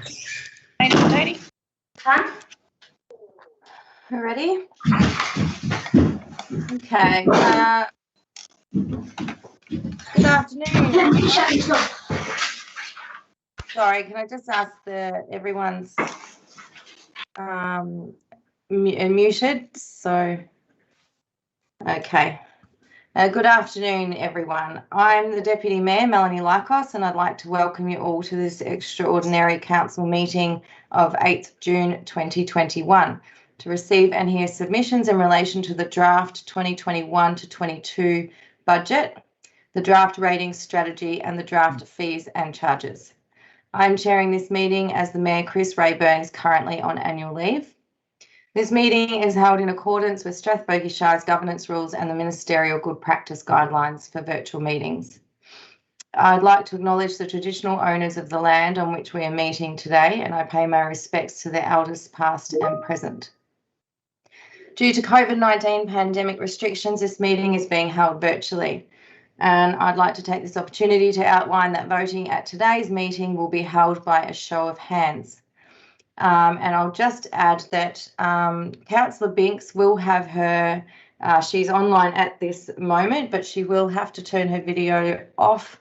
Katie. Time. Ready? Okay. Good afternoon. Sorry, can I just ask everyone's muted? So, okay. Good afternoon, everyone. I'm the Deputy Mayor, Melanie Lykos, and I'd like to welcome you all to this extraordinary council meeting of 8th June 2021 to receive and hear submissions in relation to the draft 2021 to 22 budget, the draft rating strategy and the draft fees and charges. I'm chairing this meeting as the Mayor, Chris Rayburn, is currently on annual leave. This meeting is held in accordance with Strathbogie Shire's governance rules and the ministerial good practice guidelines for virtual meetings. I'd like to acknowledge the traditional owners of the land on which we are meeting today, and I pay my respects to their elders past and present. Due to COVID-19 pandemic restrictions, this meeting is being held virtually, and I'd like to take this opportunity to outline that voting at today's meeting will be held by a show of hands. And I'll just add that Councillor Binks will have her, she's online at this moment, but she will have to turn her video off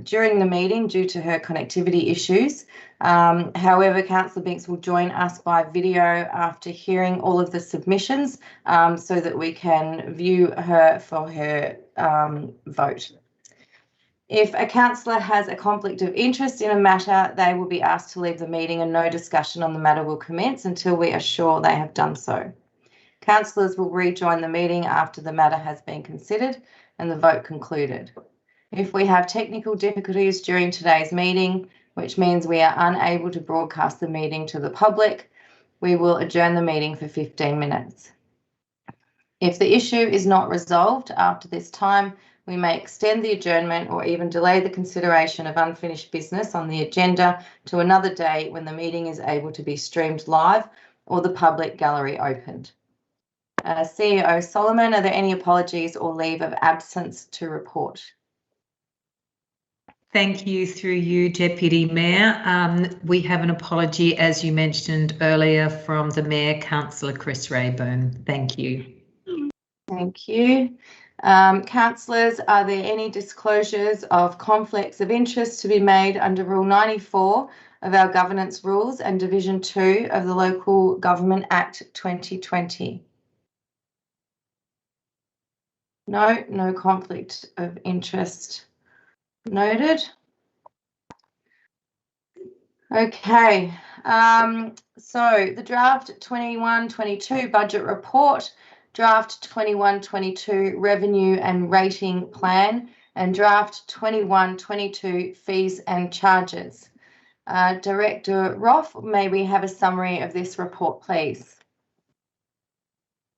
during the meeting due to her connectivity issues. However, Councillor Binks will join us by video after hearing all of the submissions so that we can view her for her vote. If a councillor has a conflict of interest in a matter, they will be asked to leave the meeting and no discussion on the matter will commence until we are sure they have done so. Councillors will rejoin the meeting after the matter has been considered and the vote concluded. If we have technical difficulties during today's meeting, which means we are unable to broadcast the meeting to the public, we will adjourn the meeting for 15 minutes. If the issue is not resolved after this time, we may extend the adjournment or even delay the consideration of unfinished business on the agenda to another day when the meeting is able to be streamed live or the public gallery opened. CEO Solomon, are there any apologies or leave of absence to report? Thank you, through you, Deputy Mayor. We have an apology, as you mentioned earlier, from the Mayor, Councillor Chris Rayburn. Thank you. Thank you. Councillors, are there any disclosures of conflicts of interest to be made under Rule 94 of our governance rules and Division 2 of the Local Government Act 2020? No conflict of interest noted. Okay, so the draft 21-22 budget report, draft 21-22 revenue and rating plan, and draft 21-22 fees and charges. Director Roth, may we have a summary of this report, please?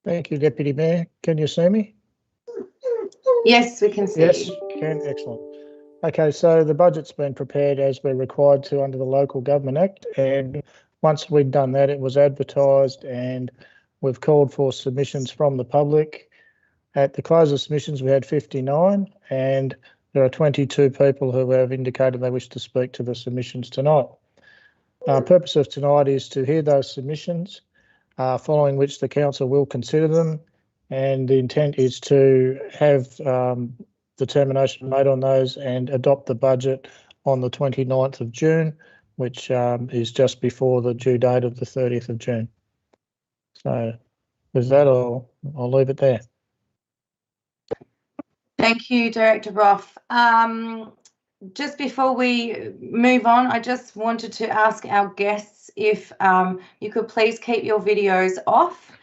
Thank you, Deputy Mayor. Can you see me? Yes, we can see Yes, you. can. Excellent. Okay, so the budget's been prepared as we're required to under the Local Government Act, and once we'd done that, it was advertised and we've called for submissions from the public. At the close of submissions, we had 59, and there are 22 people who have indicated they wish to speak to the submissions tonight. Purpose of tonight is to hear those submissions, following which the council will consider them, and the intent is to have determination made on those and adopt the budget on the 29th of June, which is just before the due date of the 30th of June. So with that, I'll leave it there. Thank you, Director Roth. Just before we move on, I just wanted to ask our guests if you could please keep your videos off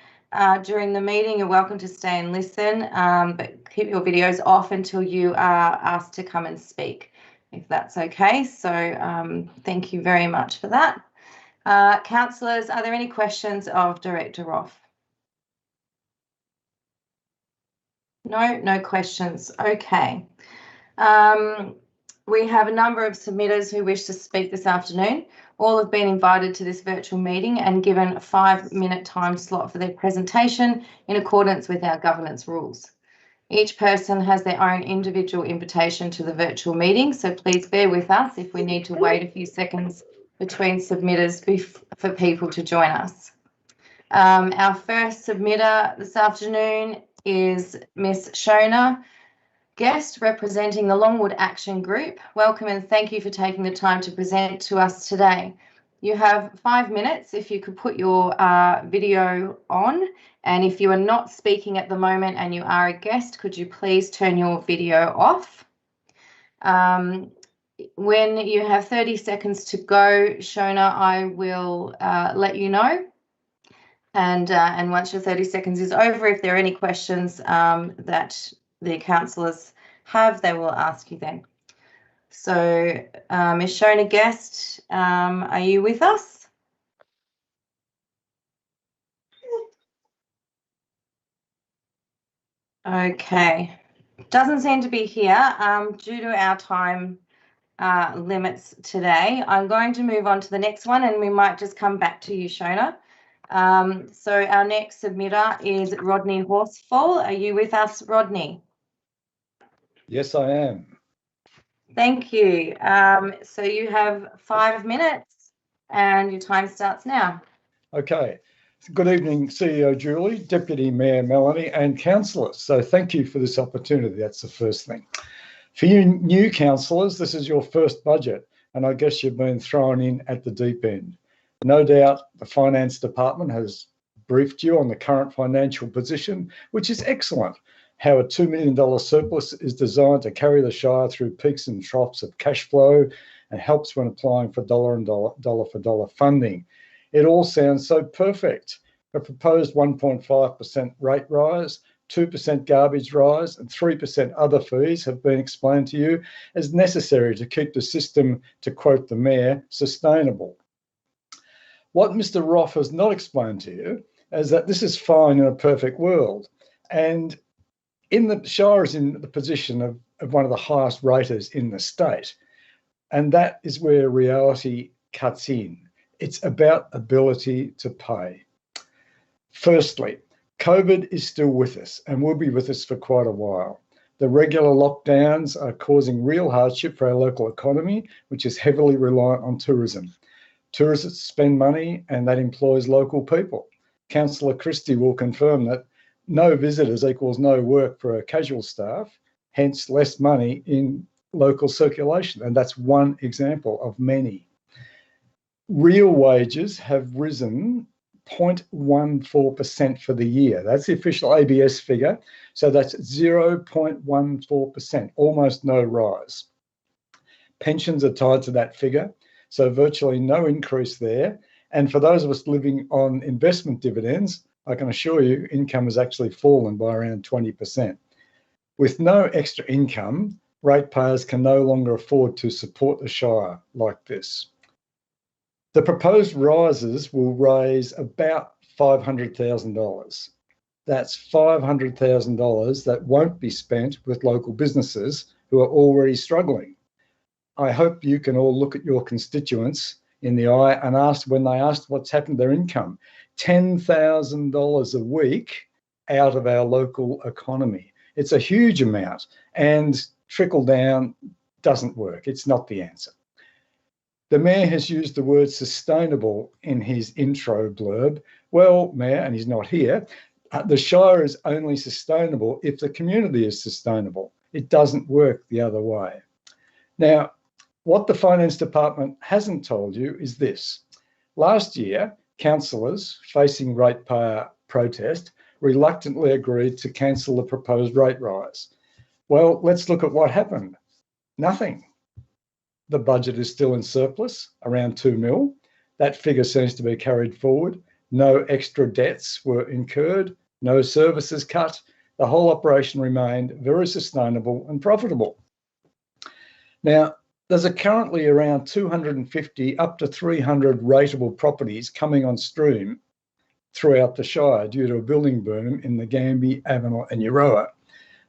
during the meeting. You're welcome to stay and listen, but keep your videos off until you are asked to come and speak, if that's okay. So thank you very much for that. Councillors, are there any questions of Director Roth? No questions. Okay. We have a number of submitters who wish to speak this afternoon. All have been invited to this virtual meeting and given a 5-minute time slot for their presentation in accordance with our governance rules. Each person has their own individual invitation to the virtual meeting, so please bear with us if we need to wait a few seconds between submitters for people to join us. Our first submitter this afternoon is Miss Shona Guest, representing the Longwood Action Group. Welcome and thank you for taking the time to present to us today. You have 5 minutes if you could put your video on, and if you are not speaking at the moment and you are a guest, could you please turn your video off? When you have 30 seconds to go, Shona, I will let you know. And once your 30 seconds is over, if there are any questions that the councillors have, they will ask you then. So, Ms. Shona Guest, are you with us? Okay, doesn't seem to be here due to our time limits today. I'm going to move on to the next one and we might just come back to you, Shona. So our next submitter is Rodney Horsfall. Are you with us, Rodney? Yes, I am. Thank you. So you have 5 minutes and your time starts now. Okay. Good evening, CEO Julie, Deputy Mayor Melanie and councillors. So thank you for this opportunity. That's the first thing. For you new councillors, this is your first budget and I guess you've been thrown in at the deep end. No doubt the Finance Department has briefed you on the current financial position, which is excellent. How a $2 million surplus is designed to carry the Shire through peaks and troughs of cash flow and helps when applying for dollar for dollar funding. It all sounds so perfect. A proposed 1.5% rate rise, 2% garbage rise and 3% other fees have been explained to you as necessary to keep the system, to quote the Mayor, sustainable. What Mr. Roff has not explained to you is that this is fine in a perfect world. And the Shire is in the position of one of the highest raters in the state. And that is where reality cuts in. It's about ability to pay. Firstly, COVID is still with us and will be with us for quite a while. The regular lockdowns are causing real hardship for our local economy, which is heavily reliant on tourism. Tourists spend money and that employs local people. Councillor Christie will confirm that no visitors equals no work for our casual staff, hence less money in local circulation. And that's one example of many. Real wages have risen 0.14% for the year. That's the official ABS figure. So that's 0.14%, almost no rise. Pensions are tied to that figure, so virtually no increase there. And for those of us living on investment dividends, I can assure you income has actually fallen by around 20%. With no extra income, ratepayers can no longer afford to support the Shire like this. The proposed rises will raise about $500,000. That's $500,000 that won't be spent with local businesses who are already struggling. I hope you can all look at your constituents in the eye and ask, when they asked what's happened to their income, $10,000 a week out of our local economy. It's a huge amount, and trickle down doesn't work. It's not the answer. The Mayor has used the word sustainable in his intro blurb. Well, Mayor, and he's not here, the Shire is only sustainable if the community is sustainable. It doesn't work the other way. Now, what the Finance Department hasn't told you is this. Last year, councillors facing ratepayer protest reluctantly agreed to cancel the proposed rate rise. Well, let's look at what happened. Nothing. The budget is still in surplus, around 2 mil. That figure seems to be carried forward. No extra debts were incurred, no services cut. The whole operation remained very sustainable and profitable. Now, there's currently around 250 up to 300 rateable properties coming on stream throughout the Shire due to a building boom in the Gambie, Avenel and Euroa.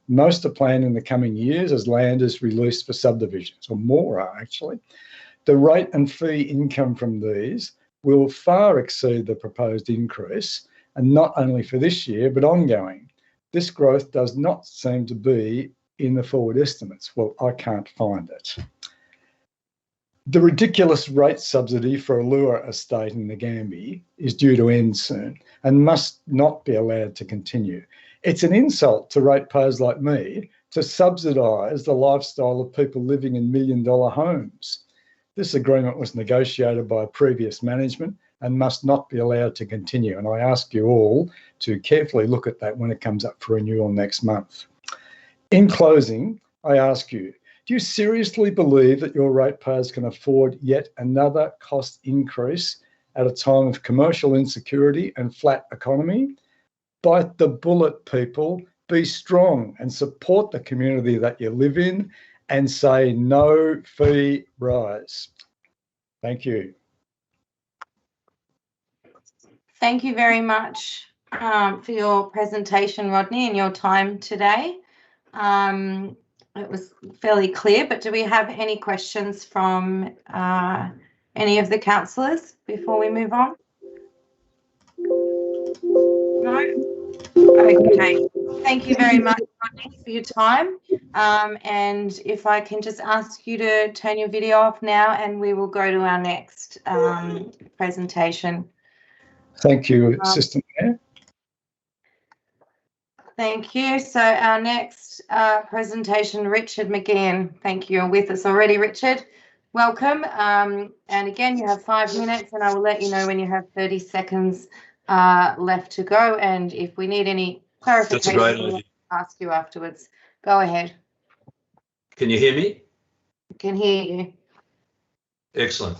Most are planned in the coming years as land is released for subdivisions, or more are actually. The rate and fee income from these will far exceed the proposed increase, and not only for this year, but ongoing. This growth does not seem to be in the forward estimates. Well, I can't find it. The ridiculous rate subsidy for a Lure estate in the Gambie is due to end soon and must not be allowed to continue. It's an insult to ratepayers like me to subsidise the lifestyle of people living in million-dollar homes. This agreement was negotiated by a previous management and must not be allowed to continue. And I ask you all to carefully look at that when it comes up for renewal next month. In closing, I ask you, do you seriously believe that your ratepayers can afford yet another cost increase at a time of commercial insecurity and flat economy? Bite the bullet, people. Be strong and support the community that you live in and say no fee rise. Thank you. Thank you very much for your presentation, Rodney, and your time today. It was fairly clear, but do we have any questions from any of the councillors before we move on? No? Okay. Thank you very much, Rodney, for your time. And if I can just ask you to turn your video off now, and we will go to our next presentation. Thank you, Assistant Mayor. Thank you. So our next presentation, Richard McGeehan. Thank you. You're with us already, Richard. Welcome. And again, you have 5 minutes, and I will let you know when you have 30 seconds left to go. And if we need any clarification, we'll ask you afterwards. Go ahead. Can you hear me? I can hear you. Excellent.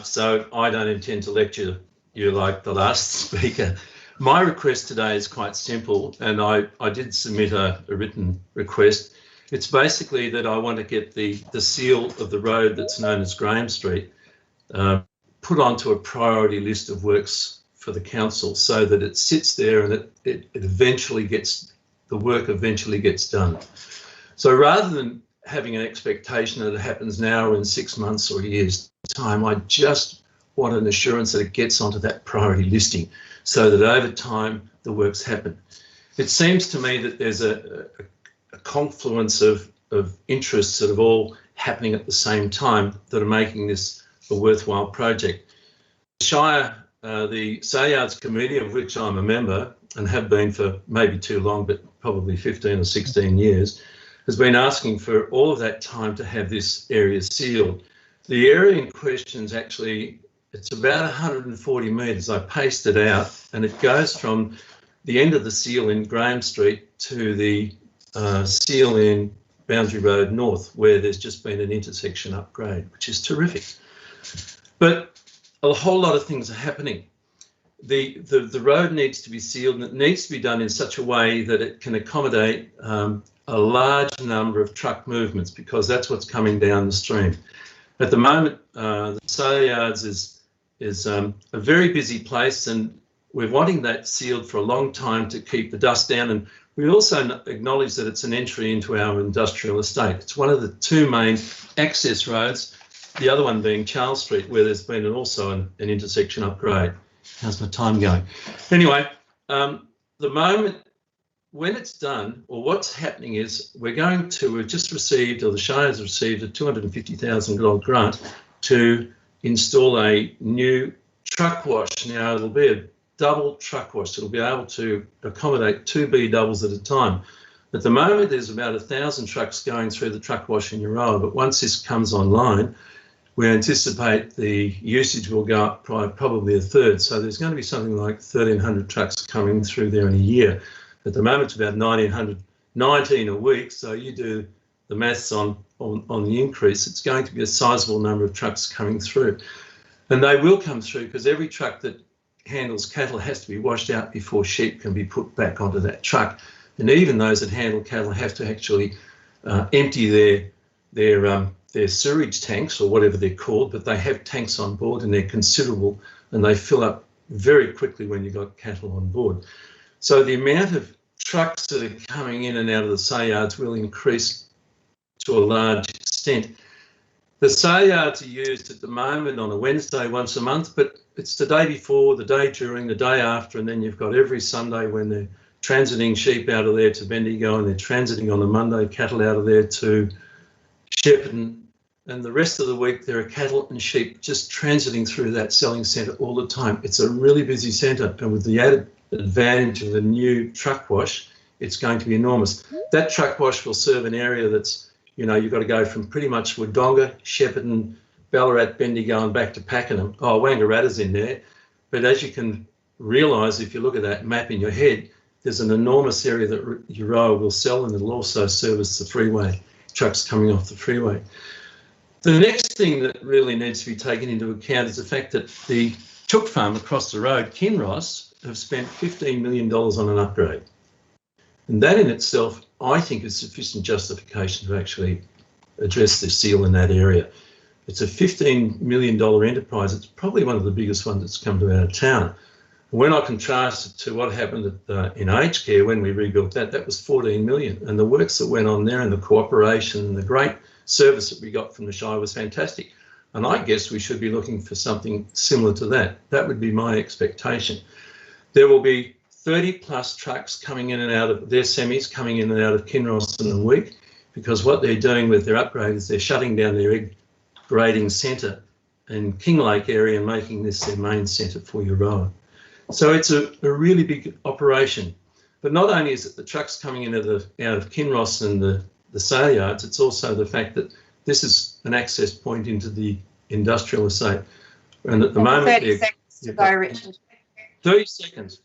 So I don't intend to lecture you like the last speaker. My request today is quite simple, and I did submit a written request. It's basically that I want to get the seal of the road that's known as Graham Street put onto a priority list of works for the council, so that it sits there and it eventually gets, the work eventually gets done. So rather than having an expectation that it happens now or in 6 months or a year's time, I just want an assurance that it gets onto that priority listing, so that over time the works happen. It seems to me that there's a confluence of interests that are all happening at the same time that are making this a worthwhile project. The Shire, the Sale Yards Committee, of which I'm a member and have been for maybe too long, but probably 15 or 16 years, has been asking for all of that time to have this area sealed. The area in question is actually, it's about 140 metres. I paced it out, and it goes from the end of the seal in Graham Street to the seal in Boundary Road North, where there's just been an intersection upgrade, which is terrific. But a whole lot of things are happening. The road needs to be sealed, and it needs to be done in such a way that it can accommodate a large number of truck movements, because that's what's coming down the stream. At the moment, the Sale Yards is a very busy place, and we're wanting that sealed for a long time to keep the dust down. And we also acknowledge that it's an entry into our industrial estate. It's one of the two main access roads, the other one being Charles Street, where there's been also an intersection upgrade. How's my time going? Anyway, the moment when it's done, or what's happening is we've just received, or the Shire has received, a $250,000 grant to install a new truck wash. Now, it'll be a double truck wash. It'll be able to accommodate 2 B doubles at a time. At the moment, there's about 1,000 trucks going through the truck wash in Euroa, but once this comes online, we anticipate the usage will go up by probably a third. So there's going to be something like 1,300 trucks coming through there in a year. At the moment, it's about 19 a week. So you do the maths on the increase. It's going to be a sizable number of trucks coming through. And they will come through because every truck that handles cattle has to be washed out before sheep can be put back onto that truck. And even those that handle cattle have to actually empty their sewage tanks, or whatever they're called, but they have tanks on board and they're considerable, and they fill up very quickly when you've got cattle on board. So the amount of trucks that are coming in and out of the sale yards will increase to a large extent. The sale yards are used at the moment on a Wednesday once a month, but it's the day before, the day during, the day after, and then you've got every Sunday when they're transiting sheep out of there to Bendigo, and they're transiting on a Monday cattle out of there to Shepparton, and the rest of the week there are cattle and sheep just transiting through that selling centre all the time. It's a really busy centre, and with the added advantage of the new truck wash, it's going to be enormous. That truck wash will serve an area that's, you know, you've got to go from pretty much Wodonga, Shepparton, Ballarat, Bendigo and back to Pakenham. Oh, Wangaratta's in there. But as you can realise, if you look at that map in your head, there's an enormous area that Euroa will sell, and it'll also service the freeway, trucks coming off the freeway. The next thing that really needs to be taken into account is the fact that the chook farm across the road, Kinross, have spent $15 million on an upgrade. And that in itself, I think, is sufficient justification to actually address the seal in that area. It's a $15 million enterprise. It's probably one of the biggest ones that's come to our town. When I contrast it to what happened in aged care when we rebuilt that, that was 14 million. And the works that went on there and the cooperation and the great service that we got from the Shire was fantastic. And I guess we should be looking for something similar to that. That would be my expectation. There will be 30 plus trucks coming in and out of their semis, coming in and out of Kinross in a week, because what they're doing with their upgrade is they're shutting down their egg grading centre in Kinglake area and making this their main centre for Euroa. So it's a really big operation. But not only is it the trucks coming in out of Kinross and the sale yards, it's also the fact that this is an access point into the industrial estate. And at the moment, 30 seconds to go, Richard. 30 seconds.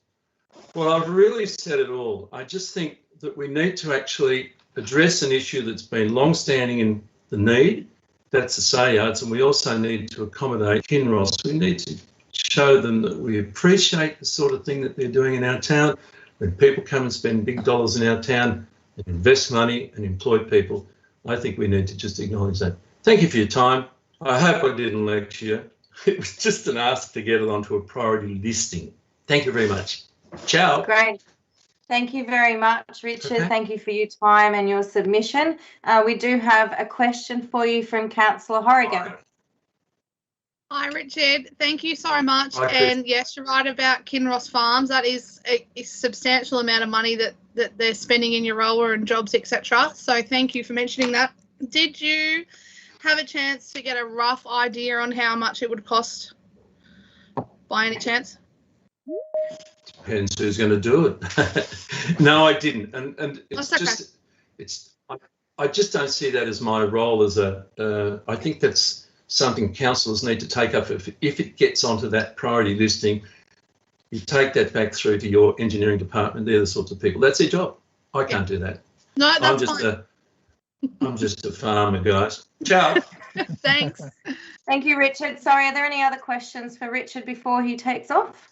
Well, I've really said it all. I just think that we need to actually address an issue that's been long-standing in the need. That's the sale yards, and we also need to accommodate Kinross. We need to show them that we appreciate the sort of thing that they're doing in our town. When people come and spend big dollars in our town and invest money and employ people, I think we need to just acknowledge that. Thank you for your time. I hope I didn't lecture you. It was just an ask to get it onto a priority listing. Thank you very much. Ciao. Great. Thank you very much, Richard. Okay. Thank you for your time and your submission. We do have a question for you from Councillor Horrigan. Hi, Richard. Thank you so much. Hi, Chris. And yes, you're right about Kinross Farms. That is a substantial amount of money that they're spending in Euroa and jobs, etc. So thank you for mentioning that. Did you have a chance to get a rough idea on how much it would cost by any chance? Depends who's going to do it. No, I didn't. And it's That's okay. just, I just don't see that as my role as I think that's something councillors need to take up. If it gets onto that priority listing, you take that back through to your engineering department. They're the sorts of people. That's their job. I can't do that. No, that's fine. I'm just a farmer, guys. Ciao. Thanks. Thank you, Richard. Sorry, are there any other questions for Richard before he takes off?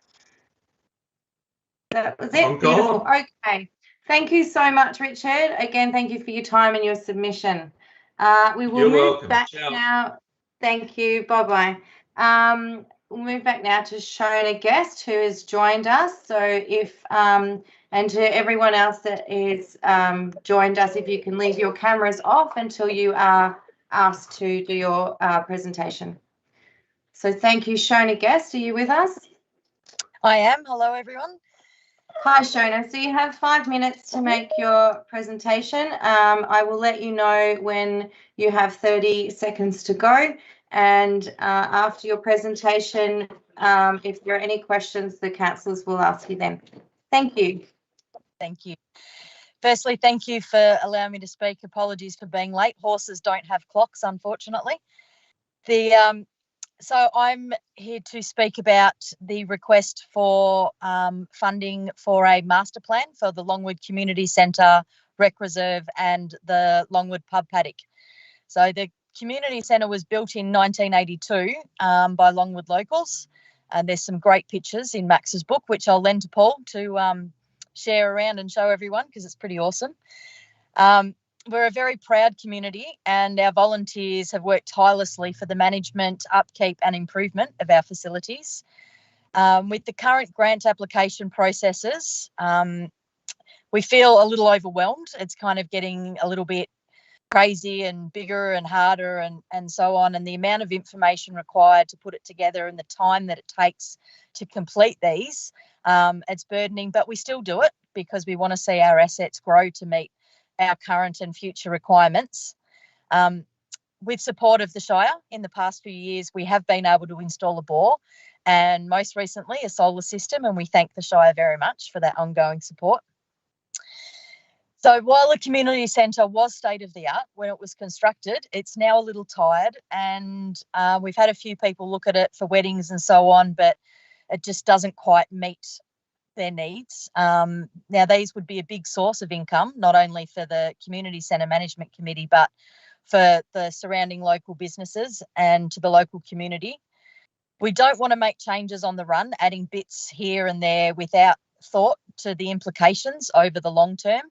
That was it. I'm Beautiful. gone. Okay. Thank you so much, Richard. Again, thank you for your time and your submission. We will You're move welcome. back Ciao. now. Thank you. Bye-bye. We'll move back now to Shona Guest, who has joined us. So if, and to everyone else that is joined us, if you can leave your cameras off until you are asked to do your presentation. So thank you, Shona Guest. Are you with us? I am. Hello, everyone. Hi, Shona. So you have 5 minutes to make your presentation. I will let you know when you have 30 seconds to go. And after your presentation, if there are any questions, the councillors will ask you then. Thank you. Thank you. Firstly, thank you for allowing me to speak. Apologies for being late. Horses don't have clocks, unfortunately. So I'm here to speak about the request for funding for a master plan for the Longwood Community Centre, Rec Reserve and the Longwood Pub Paddock. So the community centre was built in 1982 by Longwood locals, and there's some great pictures in Max's book, which I'll lend to Paul to share around and show everyone because it's pretty awesome. We're a very proud community and our volunteers have worked tirelessly for the management, upkeep and improvement of our facilities. With the current grant application processes, we feel a little overwhelmed. It's kind of getting a little bit crazy and bigger and harder and so on, and the amount of information required to put it together and the time that it takes to complete these, it's burdening, but we still do it because we want to see our assets grow to meet our current and future requirements. with support of the Shire in the past few years, we have been able to install a bore and most recently a solar system, and we thank the Shire very much for that ongoing support. So while the community centre was state of the art when it was constructed, it's now a little tired, and we've had a few people look at it for weddings and so on, but it just doesn't quite meet their needs. Now, these would be a big source of income, not only for the Community Centre Management Committee, but for the surrounding local businesses and to the local community. We don't want to make changes on the run, adding bits here and there without thought to the implications over the long term.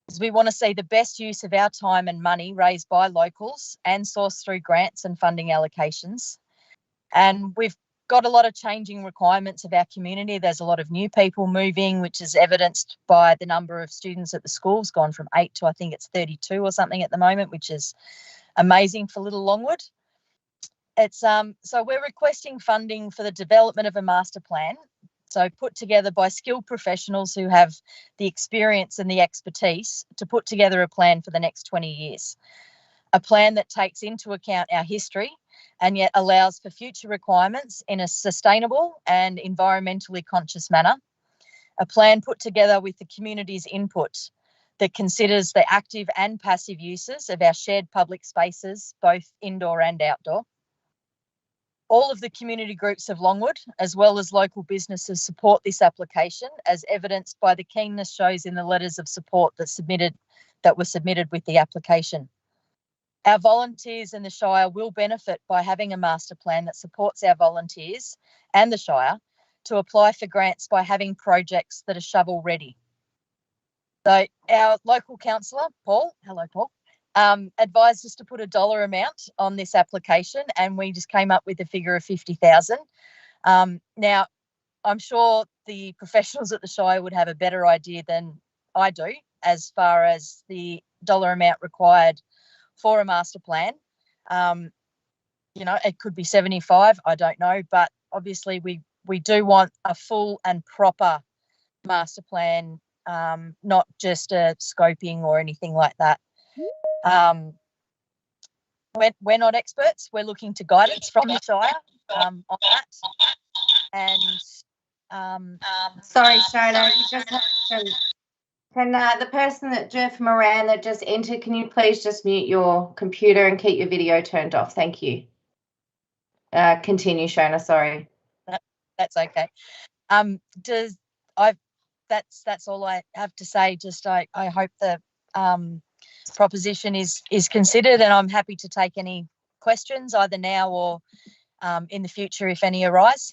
Because we want to see the best use of our time and money raised by locals and sourced through grants and funding allocations. And we've got a lot of changing requirements of our community. There's a lot of new people moving, which is evidenced by the number of students at the school's gone from 8 to I think it's 32 or something at the moment, which is amazing for Little Longwood. It's so we're requesting funding for the development of a master plan, so put together by skilled professionals who have the experience and the expertise to put together a plan for the next 20 years. A plan that takes into account our history and yet allows for future requirements in a sustainable and environmentally conscious manner. A plan put together with the community's input that considers the active and passive uses of our shared public spaces, both indoor and outdoor. All of the community groups of Longwood, as well as local businesses, support this application, as evidenced by the keenness shows in the letters of support that were submitted with the application. Our volunteers in the Shire will benefit by having a master plan that supports our volunteers and the Shire to apply for grants by having projects that are shovel ready. So our local councillor, Paul, hello Paul, advised us to put a dollar amount on this application, and we just came up with a figure of 50,000. Now, I'm sure the professionals at the Shire would have a better idea than I do as far as the dollar amount required for a master plan. You know, it could be 75, I don't know, but obviously we do want a full and proper master plan, not just a scoping or anything like that. We're not experts. We're looking to guidance from the Shire on that. And sorry, Shona, you just have to. Can the person that Jeff Moran that just entered, can you please just mute your computer and keep your video turned off? Thank you. Continue, Shona. Sorry. That's okay. That's all I have to say. Just I hope the proposition is considered, and I'm happy to take any questions either now or in the future if any arise.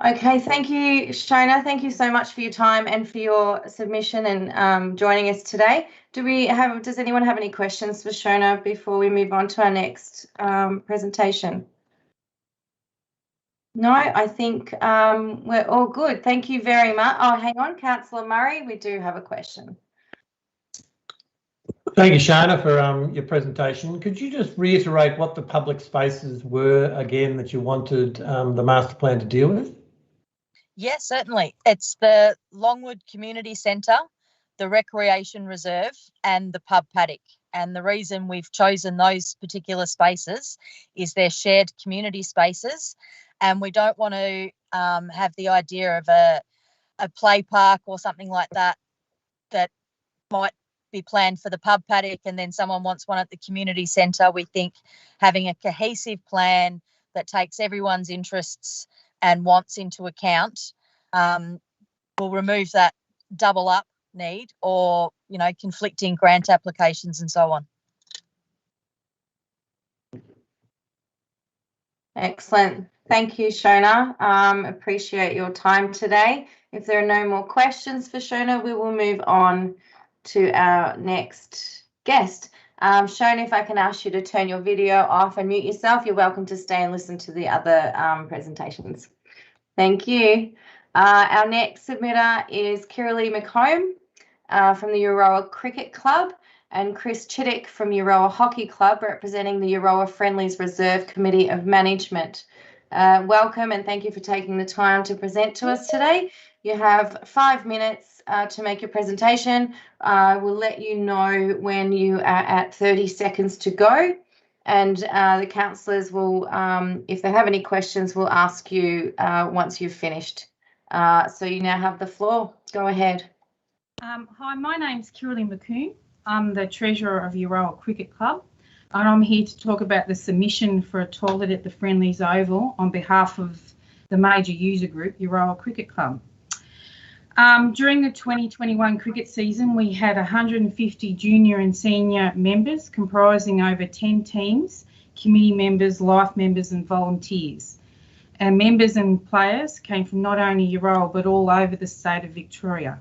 Okay, thank you, Shona. Thank you so much for your time and for your submission and joining us today. Does anyone have any questions for Shona before we move on to our next presentation? No, I think we're all good. Thank you very much. Oh, hang on, Councillor Murray, we do have a question. Thank you, Shona, for your presentation. Could you just reiterate what the public spaces were again that you wanted the master plan to deal with? Yes, certainly. It's the Longwood Community Centre, the Recreation Reserve and the pub paddock. And the reason we've chosen those particular spaces is they're shared community spaces, and we don't want to have the idea of a play park or something like that that might be planned for the pub paddock and then someone wants one at the community centre. We think having a cohesive plan that takes everyone's interests and wants into account will remove that double up need or, you know, conflicting grant applications and so on. Excellent. Thank you, Shona. Appreciate your time today. If there are no more questions for Shona, we will move on to our next guest. Shona, if I can ask you to turn your video off and mute yourself, you're welcome to stay and listen to the other presentations. Thank you. Our next submitter is Kiralee McComb from the Euroa Cricket Club and Chris Chittick from Euroa Hockey Club, representing the Euroa Friendlies Reserve Committee of Management. Welcome and thank you for taking the time to present to us today. You have 5 minutes to make your presentation. I will let you know when you are at 30 seconds to go, and the councillors will, if they have any questions, will ask you once you've finished. So you now have the floor. Go ahead. Hi, my name's Kirralie McCoon. I'm the Treasurer of Euroa Cricket Club, and I'm here to talk about the submission for a toilet at the Friendlies Oval on behalf of the major user group, Euroa Cricket Club. During the 2021 cricket season, we had 150 junior and senior members comprising over 10 teams, committee members, life members and volunteers. Our members and players came from not only Euroa but all over the state of Victoria.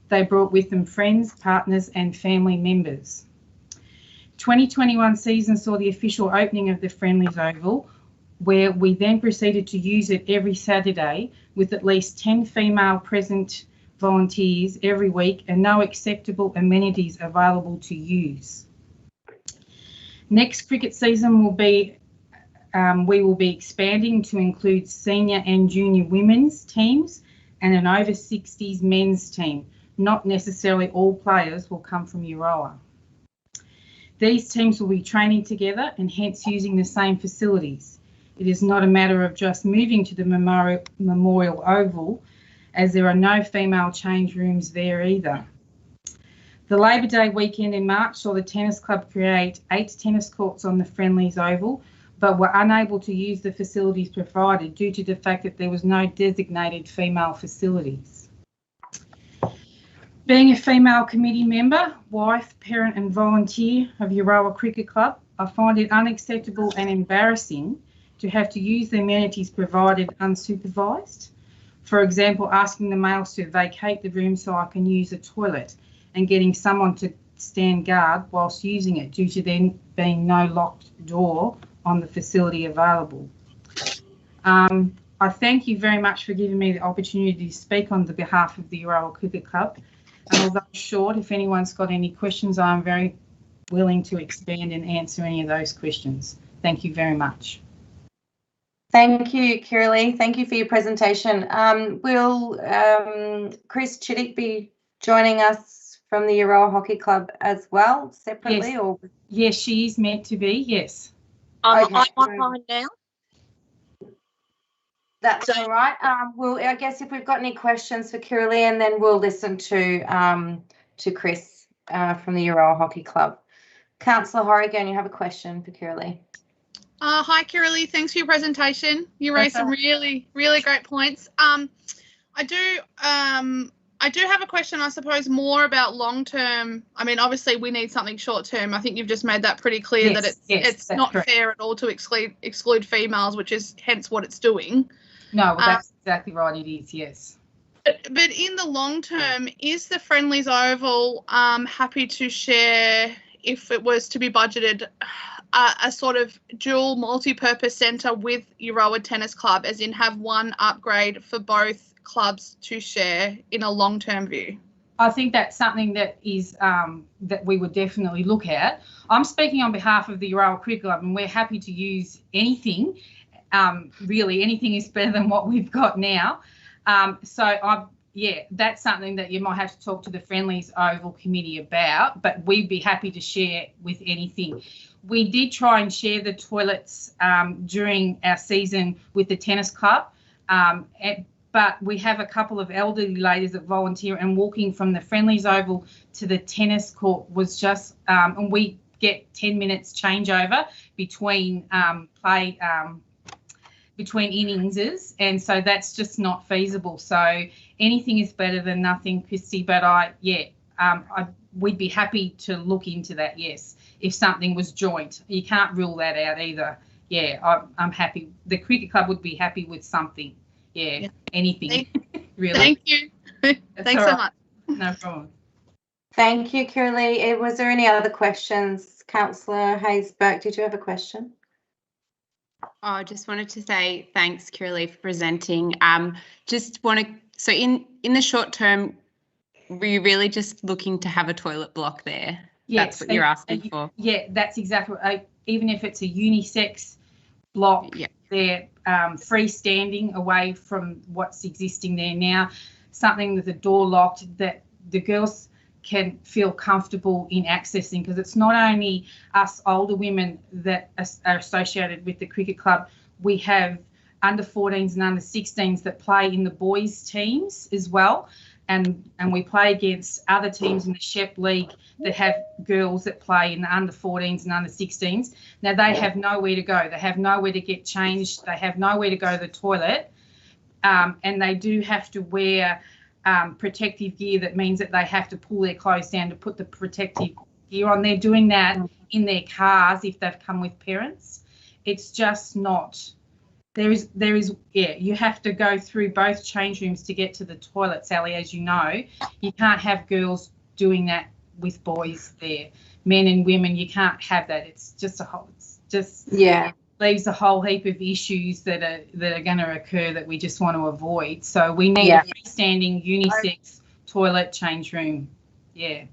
They brought with them friends, partners and family members. 2021 season saw the official opening of the Friendlies Oval, where we then proceeded to use it every Saturday with at least 10 female present volunteers every week and no acceptable amenities available to use. Next cricket season will be, we will be expanding to include senior and junior women's teams and an over 60s men's team. Not necessarily all players will come from Euroa. These teams will be training together and hence using the same facilities. It is not a matter of just moving to the Memorial Oval, as there are no female change rooms there either. The Labor Day weekend in March saw the tennis club create 8 tennis courts on the Friendlies Oval, but were unable to use the facilities provided due to the fact that there was no designated female facilities. Being a female committee member, wife, parent and volunteer of Euroa Cricket Club, I find it unacceptable and embarrassing to have to use the amenities provided unsupervised. For example, asking the males to vacate the room so I can use a toilet and getting someone to stand guard whilst using it due to there being no locked door on the facility available. I thank you very much for giving me the opportunity to speak on the behalf of the Euroa Cricket Club. And although short, if anyone's got any questions, I'm very willing to expand and answer any of those questions. Thank you very much. Thank you, Kirralie. Thank you for your presentation. Will Chris Chittick be joining us from the Euroa Hockey Club as well, separately? Yes. Or Yes, she is meant to be, yes. Okay. I'm online now. That's all right. Well, I guess if we've got any questions for Kirralie, and then we'll listen to Chris from the Euroa Hockey Club. Councillor Horrigan, you have a question for Kirralie. Hi, Kirralie. Thanks for your presentation. You raised some really great points. I do have a question, I suppose, more about long term. I mean, obviously, we need something short term. I think you've just made that pretty clear, yes, that yes, it's not correct. fair at all to exclude females, which is hence what it's doing. No, well, that's exactly right. It is, yes. But in the long term, is the Friendlies Oval happy to share, if it was to be budgeted, a sort of dual multi-purpose centre with Euroa Tennis Club, as in have one upgrade for both clubs to share in a long-term view? I think that's something that is that we would definitely look at. I'm speaking on behalf of the Euroa Cricket Club, and we're happy to use anything. Really, anything is better than what we've got now. Yeah, that's something that you might have to talk to the Friendlies Oval Committee about, but we'd be happy to share with anything. We did try and share the toilets during our season with the tennis club, but we have a couple of elderly ladies that volunteer, and walking from the Friendlies Oval to the tennis court was just, and we get 10 minutes changeover between between innings, and so that's just not feasible. So anything is better than nothing, Christy, but we'd be happy to look into that, yes, if something was joint. You can't rule that out either. Yeah, I'm happy. The cricket club would be happy with something. Yeah. Anything, really. Thank you. Thanks so much. No problem. Thank you, Kirralie. Was there any other questions? Councillor Hayes-Burke, did you have a question? I just wanted to say thanks, Kirralie, for presenting. So in the short term, were you really just looking to have a toilet block there? Yes, that's what you're asking for. Yeah, that's exactly right. Even if it's a unisex block, they're freestanding away from what's existing there now. something with the door locked that the girls can feel comfortable in accessing, because it's not only us older women that are associated with the cricket club. We have under 14s and under 16s that play in the boys teams as well, and we play against other teams in the Shep League that have girls that play in the under 14s and under 16s. Now they have nowhere to go. They have nowhere to get changed. They have nowhere to go to the toilet, and they do have to wear protective gear. That means that they have to pull their clothes down to put the protective gear on. They're doing that in their cars if they've come with parents. It's just not. There is, you have to go through both change rooms to get to the toilet, Sally, as you know. You can't have girls doing that with boys there. Men and women, you can't have that. It's just leaves a whole heap of issues that are going to occur that we just want to avoid. So we need a freestanding unisex toilet change room. Yeah.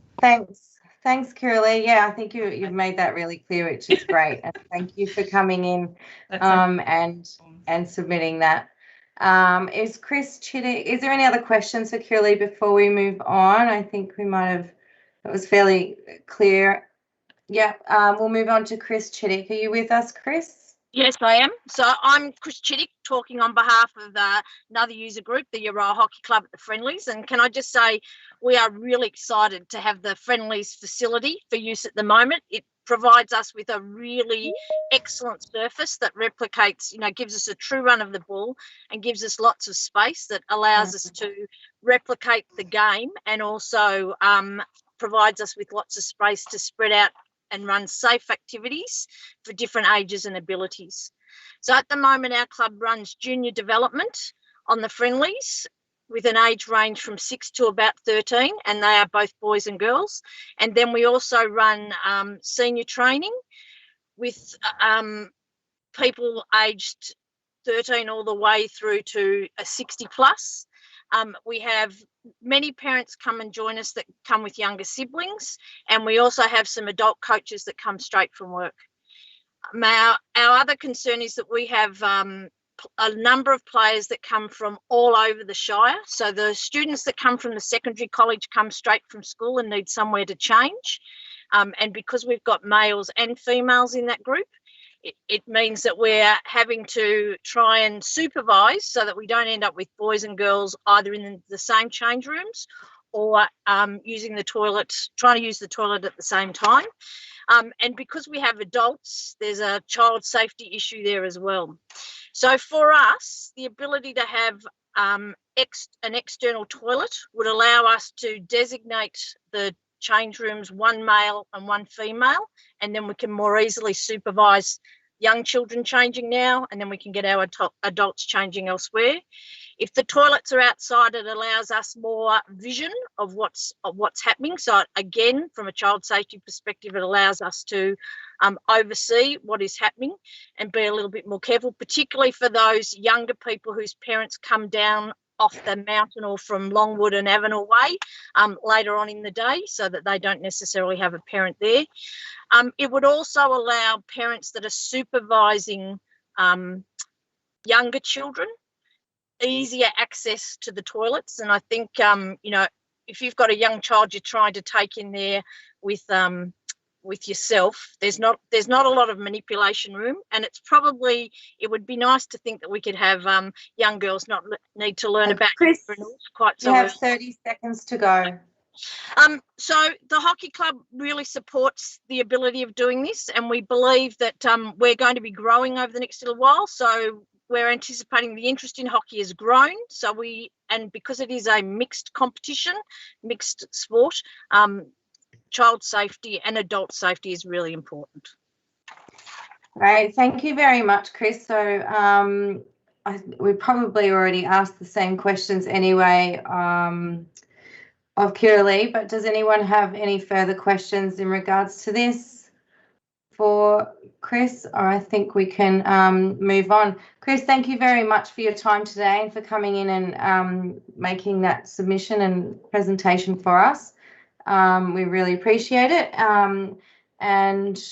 Thanks, Kiralee. Yeah, I think you've made that really clear, which is great. And thank you for coming in and submitting that. Is Chris Chittick, is there any other questions for Kiralee before we move on? I think we might have, it was fairly clear. Yeah, we'll move on to Chris Chittick. Are you with us, Chris? Yes, I am. So I'm Chris Chittick, talking on behalf of another user group, the Euroa Hockey Club at the Friendlies. And can I just say we are really excited to have the Friendlies facility for use at the moment. It provides us with a really excellent surface that replicates, gives us a true run of the ball and gives us lots of space that allows us to replicate the game, and also provides us with lots of space to spread out and run safe activities for different ages and abilities. So at the moment, our club runs junior development on the Friendlies with an age range from 6 to about 13, and they are both boys and girls. And then we also run senior training with people aged 13 all the way through to a 60 plus. We have many parents come and join us that come with younger siblings, and we also have some adult coaches that come straight from work. Our other concern is that we have a number of players that come from all over the Shire. So the students that come from the secondary college come straight from school and need somewhere to change. And because we've got males and females in that group, it means that we're having to try and supervise so that we don't end up with boys and girls either in the same change rooms or using the toilet, trying to use the toilet at the same time. And because we have adults, there's a child safety issue there as well. So for us, the ability to have an external toilet would allow us to designate the change rooms, one male and one female, and then we can more easily supervise young children changing now, and then we can get our adults changing elsewhere. If the toilets are outside, it allows us more vision of what's happening. So again, from a child safety perspective, it allows us to oversee what is happening and be a little bit more careful, particularly for those younger people whose parents come down off the mountain or from Longwood and Avenel Way later on in the day, so that they don't necessarily have a parent there. It would also allow parents that are supervising younger children easier access to the toilets. And I think, if you've got a young child you're trying to take in there with yourself, there's not a lot of manipulation room, and it would be nice to think that we could have young girls not need to learn about Chris, quite so you have 30 seconds to go. So the hockey club really supports the ability of doing this, and we believe that we're going to be growing over the next little while. So we're anticipating the interest in hockey has grown. And because it is a mixed competition, mixed sport, child safety and adult safety is really important. Right, thank you very much, Chris. So we probably already asked the same questions anyway of Kiralee, but does anyone have any further questions in regards to this for Chris? Or I think we can move on. Chris, thank you very much for your time today and for coming in and making that submission and presentation for us. We really appreciate it, and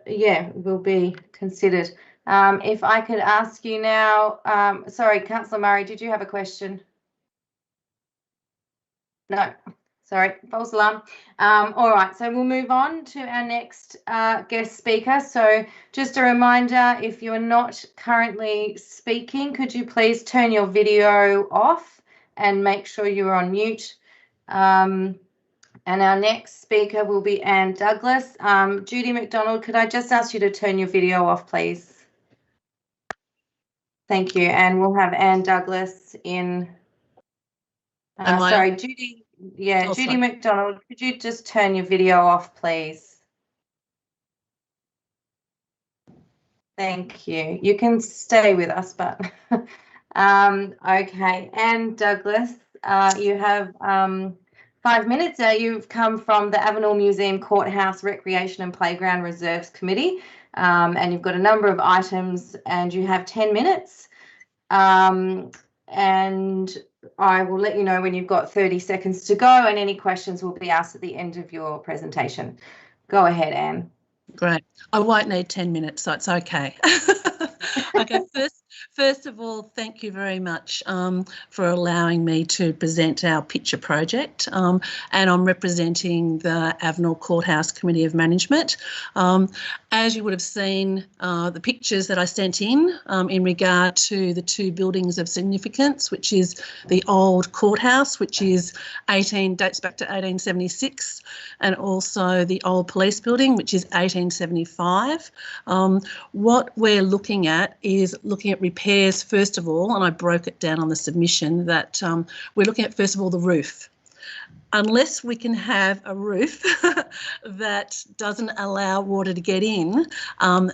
yeah, will be considered. If I could ask you now, sorry, Councillor Murray, did you have a question? No, sorry, false alarm. All right, so we'll move on to our next guest speaker. So just a reminder, if you're not currently speaking, could you please turn your video off and make sure you're on mute. And our next speaker will be Anne Douglas. Judy McDonald, could I just ask you to turn your video off, please? Thank you. And we'll have Anne Douglas in. Sorry, Judy. Yeah, Oh, Judy sorry. McDonald, could you just turn your video off, please? Thank you. You can stay with us, but okay. Anne Douglas, you have 5 minutes. You've come from the Avenel Museum Courthouse Recreation and Playground Reserves Committee, and you've got a number of items, and you have 10 minutes. And I will let you know when you've got 30 seconds to go, and any questions will be asked at the end of your presentation. Go ahead, Anne. Great. I won't need 10 minutes, so it's okay. Okay, first of all, thank you very much for allowing me to present our picture project. And I'm representing the Avenel Courthouse Committee of Management. As you would have seen, the pictures that I sent in regard to the two buildings of significance, which is the old courthouse, which is dates back to 1876, and also the old police building, which is 1875. What we're looking at is looking at repairs first of all, and I broke it down on the submission that we're looking at first of all the roof. Unless we can have a roof that doesn't allow water to get in,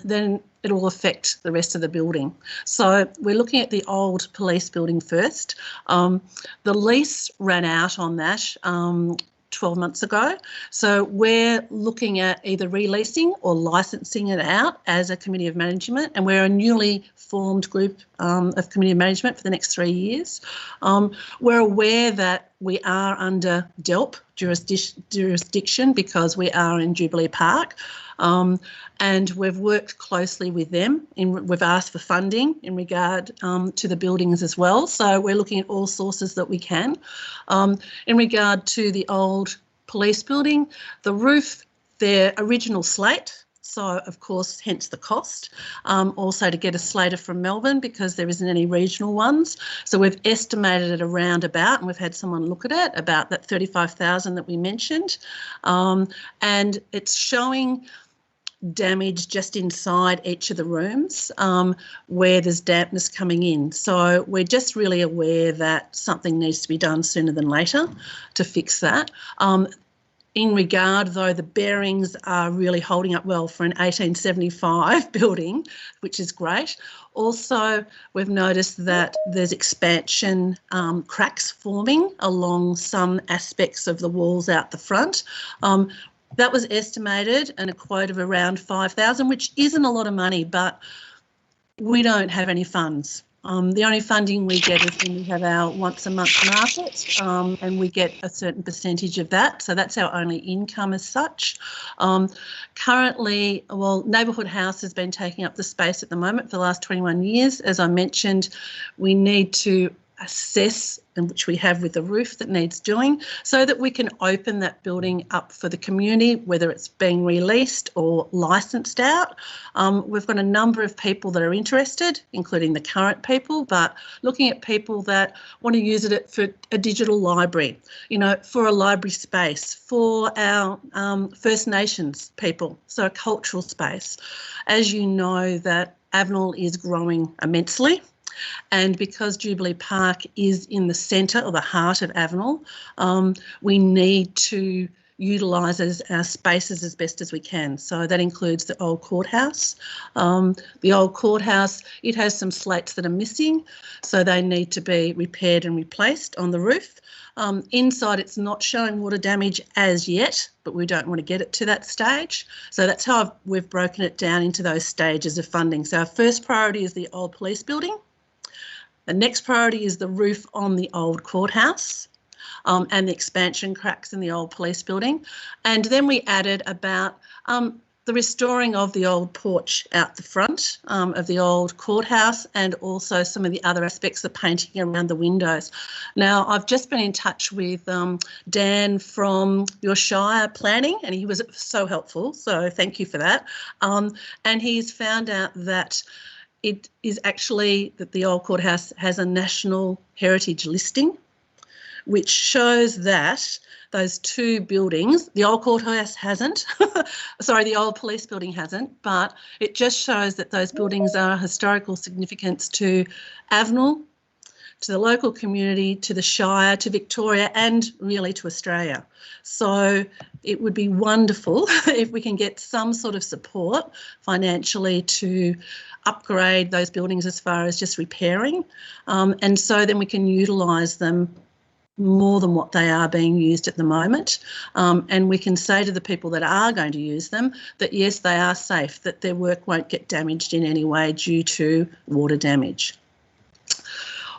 then it will affect the rest of the building. So we're looking at the old police building first. The lease ran out on that 12 months ago. So we're looking at either releasing or licensing it out as a committee of management, and we're a newly formed group of committee of management for the next 3 years. We're aware that we are under DELP jurisdiction because we are in Jubilee Park, and we've worked closely with them. We've asked for funding in regard to the buildings as well, so we're looking at all sources that we can. In regard to the old police building, the roof, their original slate, so of course hence the cost, also to get a slater from Melbourne because there isn't any regional ones. So we've estimated it around about, and we've had someone look at it, about that 35,000 that we mentioned, and it's showing damage just inside each of the rooms where there's dampness coming in. So we're just really aware that something needs to be done sooner than later to fix that. In regard, though, the bearings are really holding up well for an 1875 building, which is great. Also, we've noticed that there's expansion cracks forming along some aspects of the walls out the front. That was estimated and a quote of around 5,000, which isn't a lot of money, but we don't have any funds. The only funding we get is when we have our once a month market, and we get a certain percentage of that. So that's our only income as such. Currently, well, Neighbourhood House has been taking up the space at the moment for the last 21 years. As I mentioned, we need to assess, and which we have with the roof that needs doing, so that we can open that building up for the community, whether it's being released or licensed out. We've got a number of people that are interested, including the current people, but looking at people that want to use it for a digital library, you know, for a library space, for our First Nations people, so a cultural space. As you know, that Avenel is growing immensely. And because Jubilee Park is in the centre or the heart of Avenel, we need to utilise our spaces as best as we can. So that includes the old courthouse. The old courthouse, it has some slates that are missing, so they need to be repaired and replaced on the roof. Inside, it's not showing water damage as yet, but we don't want to get it to that stage. So that's how we've broken it down into those stages of funding. So our first priority is the old police building. The next priority is the roof on the old courthouse and the expansion cracks in the old police building. And then we added about the restoring of the old porch out the front of the old courthouse, and also some of the other aspects of painting around the windows. Now, I've just been in touch with Dan from your Shire planning, and he was so helpful, so thank you for that. And he's found out that it is actually that the old courthouse has a national heritage listing, which shows that those two buildings, the old courthouse hasn't, sorry, the old police building hasn't, but it just shows that those buildings are historical significance to Avenel, to the local community, to the Shire, to Victoria, and really to Australia. So it would be wonderful if we can get some sort of support financially to upgrade those buildings as far as just repairing, and so then we can utilise them more than what they are being used at the moment, and we can say to the people that are going to use them that yes, they are safe, that their work won't get damaged in any way due to water damage.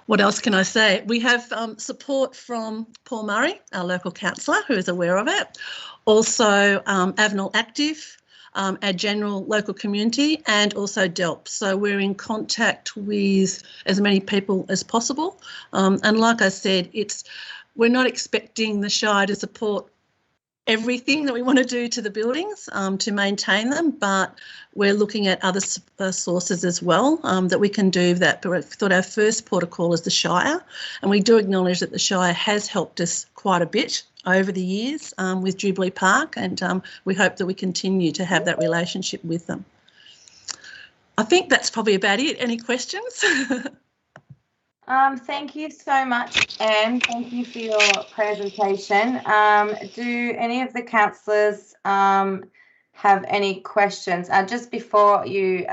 What else can I say? We have support from Paul Murray, our local councillor, who is aware of it. Also Avenel Active, our general local community, and also DELP. So we're in contact with as many people as possible. And like I said, we're not expecting the Shire to support everything that we want to do to the buildings to maintain them, but we're looking at other sources as well that we can do that. But I thought our first protocol is the Shire, and we do acknowledge that the Shire has helped us quite a bit over the years with Jubilee Park, and we hope that we continue to have that relationship with them. I think that's probably about it. Any questions? Thank you so much, Anne. Thank you for your presentation. Do any of the councillors have any questions? Just before you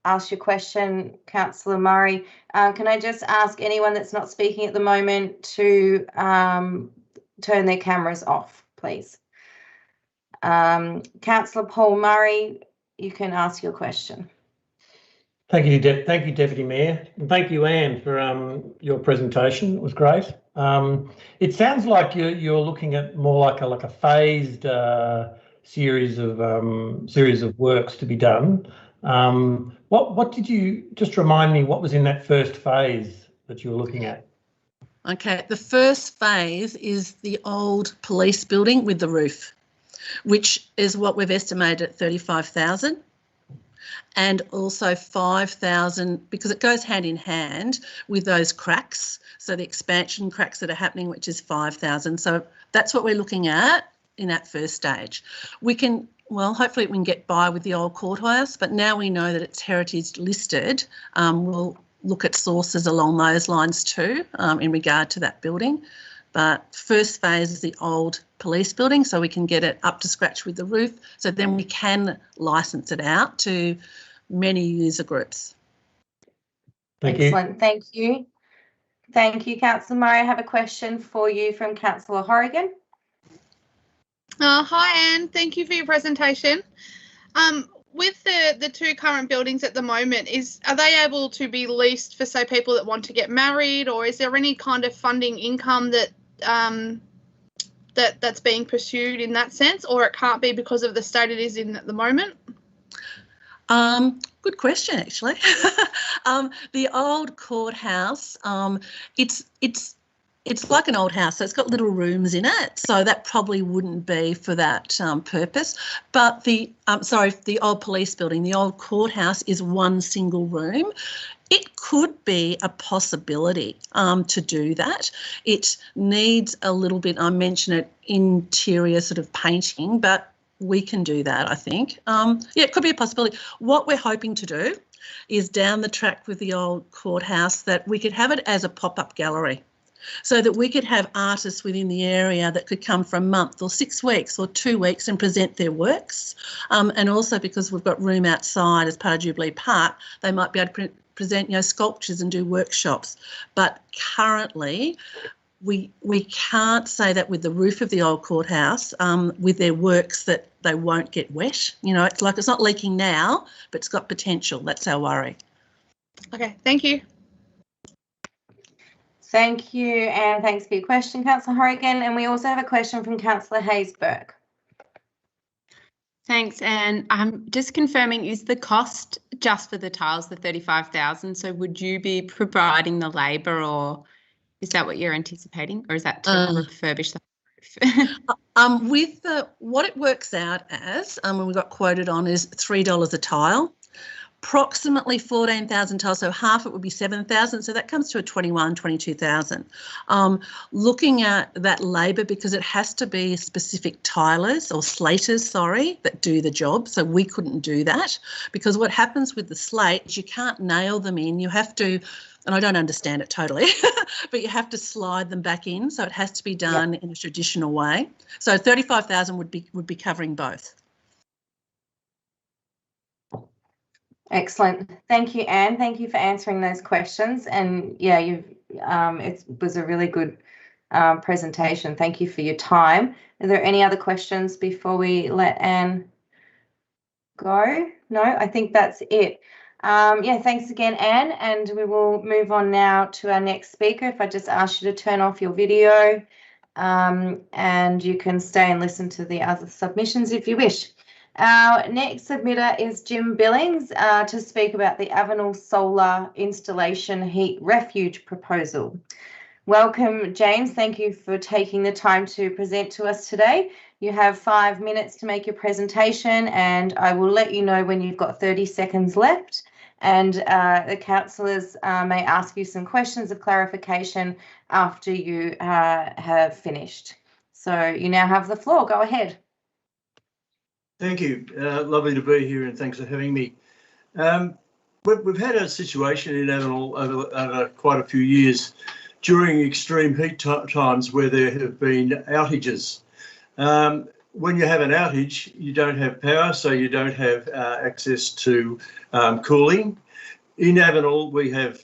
ask your question, Councillor Murray, can I just ask anyone that's not speaking at the moment to turn their cameras off, please? Councillor Paul Murray, you can ask your question. Thank you, Deputy Mayor. And thank you, Anne, for your presentation. It was great. It sounds like you're looking at more like a phased series of works to be done. What did you just remind me? What was in that first phase that you were looking at? Okay, the first phase is the old police building with the roof, which is what we've estimated at 35,000. And also 5,000, because it goes hand in hand with those cracks. So the expansion cracks that are happening, which is 5,000. So that's what we're looking at in that first stage. We can, well, hopefully we can get by with the old courthouse, but now we know that it's heritage listed, we'll look at sources along those lines too in regard to that building. But first phase is the old police building, so we can get it up to scratch with the roof, so then we can licence it out to many user groups. Excellent, thank you. Thank you, Councillor Murray. I have a question for you from Councillor Horrigan. Hi, Anne. Thank you for your presentation. With the two current buildings at the moment, are they able to be leased for, say, people that want to get married, or is there any kind of funding income that that's being pursued in that sense, or it can't be because of the state it is in at the moment? Good question, actually. The old courthouse, it's like an old house, so it's got little rooms in it, so that probably wouldn't be for that purpose. But the old police building, the old courthouse, is one single room. It could be a possibility to do that. It needs a little bit, I mentioned it, interior sort of painting, but we can do that, I think. Yeah, it could be a possibility. What we're hoping to do is down the track with the old courthouse that we could have it as a pop-up gallery, so that we could have artists within the area that could come for a month or 6 weeks or 2 weeks and present their works. And also because we've got room outside as part of Jubilee Park, they might be able to present, sculptures and do workshops. But currently, we can't say that with the roof of the old courthouse, with their works, that they won't get wet. It's like it's not leaking now, but it's got potential. That's our worry. Okay, thank you. Thank you, and thanks for your question, Councillor Horrigan. And we also have a question from Councillor Hayes-Burke. Thanks, and I'm just confirming, is the cost just for the tiles, the 35,000? So would you be providing the labour, or is that what you're anticipating, or is that to refurbish the roof? With what it works out as, when we got quoted on, is $3 a tile. Approximately 14,000 tiles, so half it would be 7,000, so that comes to a 22,000. Looking at that labour, because it has to be specific tilers or slaters, that do the job, so we couldn't do that, because what happens with the slate is you can't nail them in, you have to, and I don't understand it totally, but you have to slide them back in, so it has to be done in a traditional way. So 35,000 would be covering both. Excellent. Thank you, Anne. Thank you for answering those questions. And yeah, it was a really good presentation. Thank you for your time. Are there any other questions before we let Anne go? No, I think that's it. Yeah, thanks again, Anne. And we will move on now to our next speaker. If I just ask you to turn off your video, and you can stay and listen to the other submissions if you wish. Our next submitter is Jim Billings to speak about the Avenel Solar Installation Heat Refuge proposal. Welcome, James. Thank you for taking the time to present to us today. You have 5 minutes to make your presentation, and I will let you know when you've got 30 seconds left. And the councillors may ask you some questions of clarification after you have finished. So you now have the floor. Go ahead. Thank you. Lovely to be here, and thanks for having me. We've had a situation in Avenel over quite a few years during extreme heat times where there have been outages. When you have an outage, you don't have power, so you don't have access to cooling. In Avenel, we have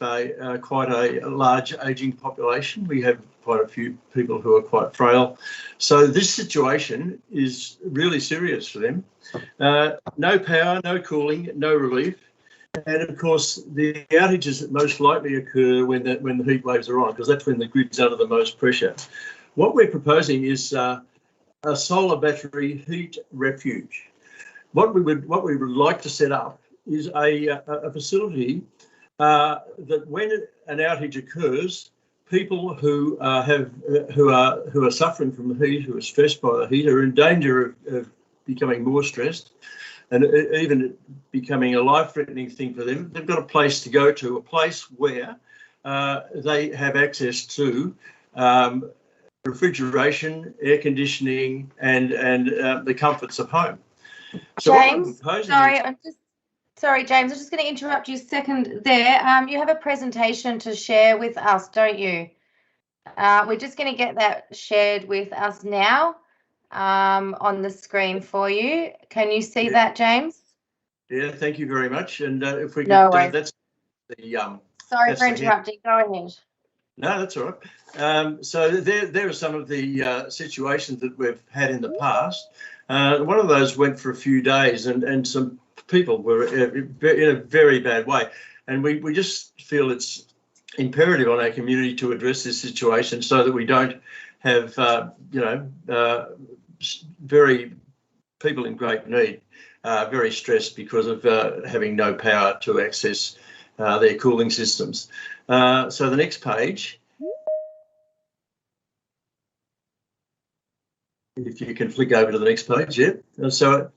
quite a large ageing population. We have quite a few people who are quite frail. So this situation is really serious for them. No power, no cooling, no relief. And of course, the outages most likely occur when the heat waves are on, because that's when the grid's under the most pressure. What we're proposing is a solar battery heat refuge. What we would like to set up is a facility that when an outage occurs, people who are suffering from the heat, who are stressed by the heat, are in danger of becoming more stressed and even becoming a life-threatening thing for them. They've got a place to go to, a place where they have access to refrigeration, air conditioning, and the comforts of home. So James, sorry, James, I'm just going to interrupt you a second there. You have a presentation to share with us, don't you? We're just going to get that shared with us now on the screen for you. Can you see that, James? Yeah, thank you very much. And if we could, no worries. that's the sorry for interrupting. Go ahead. No, that's all right. So there are some of the situations that we've had in the past. One of those went for a few days, and some people were in a very bad way. And we just feel it's imperative on our community to address this situation so that we don't have, very people in great need, very stressed because of having no power to access their cooling systems. So the next page, if you can flick over to the next page, yeah. So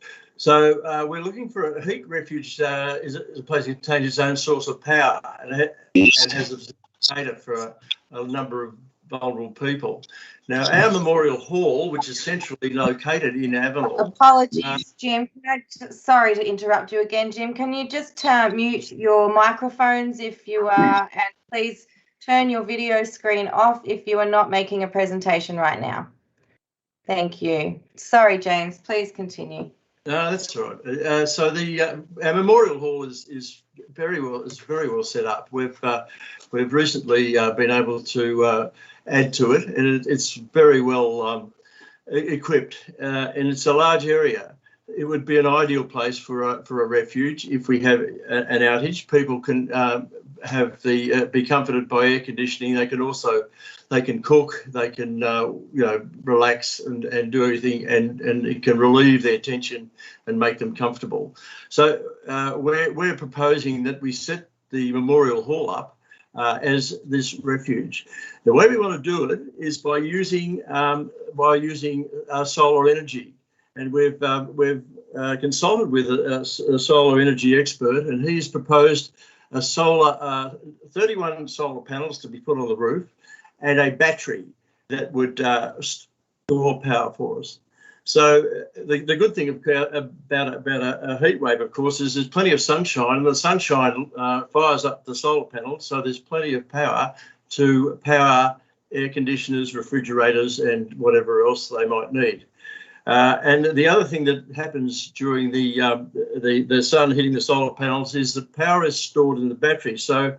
we're looking for a heat refuge is a place that contains its own source of power and has a data for a number of vulnerable people. Now, our Memorial Hall, which is centrally located in Avenel. Apologies, Jim. Sorry to interrupt you again, Jim. Can you just mute your microphones if you are, and please turn your video screen off if you are not making a presentation right now. Thank you. Sorry, James. Please continue. No, that's all right. So our Memorial Hall is very well set up. We've recently been able to add to it, and it's very well equipped, and it's a large area. it would be an ideal place for a refuge. If we have an outage, people can have be comforted by air conditioning. They can cook, they can relax and do everything, and it can relieve their tension and make them comfortable. So we're proposing that we set the Memorial Hall up as this refuge. The way we want to do it is by using solar energy, and we've consulted with a solar energy expert, and he's proposed a 31 solar panels to be put on the roof, and a battery that would store power for us. So the good thing about a heat wave, of course, is there's plenty of sunshine, and the sunshine fires up the solar panels, so there's plenty of power to power air conditioners, refrigerators, and whatever else they might need. And the other thing that happens during the sun hitting the solar panels is the power is stored in the battery. So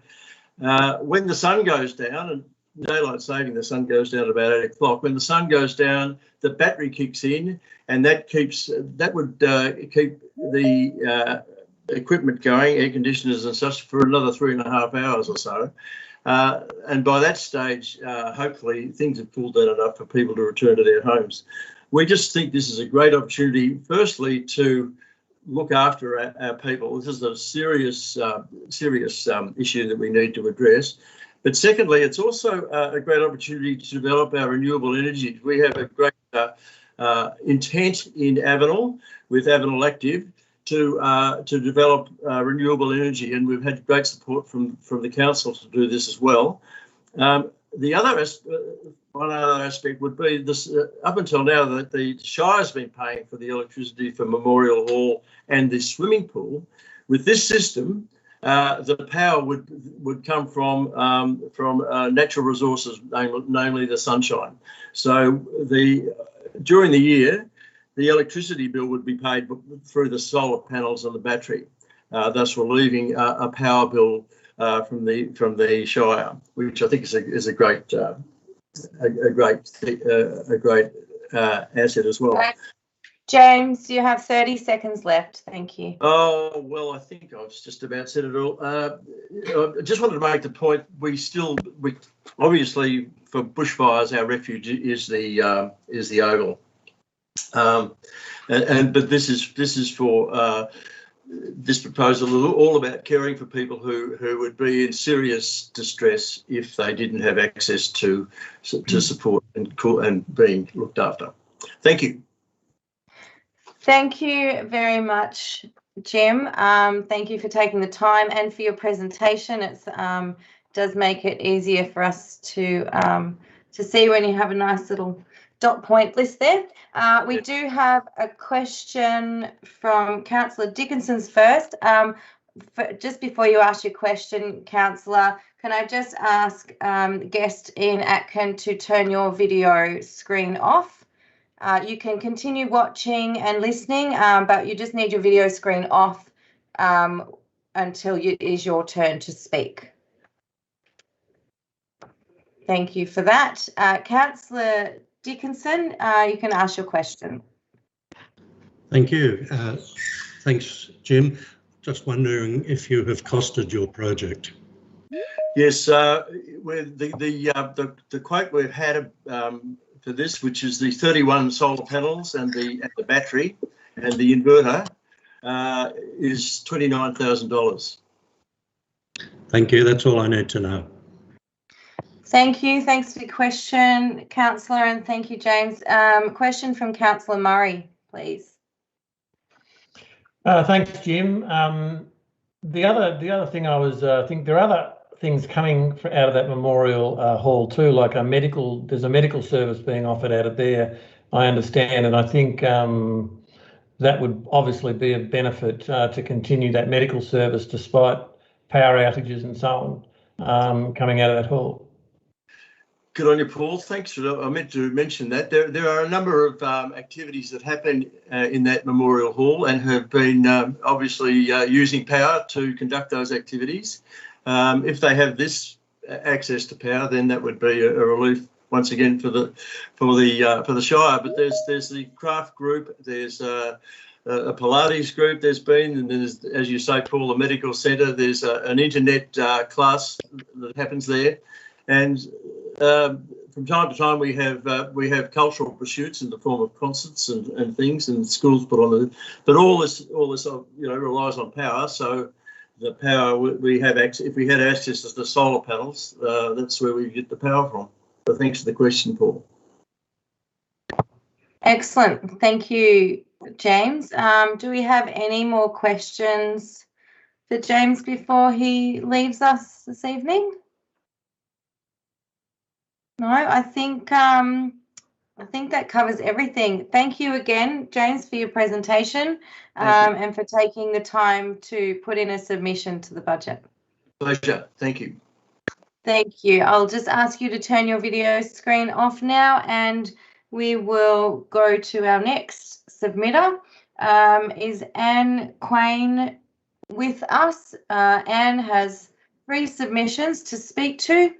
when the sun goes down, and daylight saving, the sun goes down at about 8 o'clock. When the sun goes down, the battery kicks in, and that would keep the equipment going, air conditioners and such, for another 3.5 hours or so. And by that stage, hopefully things have cooled down enough for people to return to their homes. We just think this is a great opportunity, firstly, to look after our people. This is a serious issue that we need to address. But secondly, it's also a great opportunity to develop our renewable energy. We have a great intent in Avenel with Avenel Active to develop renewable energy, and we've had great support from the council to do this as well. One other aspect would be this: up until now, that the Shire's been paying for the electricity for Memorial Hall and the swimming pool. With this system, the power would come from natural resources, namely the sunshine. So during the year, the electricity bill would be paid through the solar panels and the battery, thus relieving a power bill from the Shire, which I think is a great asset as well. James, you have 30 seconds left. Thank you. Oh, well, I think I've just about said it all. I just wanted to make the point, we obviously, for bushfires, our refuge is the Oval. But this is for this proposal is all about caring for people who would be in serious distress if they didn't have access to support and being looked after. Thank you. Thank you very much, Jim. Thank you for taking the time and for your presentation. It does make it easier for us to see when you have a nice little dot point list there. We do have a question from Councillor Dickinson's first. Just before you ask your question, Councillor, can I just ask guest Ian Atkin to turn your video screen off? You can continue watching and listening, but you just need your video screen off until it is your turn to speak. Thank you for that. Councillor Dickinson, you can ask your question. Thank you. Thanks, Jim. Just wondering if you have costed your project. Yes, with the quote we've had for this, which is the 31 solar panels and the battery and the inverter, is $29,000. Thank you. That's all I need to know. Thank you. Thanks for the question, Councillor, and thank you, James. Question from Councillor Murray, please. Thanks, Jim. The other thing I was think there are other things coming out of that Memorial Hall too, like there's a medical service being offered out of there, I understand, and I think that would obviously be of benefit to continue that medical service despite power outages and so on coming out of that hall. Good on you, Paul. Thanks for that. I meant to mention that there are a number of activities that happen in that Memorial Hall and have been obviously using power to conduct those activities. If they have this access to power, then that would be a relief once again for the Shire. But there's the craft group, there's a Pilates group there's been, and there's, as you say, Paul, a medical centre. There's an internet class that happens there, and from time to time we have cultural pursuits in the form of concerts and things, and schools put on it. But all this relies on power. So the power we have access, if we had access to the solar panels, that's where we get the power from. So thanks for the question, Paul. Excellent. Thank you, James. Do we have any more questions for James before he leaves us this evening? No, I think that covers everything. Thank you again, James, for your presentation and for taking the time to put in a submission to the budget. Pleasure. Thank you. Thank you. I'll just ask you to turn your video screen off now, and we will go to our next submitter. Is Anne Quain with us? Anne has 3 submissions to speak to.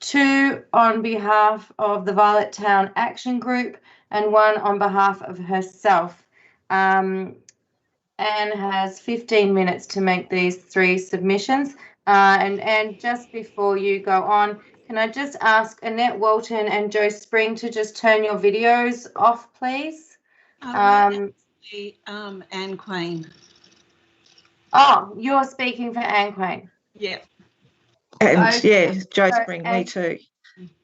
2 on behalf of the Violet Town Action Group and 1 on behalf of herself. Anne has 15 minutes to make these 3 submissions. And just before you go on, can I just ask Annette Walton and Joe Spring to just turn your videos off, please? Anne Quain. Oh, you're speaking for Anne Quain. Yeah. And okay. yeah, Joe Spring, me too.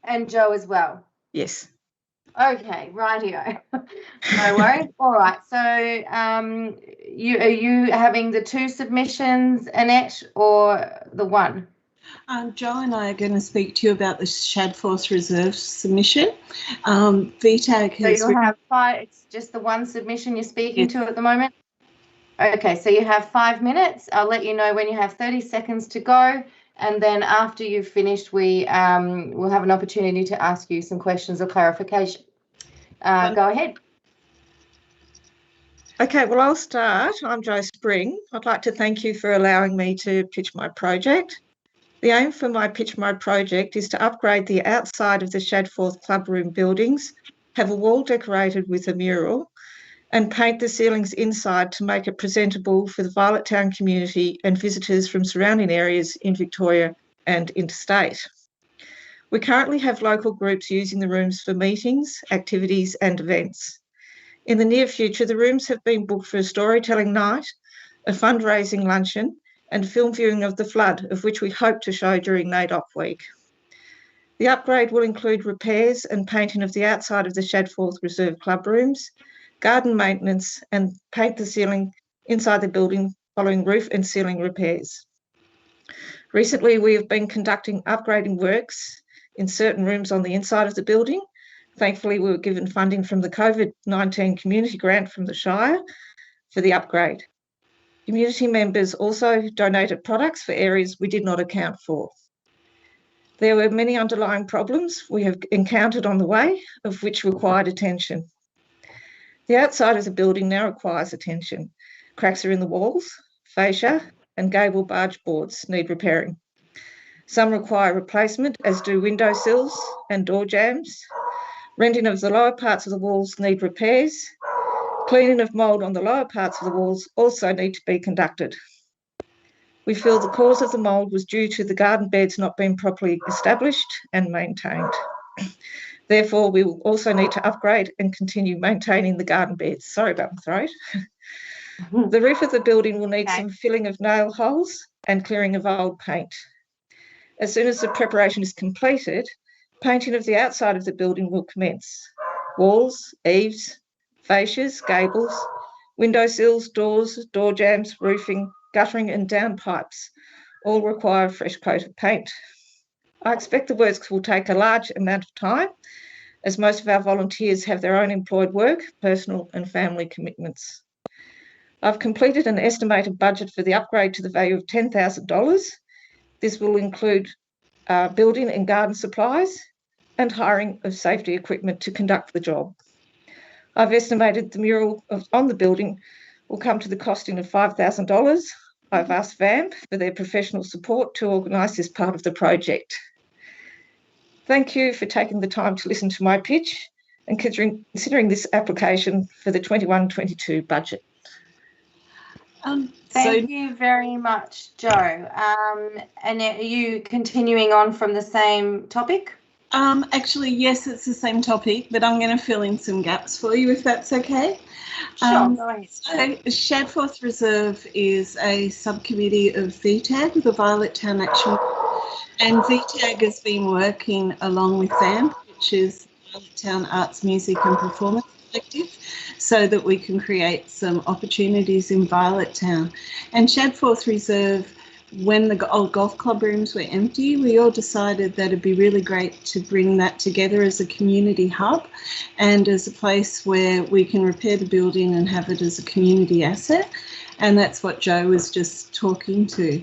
And Joe as well. Yes. Okay, rightio. No worries. All right. So, are you having the 2 submissions, Annette, or the 1? Joe and I are going to speak to you about the Shadforth Reserve submission. VTAG has. So you'll have 5. It's just the 1 submission you're speaking to at the moment. Okay, so you have 5 minutes. I'll let you know when you have 30 seconds to go. And then after you've finished, we will have an opportunity to ask you some questions or clarification. Go ahead. Okay, well, I'll start. I'm Joe Spring. I'd like to thank you for allowing me to pitch my project. The aim for my Pitch My Project is to upgrade the outside of the Shadforth Clubroom buildings, have a wall decorated with a mural, and paint the ceilings inside to make it presentable for the Violet Town community and visitors from surrounding areas in Victoria and interstate. We currently have local groups using the rooms for meetings, activities and events. In the near future, the rooms have been booked for a storytelling night, a fundraising luncheon and film viewing of The Flood, of which we hope to show during NAIDOC week. The upgrade will include repairs and painting of the outside of the Shadforth Reserve club rooms, garden maintenance and paint the ceiling inside the building following roof and ceiling repairs. Recently, we have been conducting upgrading works in certain rooms on the inside of the building. Thankfully, we were given funding from the COVID-19 community grant from the Shire for the upgrade. Community members also donated products for areas we did not account for. There were many underlying problems we have encountered on the way, of which required attention. The outside of the building now requires attention. Cracks are in the walls, fascia and gable barge boards need repairing. Some require replacement, as do window sills and door jambs. Renting of the lower parts of the walls need repairs. Cleaning of mould on the lower parts of the walls also need to be conducted. We feel the cause of the mould was due to the garden beds not being properly established and maintained. Therefore, we will also need to upgrade and continue maintaining the garden beds. Sorry about my throat. The roof of the building will need some filling of nail holes and clearing of old paint. As soon as the preparation is completed, painting of the outside of the building will commence. Walls, eaves, fascias, gables, window sills, doors, door jambs, roofing, guttering and downpipes all require a fresh coat of paint. I expect the works will take a large amount of time, as most of our volunteers have their own employed work, personal and family commitments. I've completed an estimated budget for the upgrade to the value of $10,000. This will include building and garden supplies and hiring of safety equipment to conduct the job. I've estimated the mural on the building will come to the costing of $5,000. I've asked VAMP for their professional support to organise this part of the project. Thank you for taking the time to listen to my pitch and considering this application for the 21-22 budget. Thank you very much, Jo. Annette, are you continuing on from the same topic? Actually, yes, it's the same topic, but I'm going to fill in some gaps for you if that's okay. Sure, go ahead. So Shadforth Reserve is a subcommittee of VTAG, the Violet Town Action, and VTAG has been working along with VAMP, which is Violet Town Arts, Music and Performance Collective, so that we can create some opportunities in Violet Town. And Shadforth Reserve, when the old golf club rooms were empty, we all decided that it'd be really great to bring that together as a community hub and as a place where we can repair the building and have it as a community asset. And that's what Jo was just talking to.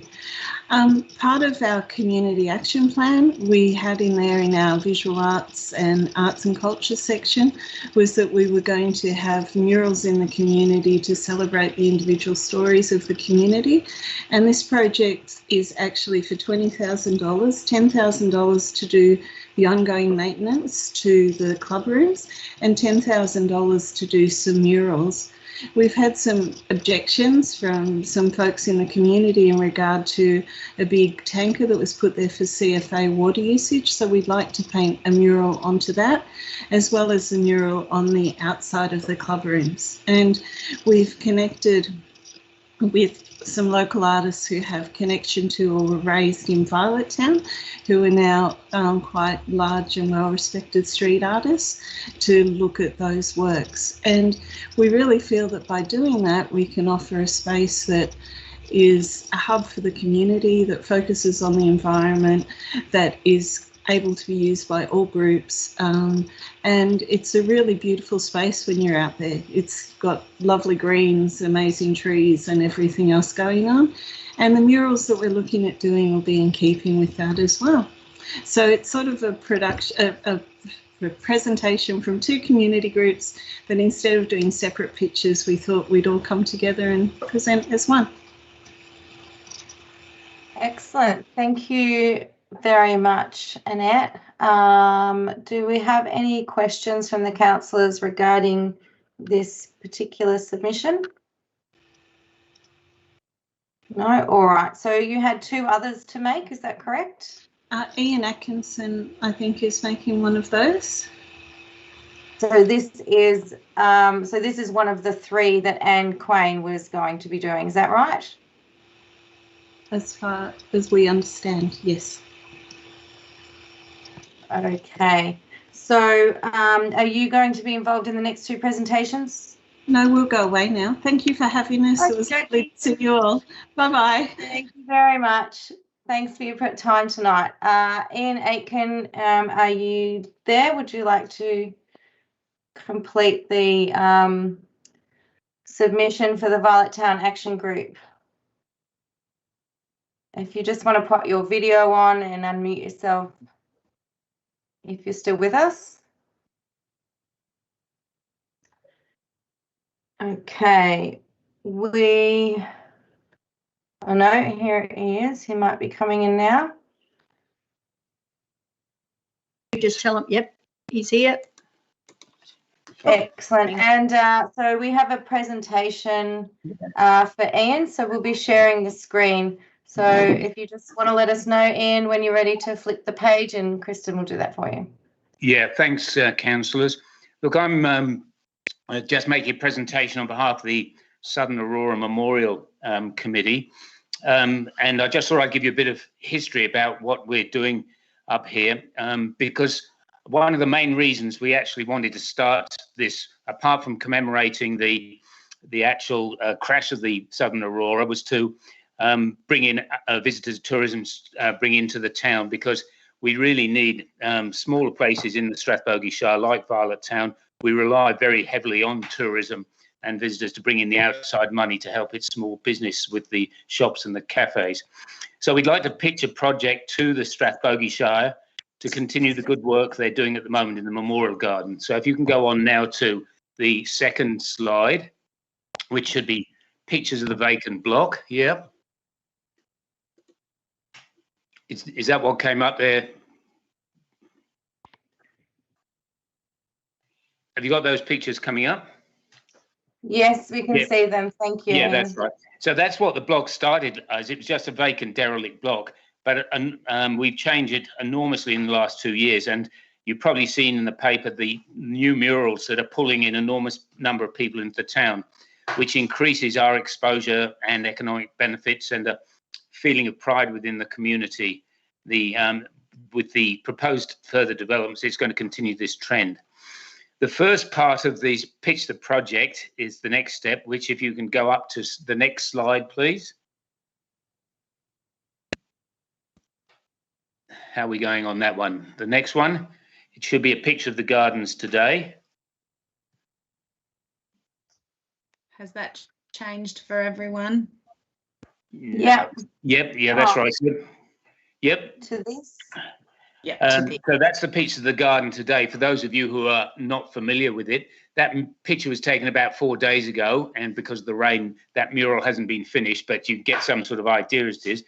Part of our community action plan we had in there in our visual arts and culture section was that we were going to have murals in the community to celebrate the individual stories of the community. And this project is actually for $20,000, $10,000 to do the ongoing maintenance to the club rooms and $10,000 to do some murals. We've had some objections from some folks in the community in regard to a big tanker that was put there for CFA water usage, so we'd like to paint a mural onto that, as well as a mural on the outside of the club rooms. And we've connected with some local artists who have connection to or were raised in Violet Town, who are now quite large and well-respected street artists, to look at those works. And we really feel that by doing that, we can offer a space that is a hub for the community, that focuses on the environment, that is able to be used by all groups, and it's a really beautiful space when you're out there. It's got lovely greens, amazing trees and everything else going on, and the murals that we're looking at doing will be in keeping with that as well. So it's sort of a presentation from two community groups, but instead of doing separate pictures, we thought we'd all come together and present as one. Excellent, thank you very much, Annette. Do we have any questions from the councillors regarding this particular submission? No? All right. So you had two others to make, is that correct? Ian Atkinson, I think, is making one of those. So this is one of the three that Anne Quain was going to be doing, is that right? As far as we understand, yes. Okay, so are you going to be involved in the next two presentations? No, we'll go away now. Thank you for having us. Okay. It was lovely to see you all. Bye-bye. Thank you very much. Thanks for your time tonight. Ian Aitken, are you there? Would you like to complete the submission for the Violet Town Action Group? If you just want to put your video on and unmute yourself, if you're still with us. Okay, oh no, here he is. He might be coming in now. You just tell him, yep, he's here. Excellent. And so we have a presentation for Ian, so we'll be sharing the screen. So if you just want to let us know, Ian, when you're ready to flip the page, and Kristen will do that for you. Yeah, thanks, councillors. Look, I'm just making a presentation on behalf of the Southern Aurora Memorial Committee. And I just thought I'd give you a bit of history about what we're doing up here, because one of the main reasons we actually wanted to start this, apart from commemorating the actual crash of the Southern Aurora, was to bring in visitors, tourism, bring into the town, because we really need smaller places in the Strathbogie Shire, like Violet Town. We rely very heavily on tourism and visitors to bring in the outside money to help its small business with the shops and the cafes. So we'd like to pitch a project to the Strathbogie Shire to continue the good work they're doing at the moment in the Memorial Garden. So if you can go on now to the second slide, which should be pictures of the vacant block. Yeah. Is that what came up there? Have you got those pictures coming up? Yes, we can Yeah. see them. Thank you. Yeah, that's right. So that's what the block started as. It was just a vacant, derelict block, but we've changed it enormously in the last 2 years. And you've probably seen in the paper the new murals that are pulling in enormous number of people into the town, which increases our exposure and economic benefits and a feeling of pride within the community. With the proposed further developments, it's going to continue this trend. The first part of the pitch the project is the next step, which if you can go up to the next slide, please. How are we going on that one? The next one, it should be a picture of the gardens today. Has that changed for everyone? Yep. Yep, yeah, that's right. Yep. To this? Yeah. So that's the picture of the garden today. For those of you who are not familiar with it, that picture was taken about 4 days ago, and because of the rain, that mural hasn't been finished, but you get some sort of idea as it is.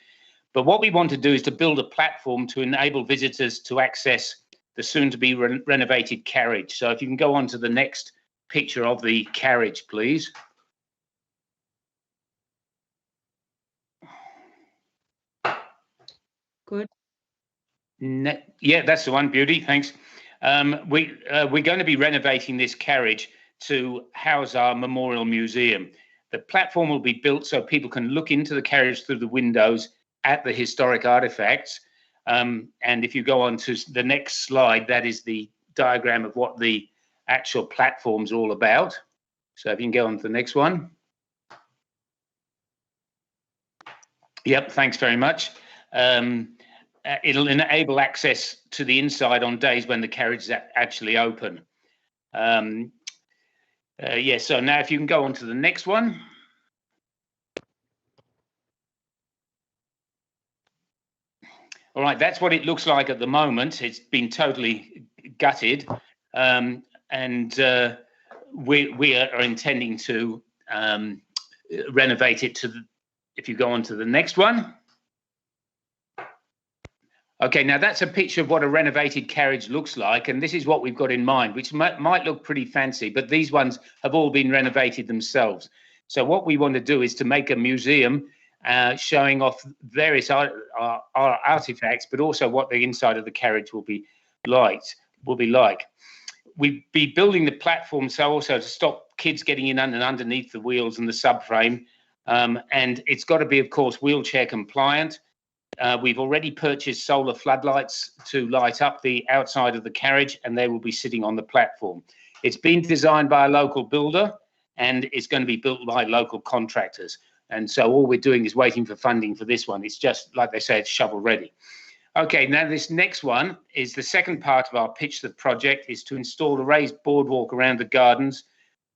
But what we want to do is to build a platform to enable visitors to access the soon-to-be renovated carriage. So if you can go on to the next picture of the carriage, please. Good. Yeah, that's the one, Beauty, thanks. We're going to be renovating this carriage to house our memorial museum. The platform will be built so people can look into the carriage through the windows at the historic artifacts. And if you go on to the next slide, that is the diagram of what the actual platform's all about. So if you can go on to the next one. Yep, thanks very much. It'll enable access to the inside on days when the carriage is actually open. Yeah, so now if you can go on to the next one. All right, that's what it looks like at the moment. It's been totally gutted, and we are intending to renovate it to if you go on to the next one. Okay, now that's a picture of what a renovated carriage looks like, and this is what we've got in mind, which might look pretty fancy, but these ones have all been renovated themselves. So what we want to do is to make a museum showing off various artifacts, but also what the inside of the carriage will be like. We'll be building the platform so also to stop kids getting in underneath the wheels and the subframe, and it's got to be, of course, wheelchair compliant. We've already purchased solar floodlights to light up the outside of the carriage, and they will be sitting on the platform. It's been designed by a local builder, and it's going to be built by local contractors. And so all we're doing is waiting for funding for this one. It's just, like they say, it's shovel ready. Okay, now this next one is the second part of our pitch. The project is to install a raised boardwalk around the gardens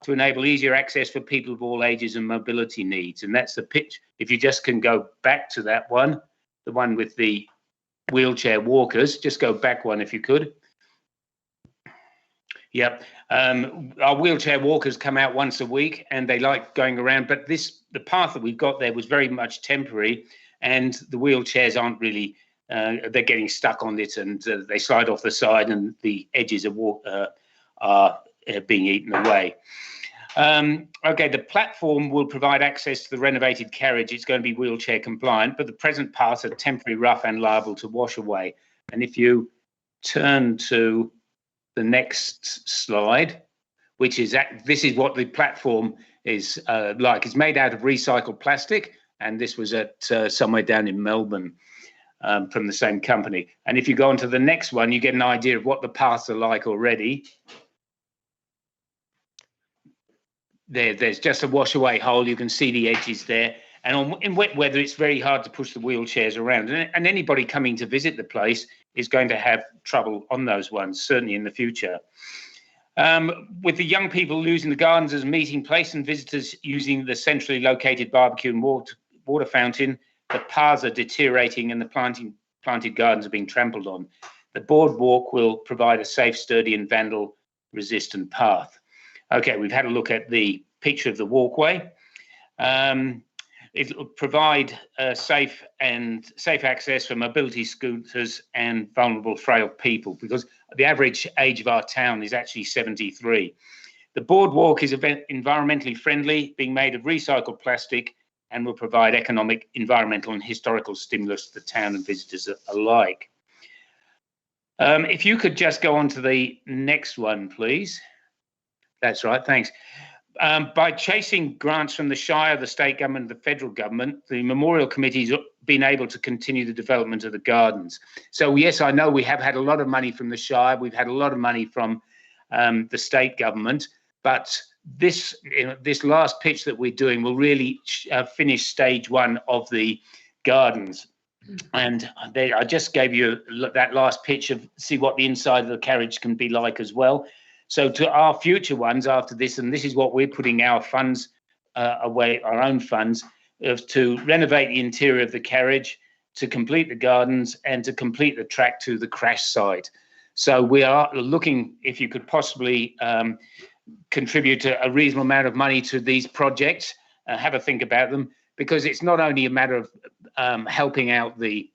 to enable easier access for people of all ages and mobility needs. And that's the pitch. If you just can go back to that one, the one with the wheelchair walkers, just go back one if you could. Yep. Our wheelchair walkers come out once a week and they like going around, but the path that we've got there was very much temporary, and the wheelchairs aren't really, they're getting stuck on it, and they slide off the side and the edges are being eaten away. Okay, the platform will provide access to the renovated carriage. It's going to be wheelchair compliant, but the present parts are temporary, rough and liable to wash away. And if you turn to the next slide, which is this is what the platform is like. It's made out of recycled plastic, and this was at somewhere down in Melbourne from the same company. And if you go on to the next one, you get an idea of what the paths are like already. There's just a wash away hole. You can see the edges there. And in wet weather, it's very hard to push the wheelchairs around. And anybody coming to visit the place is going to have trouble on those ones, certainly in the future. With the young people losing the gardens as a meeting place and visitors using the centrally located barbecue and water fountain, the paths are deteriorating and the planted gardens are being trampled on. The boardwalk will provide a safe, sturdy and vandal-resistant path. Okay, we've had a look at the picture of the walkway. It will provide safe access for mobility scooters and vulnerable, frail people, because the average age of our town is actually 73. The boardwalk is environmentally friendly, being made of recycled plastic, and will provide economic, environmental and historical stimulus to the town and visitors alike. If you could just go on to the next one, please. That's right, thanks. By chasing grants from the Shire, the state government, the federal government, the Memorial Committee's been able to continue the development of the gardens. So yes, I know we have had a lot of money from the Shire, we've had a lot of money from the state government, but this last pitch that we're doing will really finish stage 1 of the gardens. And I just gave you that last pitch of see what the inside of the carriage can be like as well. So to our future ones after this, and this is what we're putting our funds away, our own funds, to renovate the interior of the carriage, to complete the gardens, and to complete the track to the crash site. So we are looking if you could possibly contribute a reasonable amount of money to these projects, have a think about them, because it's not only a matter of helping out the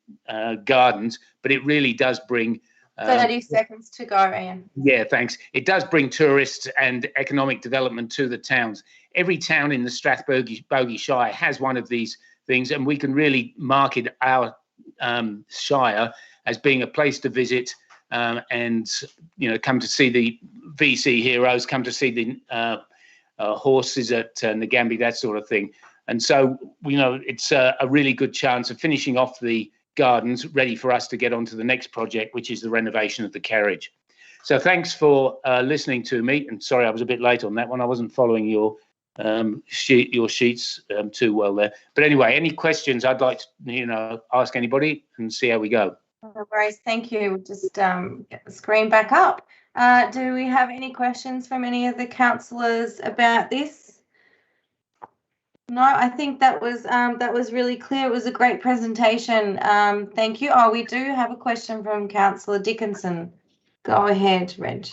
gardens, but it really does bring 30 seconds to go, Ian. Yeah, thanks. It does bring tourists and economic development to the towns. Every town in the Strathbogie Shire has one of these things, and we can really market our shire as being a place to visit and, you know, come to see the VC heroes, come to see the horses at Nagambie, that sort of thing. And so, you know, it's a really good chance of finishing off the gardens, ready for us to get on to the next project, which is the renovation of the carriage. So thanks for listening to me. And sorry, I was a bit late on that one. I wasn't following your sheets too well there. But anyway, any questions I'd like to, you know, ask anybody and see how we go. No worries. Thank you. Just get the screen back up. Do we have any questions from any of the councillors about this? No, I think that was really clear. It was a great presentation. Thank you. Oh, we do have a question from Councillor Dickinson. Go ahead, Reg.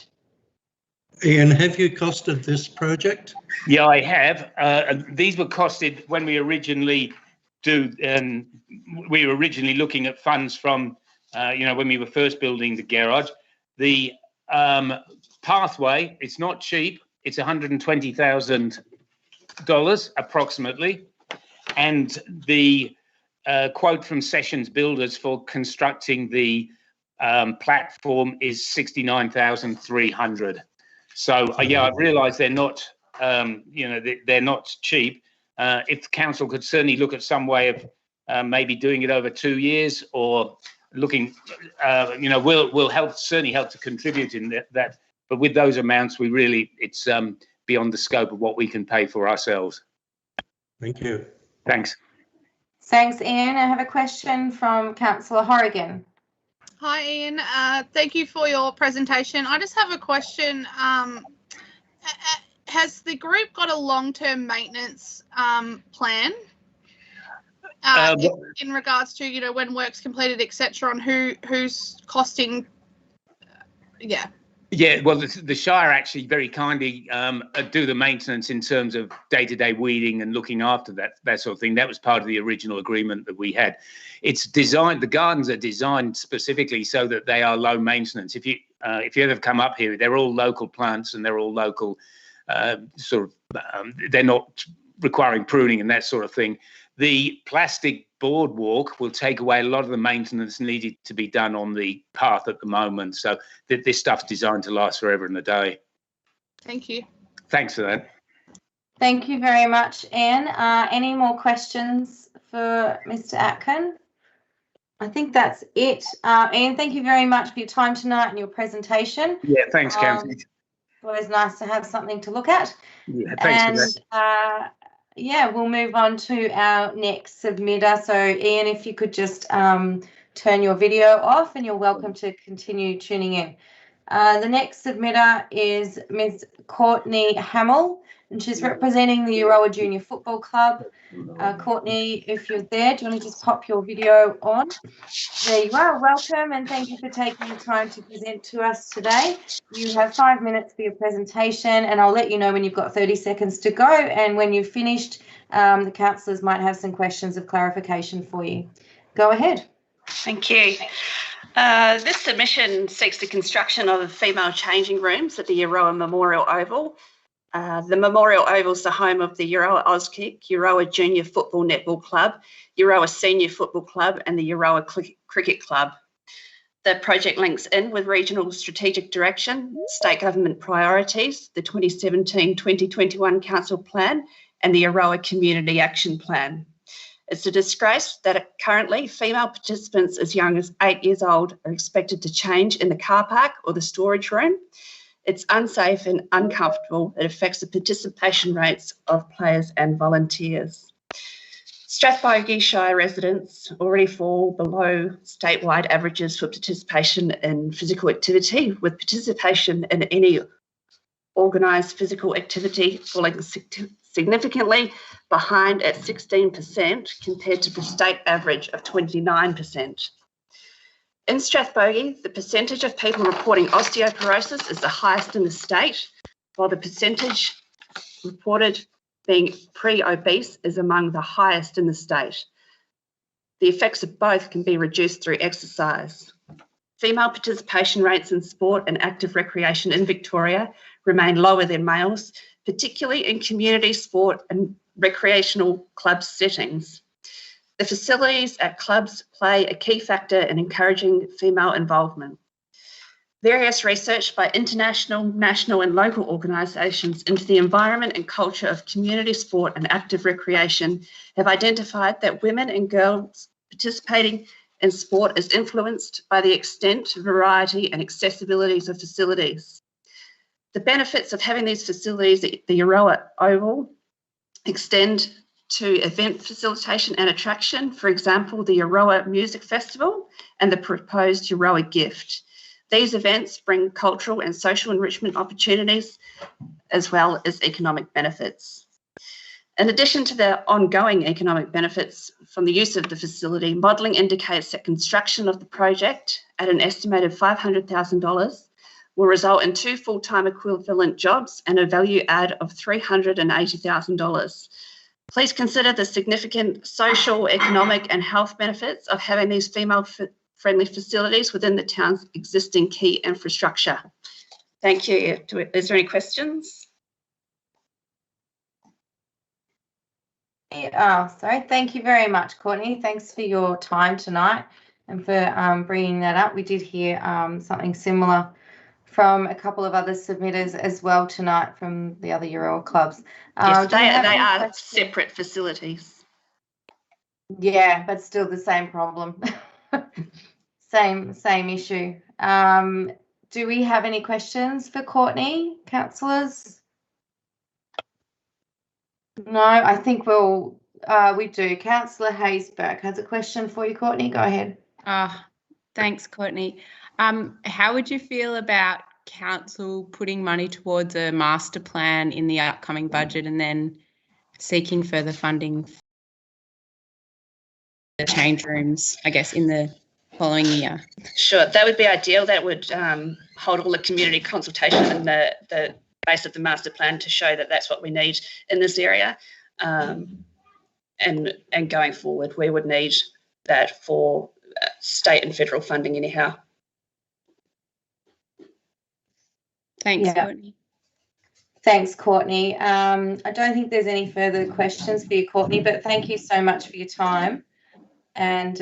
Ian, have you costed this project? Yeah, I have. These were costed when we originally we were originally looking at funds from, you know, when we were first building the garage. The pathway, it's not cheap. It's $120,000 approximately, and the quote from Sessions Builders for constructing the platform is $69,300. So yeah, I realise they're not, you know, they're not cheap. If the council could certainly look at some way of maybe doing it over 2 years, or looking, you know, we'll certainly help to contribute in that. But with those amounts, we really, it's beyond the scope of what we can pay for ourselves. Thank you. Thanks. Thanks, Ian. I have a question from Councillor Horrigan. Hi, Ian. Thank you for your presentation. I just have a question. Has the group got a long-term maintenance plan in regards to, you know, when work's completed, etc., on who's costing? Yeah. Yeah, well, the Shire actually very kindly do the maintenance in terms of day-to-day weeding and looking after that sort of thing. That was part of the original agreement that we had. It's designed, the gardens are designed specifically so that they are low maintenance. If you ever come up here, they're all local plants and they're all local they're not requiring pruning and that sort of thing. The plastic boardwalk will take away a lot of the maintenance needed to be done on the path at the moment. So this stuff's designed to last forever and a day. Thank you. Thanks for that. Thank you very much, Anne. Any more questions for Mr. Atkin? I think that's it. Ian, thank you very much for your time tonight and your presentation. Yeah, thanks, Councillor. Always nice to have something to look at. Yeah, thanks for that. Yeah, we'll move on to our next submitter. So, Ian, if you could just turn your video off, and you're welcome to continue tuning in. The next submitter is Ms. Courtney Hamill, and she's representing the Euroa Junior Football Club. Courtney, if you're there, do you want to just pop your video on? There you are. Welcome, and thank you for taking the time to present to us today. You have 5 minutes for your presentation, and I'll let you know when you've got 30 seconds to go, and when you've finished, the councillors might have some questions of clarification for you. Go ahead. Thank you. This submission seeks the construction of female changing rooms at the Euroa Memorial Oval. The Memorial Oval's the home of the Euroa Auskick, Euroa Junior Football Netball Club, Euroa Senior Football Club and the Euroa Cricket Club. The project links in with regional strategic direction, state government priorities, the 2017-2021 Council Plan and the Euroa Community Action Plan. It's a disgrace that currently female participants as young as 8 years old are expected to change in the car park or the storage room. It's unsafe and uncomfortable. It affects the participation rates of players and volunteers. Strathbogie Shire residents already fall below statewide averages for participation in physical activity, with participation in any organised physical activity falling significantly behind at 16% compared to the state average of 29%. In Strathbogie, the percentage of people reporting osteoporosis is the highest in the state, while the percentage reported being pre-obese is among the highest in the state. The effects of both can be reduced through exercise. Female participation rates in sport and active recreation in Victoria remain lower than males, particularly in community sport and recreational club settings. The facilities at clubs play a key factor in encouraging female involvement. Various research by international, national and local organisations into the environment and culture of community sport and active recreation have identified that women and girls participating in sport is influenced by the extent, variety and accessibilities of facilities. The benefits of having these facilities at the Euroa Oval extend to event facilitation and attraction, for example, the Euroa Music Festival and the proposed Euroa Gift. These events bring cultural and social enrichment opportunities as well as economic benefits. In addition to the ongoing economic benefits from the use of the facility, modelling indicates that construction of the project at an estimated $500,000 will result in 2 full-time equivalent jobs and a value add of $380,000. Please consider the significant social, economic and health benefits of having these female-friendly facilities within the town's existing key infrastructure. Thank you. Is there any questions? Sorry, thank you very much, Courtney. Thanks for your time tonight and for bringing that up. We did hear something similar from a couple of other submitters as well tonight from the other Euroa clubs. Yes, they are separate facilities. Yeah, but still the same problem. same issue. Do we have any questions for Courtney, councillors? No, I think we do. Councillor Haysbert has a question for you, Courtney. Go ahead. Thanks, Courtney. How would you feel about council putting money towards a master plan in the upcoming budget and then seeking further funding for the change rooms, I guess, in the following year? Sure, that would be ideal. That would hold all the community consultation and the base of the master plan to show that that's what we need in this area. And going forward, we would need that for state and federal funding anyhow. Thanks, Courtney. Thanks, Courtney. I don't think there's any further questions for you, Courtney, but thank you so much for your time and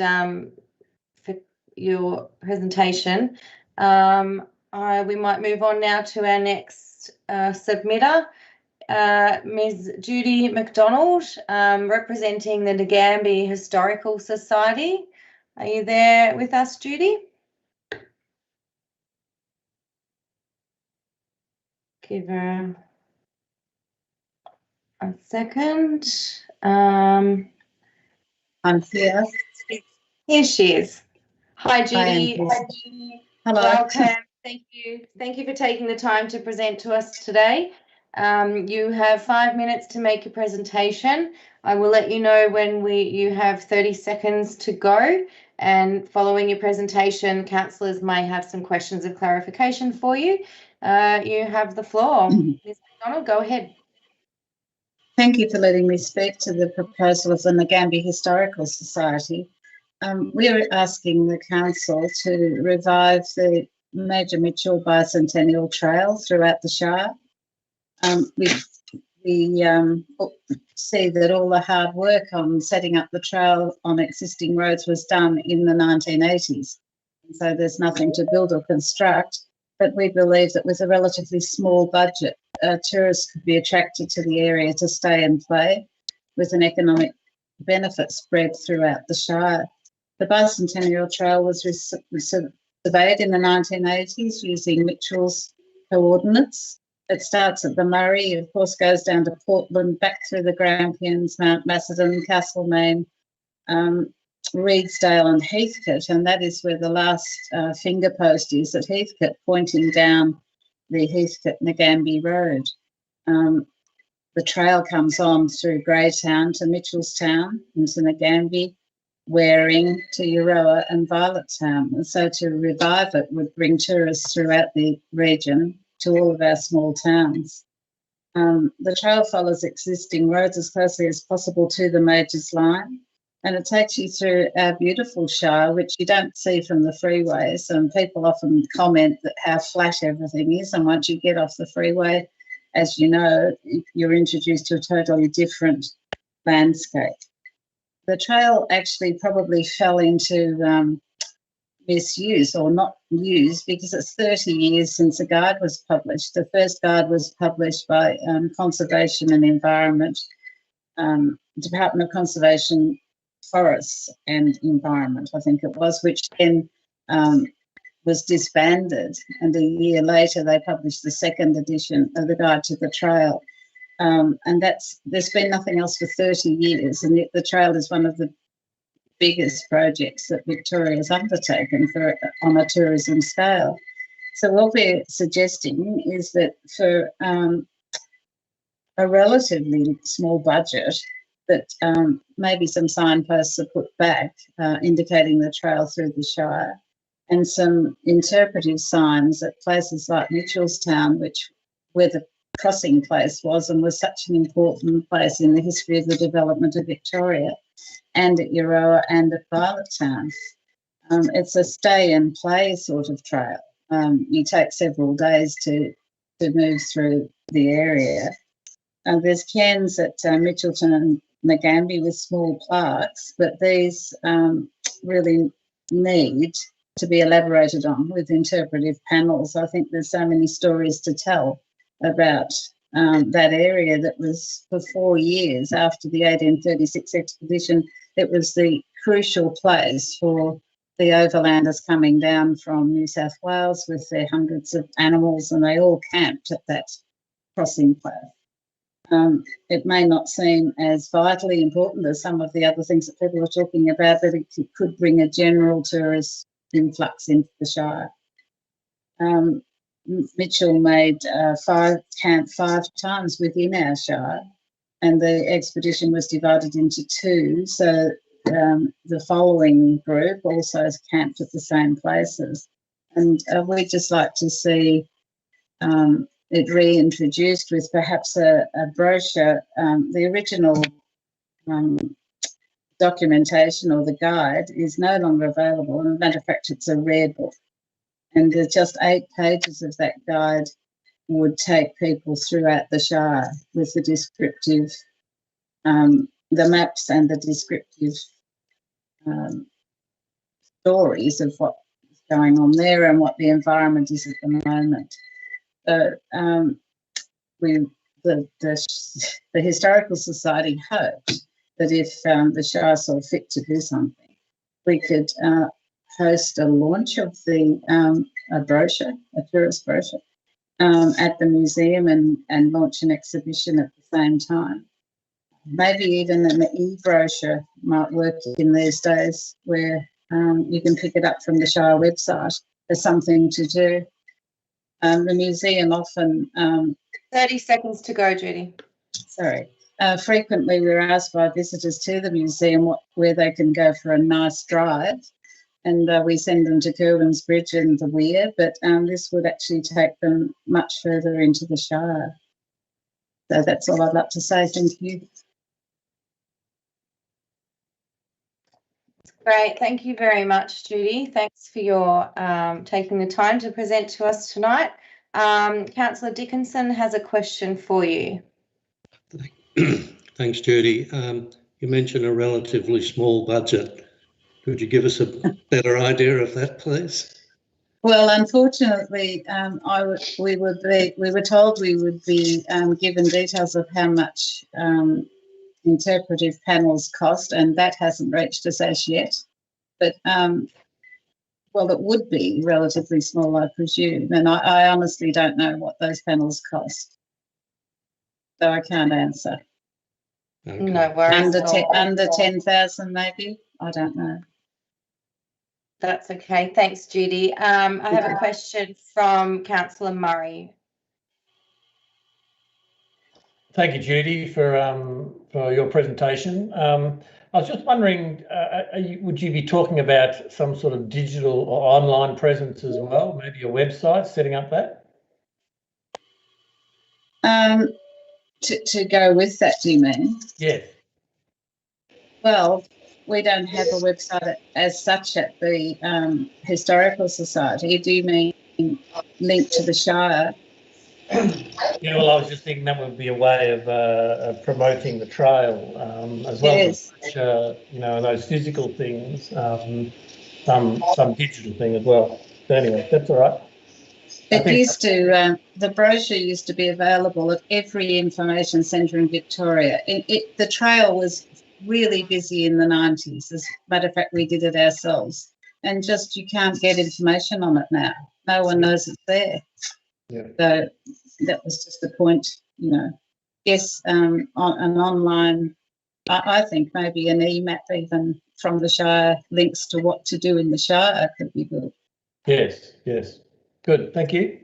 for your presentation. We might move on now to our next submitter, Ms. Judy McDonald, representing the Nagambie Historical Society. Are you there with us, Judy? Give her a second. I'm here. Here she is. Hi, Judy. Hello. Welcome. Thank you. Thank you for taking the time to present to us today. You have 5 minutes to make your presentation. I will let you know when you have 30 seconds to go. And following your presentation, councillors may have some questions of clarification for you. You have the floor. Ms. McDonald, go ahead. Thank you for letting me speak to the proposal of the Nagambie Historical Society. We are asking the council to revive the Major Mitchell Bicentennial Trail throughout the Shire. We see that all the hard work on setting up the trail on existing roads was done in the 1980s. So there's nothing to build or construct, but we believe that with a relatively small budget, tourists could be attracted to the area to stay and play, with an economic benefit spread throughout the Shire. The Bicentennial Trail was surveyed in the 1980s using Mitchell's coordinates. It starts at the Murray, of course, goes down to Portland, back through the Grampians, Mount Macedon, Castlemaine, Reedsdale and Heathcote, and that is where the last finger post is at Heathcote, pointing down the Heathcote-Nagambie Road. The trail comes on through Greytown to Mitchellstown, into Nagambie, Waring to Euroa and Violettown. And so to revive it would bring tourists throughout the region to all of our small towns. The trail follows existing roads as closely as possible to the Majors line, and it takes you through our beautiful Shire, which you don't see from the freeways, and people often comment that how flat everything is, and once you get off the freeway, as you know, you're introduced to a totally different landscape. The trail actually probably fell into misuse or not used because it's 30 years since a guide was published. The first guide was published by Conservation and Environment, Department of Conservation, Forests and Environment, I think it was, which then was disbanded. And a year later, they published the second edition of the Guide to the Trail. And there's been nothing else for 30 years, and yet the trail is one of the biggest projects that Victoria has undertaken on a tourism scale. So what we're suggesting is that for a relatively small budget, that maybe some signposts are put back indicating the trail through the Shire, and some interpretive signs at places like Mitchellstown, where the crossing place was and was such an important place in the history of the development of Victoria, and at Euroa and at Violettown. It's a stay and play sort of trail. You take several days to move through the area. There's cairns at Mitchelton and Nagambie with small plaques, but these really need to be elaborated on with interpretive panels. I think there's so many stories to tell about that area that was for 4 years after the 1836 expedition. It was the crucial place for the overlanders coming down from New South Wales with their hundreds of animals, and they all camped at that crossing place. It may not seem as vitally important as some of the other things that people are talking about, but it could bring a general tourist influx into the Shire. Mitchell made camp 5 times within our Shire, and the expedition was divided into 2. So the following group also has camped at the same places. And we'd just like to see it reintroduced with perhaps a brochure. The original documentation or the guide is no longer available. As a matter of fact, it's a rare book. And there's just 8 pages of that guide would take people throughout the Shire with the descriptive, the maps and the descriptive stories of what's going on there and what the environment is at the moment. So the Historical Society hoped that if the Shire saw fit to do something, we could host a launch of a brochure, a tourist brochure, at the museum and launch an exhibition at the same time. Maybe even an e-brochure might work in these days, where you can pick it up from the Shire website as something to do. The museum often... 30 seconds to go, Judy. Sorry. Frequently we're asked by visitors to the museum where they can go for a nice drive, and we send them to Kerwin's Bridge and the Weir, but this would actually take them much further into the Shire. So that's all I'd like to say. Thank you. Great. Thank you very much, Judy. Thanks for your taking the time to present to us tonight. Councillor Dickinson has a question for you. Thanks, Judy. You mentioned a relatively small budget. Could you give us a better idea of that, please? Well, unfortunately, we were told we would be given details of how much interpretive panels cost, and that hasn't reached us as yet. But well, it would be relatively small, I presume, and I honestly don't know what those panels cost, so I can't answer. Okay. No worries. Under 10,000, maybe. I don't know. That's okay. Thanks, Judy. I have a question from Councillor Murray. Thank you, Judy, for your presentation. I was just wondering, would you be talking about some sort of digital or online presence as well? Maybe a website, setting up that? To go with that, do you mean? Yes. Well, we don't have a website as such at the Historical Society. Do you mean linked to the Shire? Yeah, well, I was just thinking that would be a way of promoting the trail as well as, you know, those physical things, some digital thing as well. But anyway, that's all right. It used to, the brochure used to be available at every information centre in Victoria. The trail was really busy in the 90s. As a matter of fact, we did it ourselves. And just you can't get information on it now. No one knows it's there. Yeah. So that was just the point, you know. Yes, an online, I think maybe an e-map even from the Shire, links to what to do in the Shire could be good. Yes, yes. Good, thank you.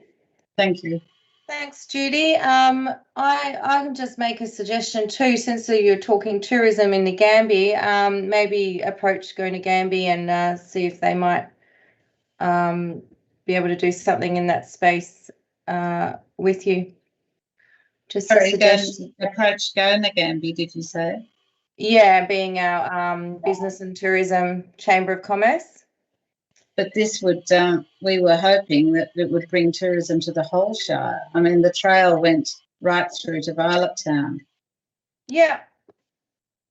Thank you. Thanks, Judy. I can just make a suggestion too, since you're talking tourism in Nagambie, maybe approach Go Nagambie and see if they might be able to do something in that space with you. Just a suggestion. Approach Go Nagambie, did you say? Yeah, being our Business and Tourism Chamber of Commerce. But this would, we were hoping that it would bring tourism to the whole Shire. I mean, the trail went right through to Violet Town. Yeah,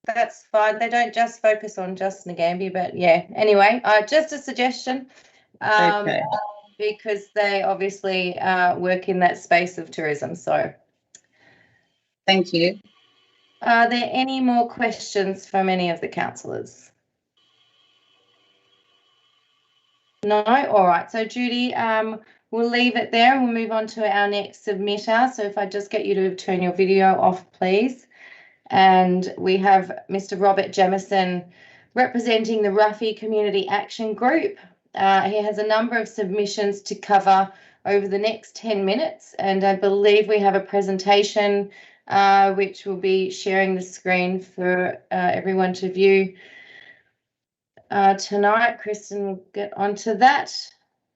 that's fine. They don't just focus on just Nagambie, but yeah. Anyway, just a suggestion, Okay. because they obviously work in that space of tourism. So, thank you. Are there any more questions from any of the councillors? No? All right. So, Judy, we'll leave it there and we'll move on to our next submitter. So if I just get you to turn your video off, please. And we have Mr. Robert Jamieson representing the Ruffy Community Action Group. He has a number of submissions to cover over the next 10 minutes. And I believe we have a presentation which will be sharing the screen for everyone to view tonight. Kristen will get onto that.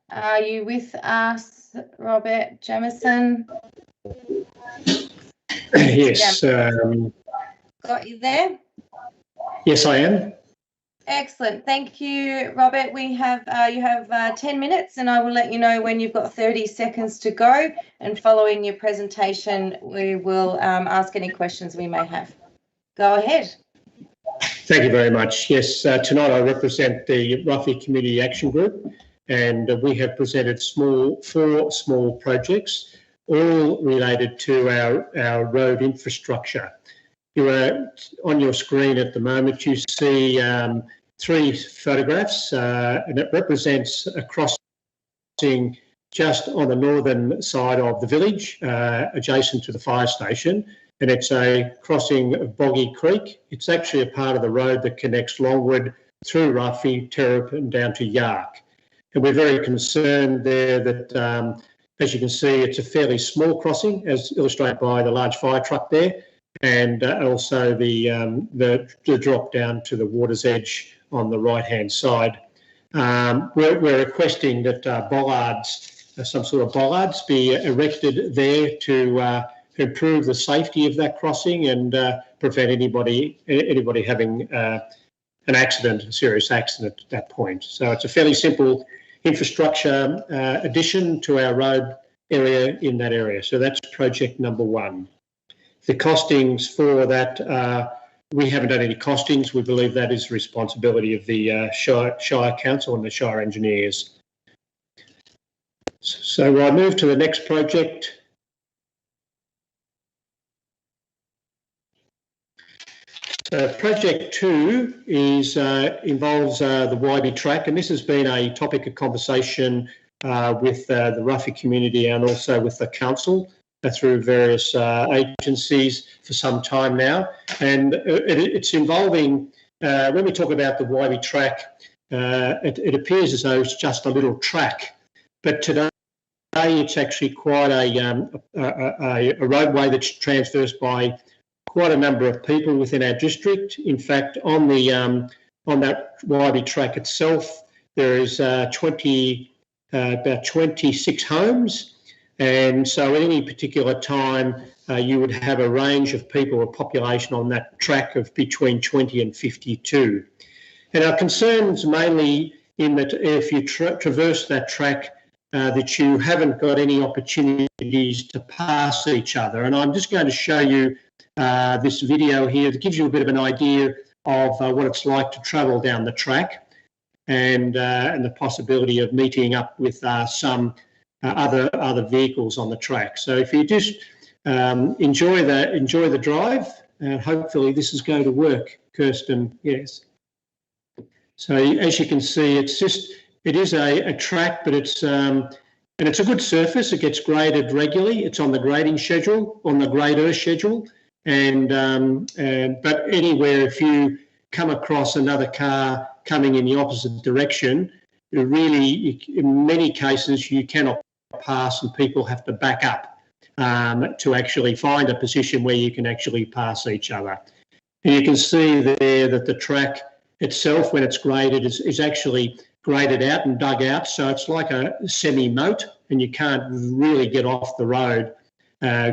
Are you with us, Robert Jamieson? Yes. Got you there? Yes, I am. Excellent. Thank you, Robert. We have you have 10 minutes and I will let you know when you've got 30 seconds to go. And following your presentation, we will ask any questions we may have. Go ahead. Thank you very much. Yes, tonight I represent the Ruffy Community Action Group, and we have presented four small projects, all related to our road infrastructure. You are on your screen at the moment. You see 3 photographs, and it represents a crossing just on the northern side of the village, adjacent to the fire station. And it's a crossing of Boggy Creek. It's actually a part of the road that connects Longwood through Ruffy, Terrapin down to Yark. And we're very concerned there that, as you can see, it's a fairly small crossing, as illustrated by the large fire truck there, and also the drop down to the water's edge on the right-hand side. We're requesting that bollards, some sort of bollards, be erected there to improve the safety of that crossing and prevent anybody having an accident, a serious accident at that point. So it's a fairly simple infrastructure addition to our road area in that area. So that's project number 1. The costings for that, we haven't done any costings. We believe that is the responsibility of the Shire Council and the Shire engineers. So I move to the next project. Project 2 is involves the Waibi track, and this has been a topic of conversation with the Ruffy community and also with the council through various agencies for some time now. And it's involving, when we talk about the Waibi track, it appears as though it's just a little track, but today it's actually quite a roadway that's traversed by quite a number of people within our district. In fact, on that Waibi track itself, there is about 26 homes, and so at any particular time you would have a range of people or population on that track of between 20 and 52. And our concerns mainly in that if you traverse that track, that you haven't got any opportunities to pass each other. And I'm just going to show you this video here that gives you a bit of an idea of what it's like to travel down the track and the possibility of meeting up with some other vehicles on the track. So if you just enjoy the drive, hopefully this is going to work, Kirsten. Yes. So as you can see, it is a track, but it's and it's a good surface. It gets graded regularly. It's on the grading schedule, on the grader schedule, and but anywhere if you come across another car coming in the opposite direction, really, in many cases, you cannot pass, and people have to back up to actually find a position where you can actually pass each other. And you can see there that the track itself, when it's graded, is actually graded out and dug out, so it's like a semi-moat, and you can't really get off the road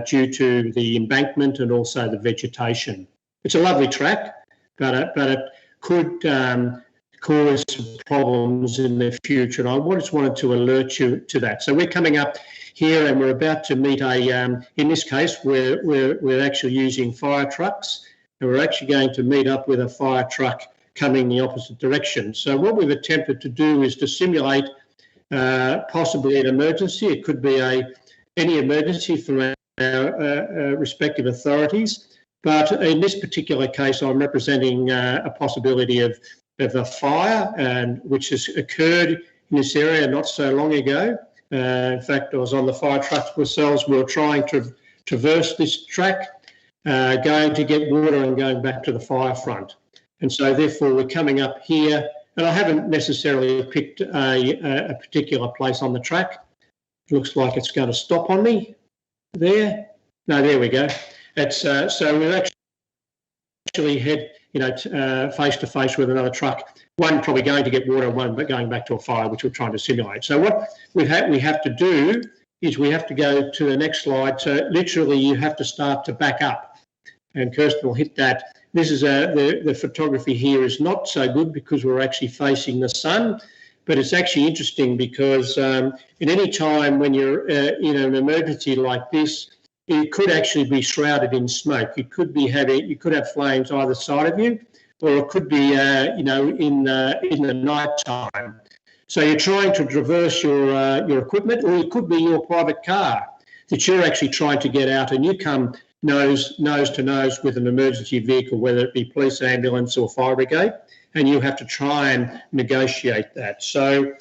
due to the embankment and also the vegetation. It's a lovely track, but it could cause problems in the future, and I just wanted to alert you to that. So we're coming up here, and we're about to meet in this case, we're actually using fire trucks, and we're actually going to meet up with a fire truck coming the opposite direction. So what we've attempted to do is to simulate possibly an emergency. It could be any emergency from our respective authorities, but in this particular case, I'm representing a possibility of a fire, and which has occurred in this area not so long ago. In fact, I was on the fire trucks ourselves. We were trying to traverse this track, going to get water and going back to the fire front. And so therefore we're coming up here, and I haven't necessarily picked a particular place on the track. It looks like it's going to stop on me there. No, there we go. It's so we've actually head face to face with another truck, one probably going to get water, one but going back to a fire, which we're trying to simulate. So what we have to do is we have to go to the next slide. So literally you have to start to back up, and Kirsten will hit that. This is the photography here is not so good because we're actually facing the sun, but it's actually interesting because at any time when you're in an emergency like this, it could actually be shrouded in smoke. You could have flames either side of you, or it could be in the night time. So you're trying to traverse your equipment, or it could be your private car that you're actually trying to get out, and you come nose to nose with an emergency vehicle, whether it be police, ambulance or fire brigade, and you have to try and negotiate that. So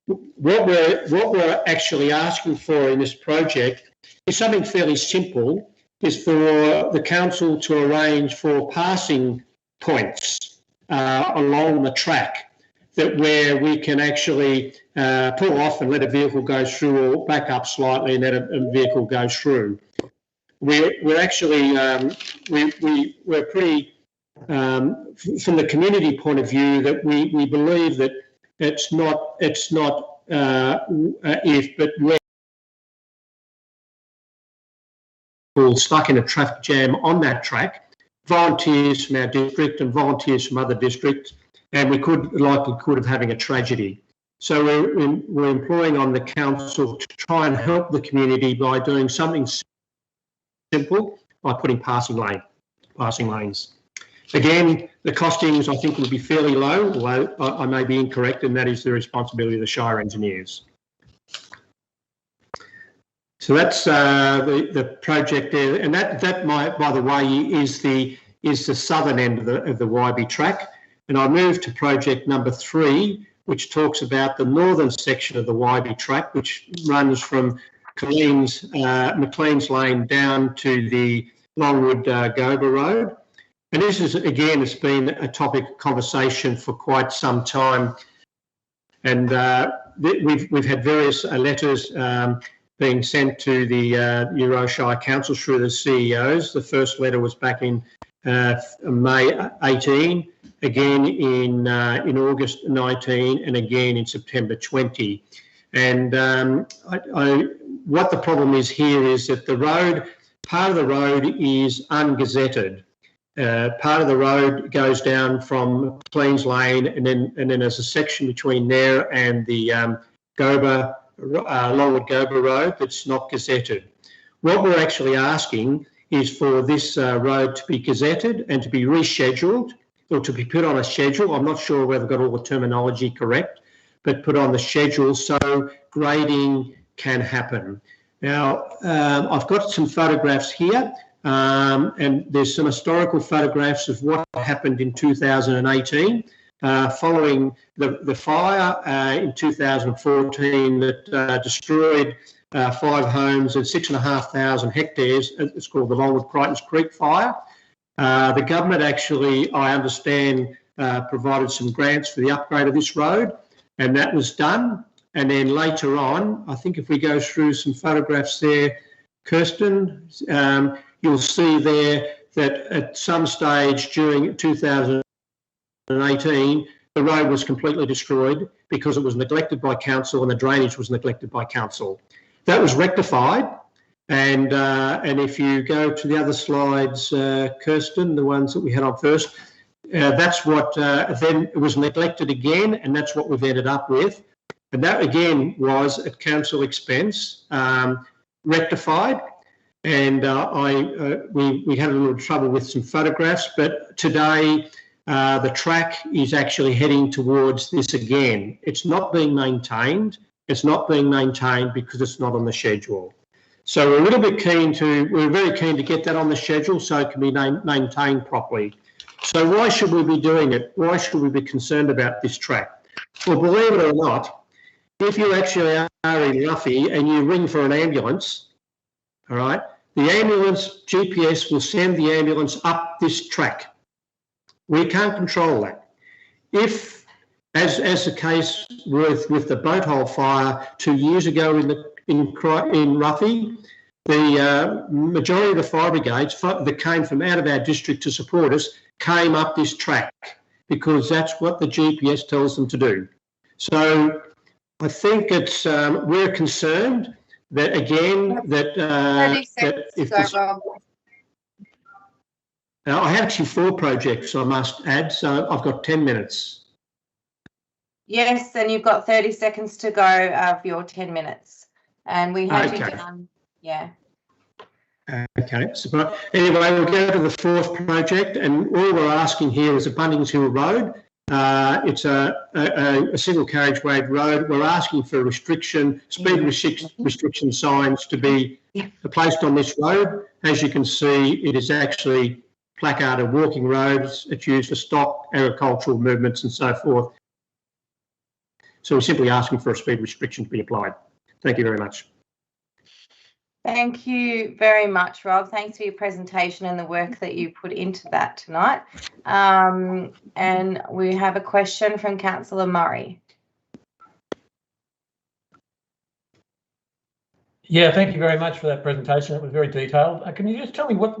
what we're actually asking for in this project is something fairly simple, is for the council to arrange for passing points along the track, that where we can actually pull off and let a vehicle go through, or back up slightly and let a vehicle go through. We're actually we're pretty from the community point of view that we believe that it's not if, but when people stuck in a traffic jam on that track, volunteers from our district and volunteers from other districts, and we could have having a tragedy. So we're employing on the council to try and help the community by doing something simple, by putting passing lanes. Again, the costings I think will be fairly low, although I may be incorrect, and that is the responsibility of the Shire engineers. So that's the project there, and that might, by the way, is the southern end of the Waibi track. And I move to project number 3, which talks about the northern section of the Waibi track, which runs from McLean's Lane down to the Longwood Goba Road. And this is, again, it's been a topic of conversation for quite some time. And we've had various letters being sent to the Euroa Shire Council through the CEOs. The first letter was back in May 18, again in August 19, and again in September 20. And what the problem is here is that the road, part of the road is ungazetted. Part of the road goes down from Cleans Lane, and then there's a section between there and the Longwood Goba Road that's not gazetted. What we're actually asking is for this road to be gazetted and to be rescheduled, or to be put on a schedule. I'm not sure whether I've got all the terminology correct, but put on the schedule so grading can happen. Now, I've got some photographs here, and there's some historical photographs of what happened in 2018 following the fire in 2014 that destroyed 5 homes and 6,500 hectares. It's called the Longwood Crichtons Creek Fire. The government actually, I understand, provided some grants for the upgrade of this road, and that was done. And then later on, I think if we go through some photographs there, Kirsten, you'll see there that at some stage during 2018, the road was completely destroyed because it was neglected by council and the drainage was neglected by council. That was rectified. And if you go to the other slides, Kirsten, the ones that we had on first, that's what then it was neglected again, and that's what we've ended up with. And that again was at council expense, rectified. And we had a little trouble with some photographs, but today the track is actually heading towards this again. It's not being maintained. It's not being maintained because it's not on the schedule. So we're very keen to get that on the schedule so it can be maintained properly. So why should we be doing it? Why should we be concerned about this track? Well, believe it or not, if you actually are in Ruffy and you ring for an ambulance, all right, the ambulance GPS will send the ambulance up this track. We can't control that. If, as the case with the boat hole fire 2 years ago in Ruffy, the majority of the fire brigades that came from out of our district to support us came up this track because that's what the GPS tells them to do. So I think it's we're concerned that again that if this, now, I have actually 4 projects I must add, so I've got 10 minutes. Yes, and you've got 30 seconds to go of your 10 minutes. And we have you done, yeah. Okay, so anyway, we'll go to the 4th project, and all we're asking here is a Bunnings Hill Road. It's a single carriageway road. We're asking for speed restriction signs to be placed on this road. As you can see, it is actually placarded walking roads. It's used for stock, agricultural movements and so forth. So we're simply asking for a speed restriction to be applied. Thank you very much. Thank you very much, Rob. Thanks for your presentation and the work that you put into that tonight. And we have a question from Councillor Murray. Yeah, thank you very much for that presentation. It was very detailed. Can you just tell me what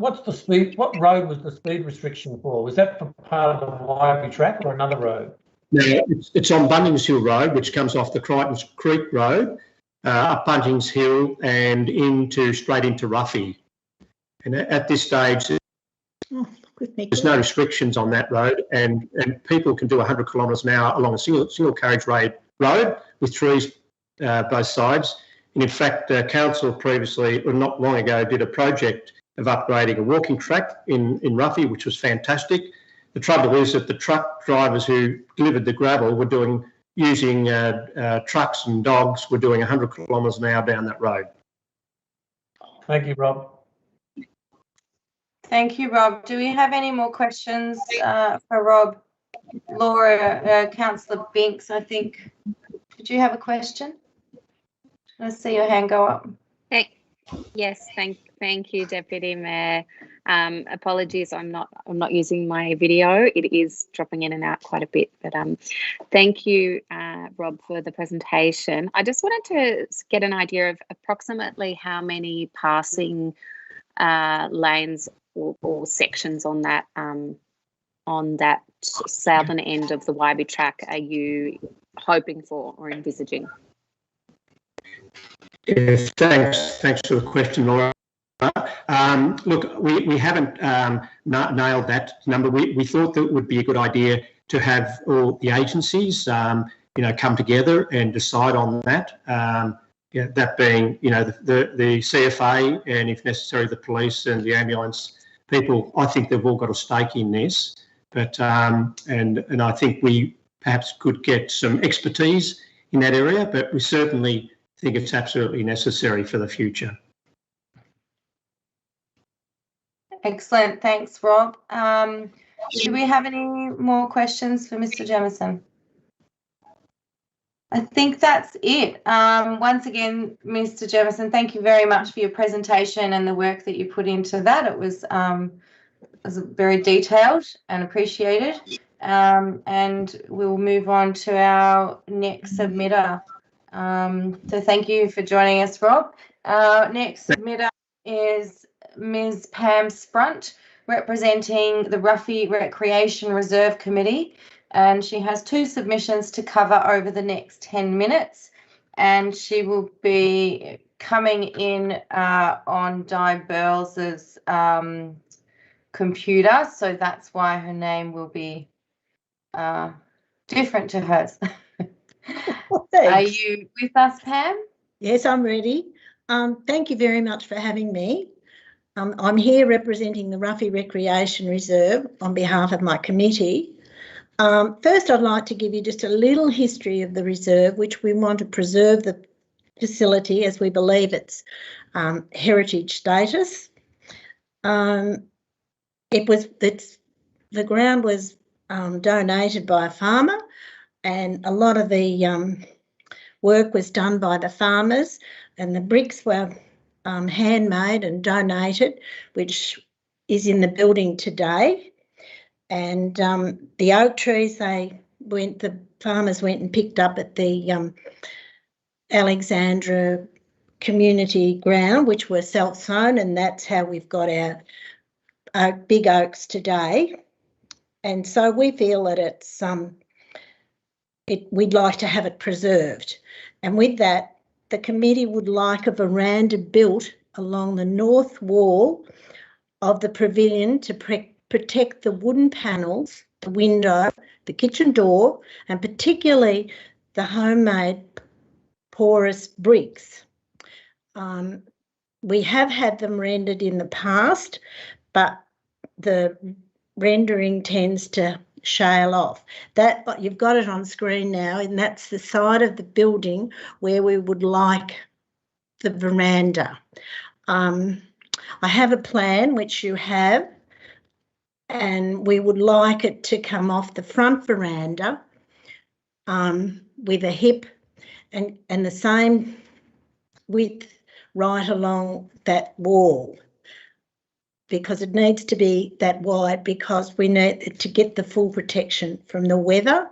road was the speed restriction for? Was that for part of the Waibi track or another road? No, it's on Bunnings Hill Road, which comes off the Crichtons Creek Road, up Bunnings Hill and straight into Ruffy. And at this stage, there's no restrictions on that road, and people can do 100 kilometres an hour along a single carriage road with trees both sides. And in fact, council previously, or not long ago, did a project of upgrading a walking track in Ruffy, which was fantastic. The trouble is that the truck drivers who delivered the gravel were using trucks and dogs were doing 100 kilometres an hour down that road. Thank you, Rob. Thank you, Rob. Do we have any more questions for Rob? Laura, Councillor Binks, I think. Did you have a question? I see your hand go up. Yes, thank you, Deputy Mayor. Apologies, I'm not using my video. It is dropping in and out quite a bit, but thank you, Rob, for the presentation. I just wanted to get an idea of approximately how many passing lanes or sections on that southern end of the Waibi track are you hoping for or envisaging? Yes, thanks for the question, Laura. Look, we haven't nailed that number. We thought that it would be a good idea to have all the agencies, come together and decide on that. That being, the CFA and, if necessary, the police and the ambulance people. I think they've all got a stake in this, but and I think we perhaps could get some expertise in that area, but we certainly think it's absolutely necessary for the future. Excellent. Thanks, Rob. Do we have any more questions for Mr. Jamieson? I think that's it. Once again, Mr. Jamieson, thank you very much for your presentation and the work that you put into that. It was very detailed and appreciated. And we'll move on to our next submitter. So thank you for joining us, Rob. Our next submitter is Ms. Pam Sprunt, representing the Ruffy Recreation Reserve Committee, and she has 2 submissions to cover over the next 10 minutes, and she will be coming in on Di Burles's computer, so that's why her name will be different to hers. Are you with us, Pam? Yes, I'm ready. Thank you very much for having me. I'm here representing the Ruffy Recreation Reserve on behalf of my committee. First, I'd like to give you just a little history of the reserve, which we want to preserve the facility as we believe it's heritage status. The ground was donated by a farmer, and a lot of the work was done by the farmers, and the bricks were handmade and donated, which is in the building today. And the oak trees, the farmers went and picked up at the Alexandra community ground, which were self-sown, and that's how we've got our big oaks today. And so we feel that it's we'd like to have it preserved. And with that, the committee would like a veranda built along the north wall of the pavilion to protect the wooden panels, the window, the kitchen door, and particularly the homemade porous bricks. We have had them rendered in the past, but the rendering tends to shale off. That, but you've got it on screen now, and that's the side of the building where we would like the veranda. I have a plan which you have, and we would like it to come off the front veranda with a hip and the same width right along that wall, because it needs to be that wide, because we need to get the full protection from the weather,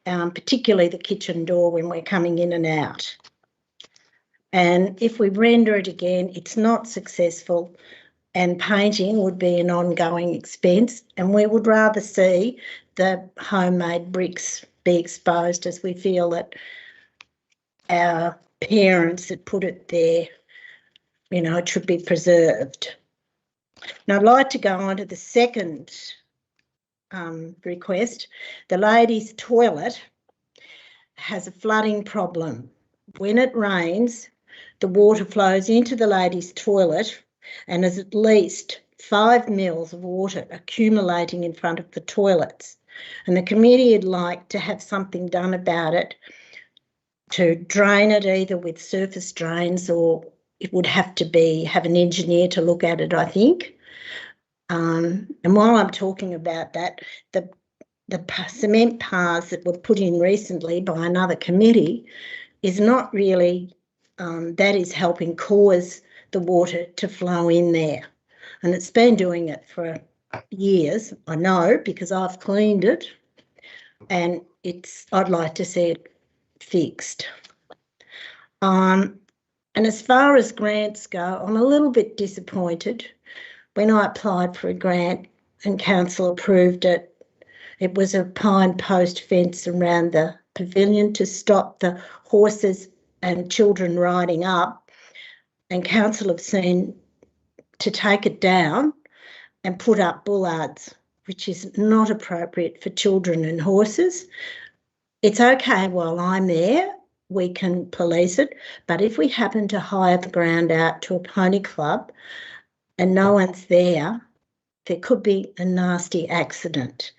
particularly the kitchen door when we're coming in and out. And if we render it again, it's not successful, and painting would be an ongoing expense, and we would rather see the homemade bricks be exposed, as we feel that our parents that put it there, it should be preserved. Now, I'd like to go on to the second request. The ladies' toilet has a flooding problem. When it rains, the water flows into the ladies' toilet and there's at least 5 mils of water accumulating in front of the toilets. And the committee would like to have something done about it, to drain it either with surface drains, or it would have to have an engineer to look at it, I think. And while I'm talking about that, the cement paths that were put in recently by another committee is not really, that is helping cause the water to flow in there. And it's been doing it for years, I know, because I've cleaned it, and I'd like to see it fixed. And as far as grants go, I'm a little bit disappointed. When I applied for a grant and council approved it, it was a pine post fence around the pavilion to stop the horses and children riding up, and council have seen to take it down and put up bollards, which is not appropriate for children and horses. It's okay while I'm there, we can police it, but if we happen to hire the ground out to a pony club and no one's there, there could be a nasty accident,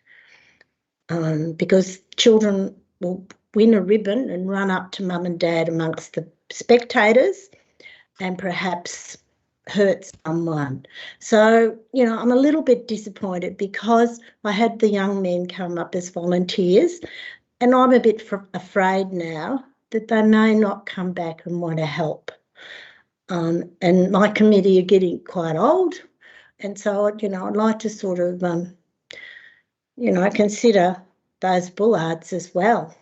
because children will win a ribbon and run up to mum and dad amongst the spectators and perhaps hurt someone. So, you know, I'm a little bit disappointed because I had the young men come up as volunteers, and I'm a bit afraid now that they may not come back and want to help. And my committee are getting quite old, and so, you know, I'd like to sort of, you know, consider those bollards as well.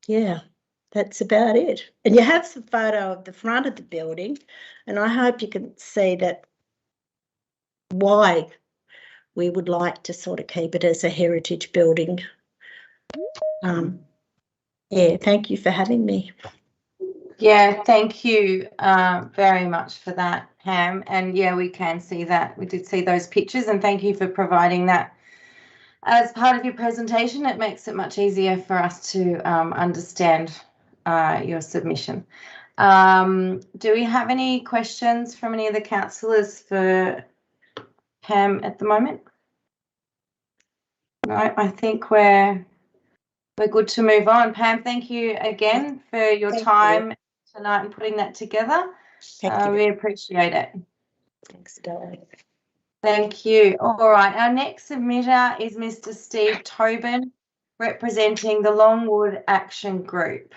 Yeah, that's about it. And you have some photo of the front of the building, and I hope you can see that why we would like to sort of keep it as a heritage building. Yeah, thank you for having me. Yeah, thank you very much for that, Pam. And yeah, we can see that. We did see those pictures, and thank you for providing that as part of your presentation. It makes it much easier for us to understand your submission. Do we have any questions from any of the councillors for Pam at the moment? No, I think we're good to move on. Pam, thank you again for your time tonight and putting that together. Thank you. We appreciate it. Thanks, darling. Thank you. All right, our next submitter is Mr. Steve Tobin, representing the Longwood Action Group.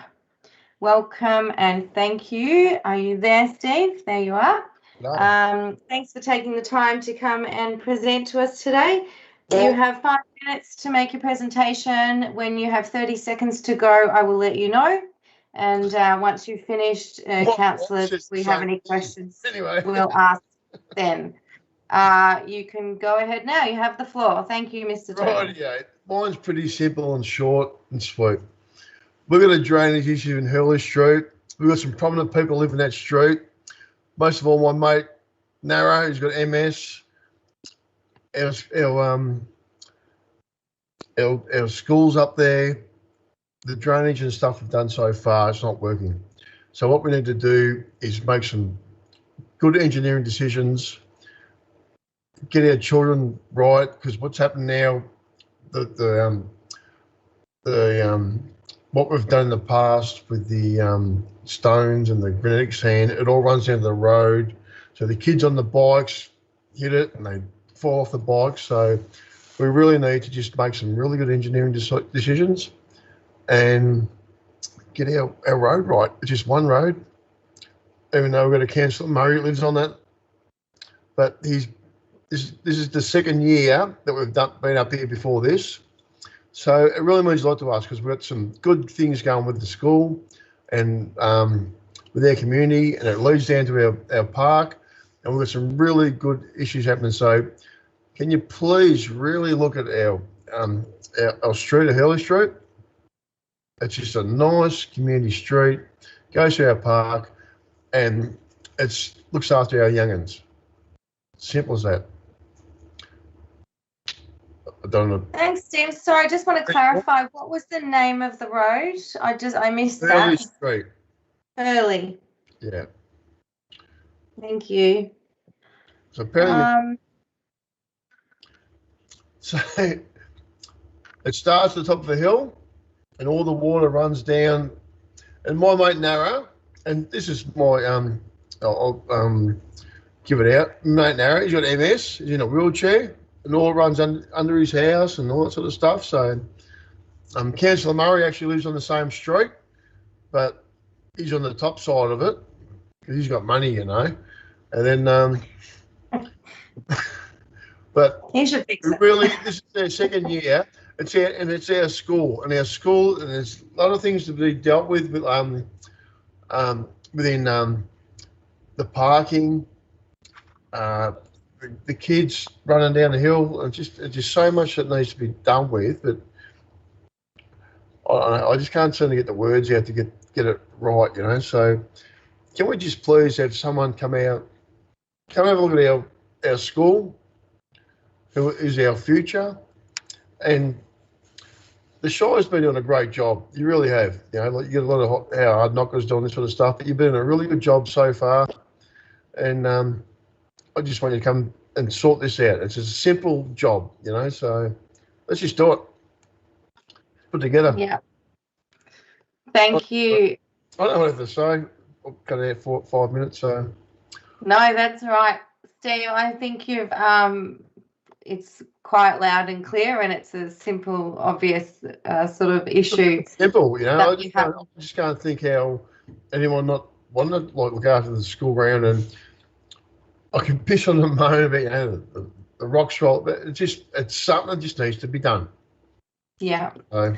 Welcome and thank you. Are you there, Steve? There you are. Thanks for taking the time to come and present to us today. You have 5 minutes to make your presentation. When you have 30 seconds to go, I will let you know. And once you've finished, councillors, if we have any questions, we'll ask then. You can go ahead now. You have the floor. Thank you, Mr. Tobin. Right, mine's pretty simple and short and sweet. We've got a drainage issue in Hurley Street. We've got some prominent people living that street. Most of all, my mate, Narrow, who's got MS. Our schools up there, the drainage and stuff we've done so far, it's not working. So what we need to do is make some good engineering decisions, get our children right, because what's happened now, what we've done in the past with the stones and the granitic sand, it all runs down the road. So the kids on the bikes hit it and they fall off the bike. So we really need to just make some really good engineering decisions and get our road right. It's just one road, even though we've got a councillor, Murray, lives on that. But this is the second year that we've been up here before this. So it really means a lot to us because we've got some good things going with the school and with our community, and it leads down to our park, and we've got some really good issues happening. So can you please really look at our street, Hurley Street? It's just a nice community street, goes to our park, and it looks after our young'uns. Simple as that. I don't know. Thanks, Tim. Sorry, I just want to clarify, what was the name of the road? I missed Early that. Street. Early. Yeah. Thank you. So apparently, so it starts at the top of a hill, and all the water runs down. And my mate Nara, and this is my I'll give it out. Mate Nara, he's got MS. He's in a wheelchair, and all runs under his house and all that sort of stuff. So, Councillor Murray actually lives on the same street, but he's on the top side of it because he's got money, you know. And then, but he should fix it. Really, this is their second year. It's our school, and there's a lot of things to be dealt with within the parking, the kids running down the hill, and just so much that needs to be done with. But I just can't seem to get the words out to get it right, you know. So can we just please have someone come have a look at our school, who is our future, and the Shire's been doing a great job. You really have. You know, you get a lot of hard knockers doing this sort of stuff, but you've been doing a really good job so far. And I just want you to come and sort this out. It's a simple job, you know, so let's just do it. Put together. Yeah. Thank you. I don't know what I have to say. I'll cut it out for 5 minutes, so. No, that's right. Steve, I think you've it's quite loud and clear, and it's a simple, obvious sort of issue. Simple, you know. I just can't think how anyone not wanting to look after the school ground, and I can piss on the moan about, you know, the rocks roll, but it's something that just needs to be done. Yeah. So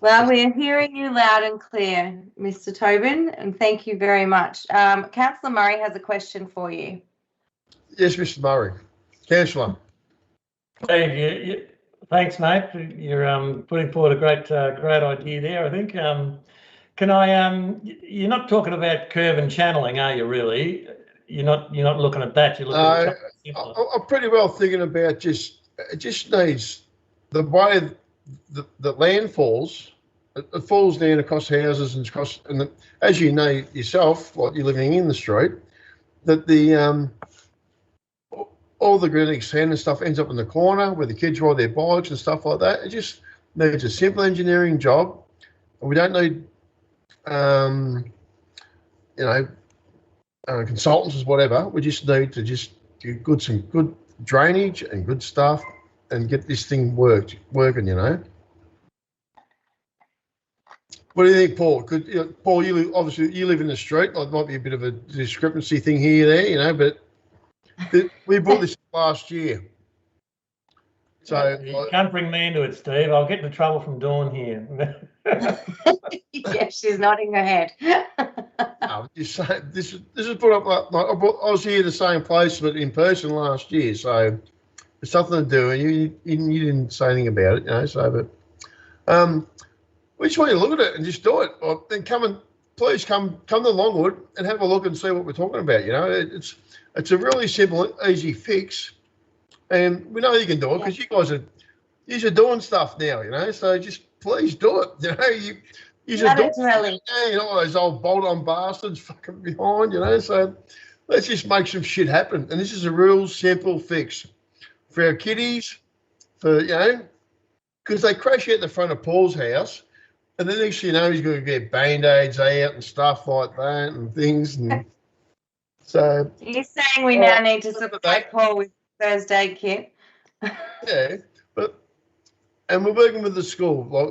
well, we're hearing you loud and clear, Mr. Tobin, and thank you very much. Councillor Murray has a question for you. Yes, Mr. Murray. Councillor. Hey, thanks, Nate. You're putting forward a great idea there, I think. Can I? You're not talking about curve and channeling, are you? Really? You're not looking at that. You're looking at something simpler. I'm pretty well thinking about it just needs the way the land falls. It falls down across houses and across, and as you know yourself, like you're living in the street, that the all the granitic sand and stuff ends up in the corner where the kids ride their bikes and stuff like that. It just needs a simple engineering job. We don't need, consultants or whatever. We just need to just do some good drainage and good stuff and get this thing working, you know. What do you think, Paul? Paul, obviously you live in the street. Like, it might be a bit of a discrepancy thing here, there, you know, but we bought this last year. So you can't bring me into it, Steve. I'll get into trouble from Dawn here. Yeah, she's nodding her head. I'm just saying, this is put up like I was here the same place, but in person last year. So it's something to do, and you didn't say anything about it, you know. So, but we just want you to look at it and just do it. Or then please come to Longwood and have a look and see what we're talking about. You know, it's a really simple, easy fix, and we know you can do it because you guys are doing stuff now. You know, so just please do it. You know, you're doing, you know, those old bolt-on bastards fucking behind. You know, so let's just make some shit happen. And this is a real simple fix for our kiddies, for, you know, because they crash out the front of Paul's house. And the next thing you know, he's going to get Band-Aids out and stuff like that and things. And so you're saying we now need to supply Paul with first aid kit? Yeah, and we're working with the school. Like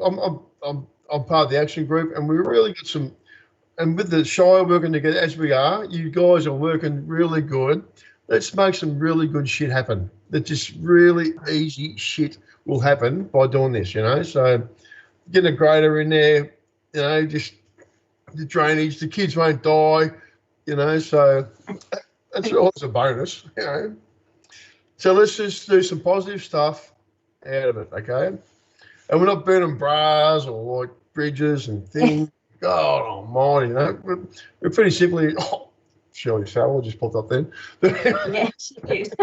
I'm part of the action group, and we really got some. And with the Shire working together as we are, you guys are working really good. Let's make some really good shit happen. That just really easy shit will happen by doing this, you know. So getting a grader in there, you know, just the drainage, the kids won't die, you know. So that's always a bonus, you know. So let's just do some positive stuff out of it, okay? And we're not burning bras or like bridges and things. God almighty, you know. We're pretty simply. Oh, Shirley Sowell just popped up then. Yeah, she did.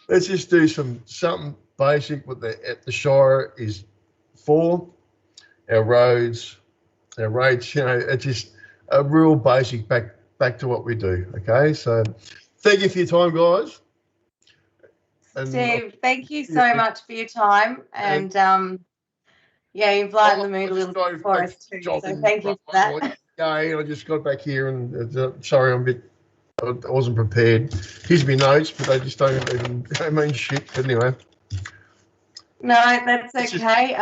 let's just do something basic. What the Shire is for, our roads, you know, it's just a real basic back to what we do. Okay, so thank you for your time, guys. And Steve, thank you so much for your time, and yeah, you've lightened the mood a little bit for us too. So thank you for that. Yeah, I just got back here and sorry, I wasn't prepared. Here's my notes, but they just don't even mean shit. But anyway. No, that's okay.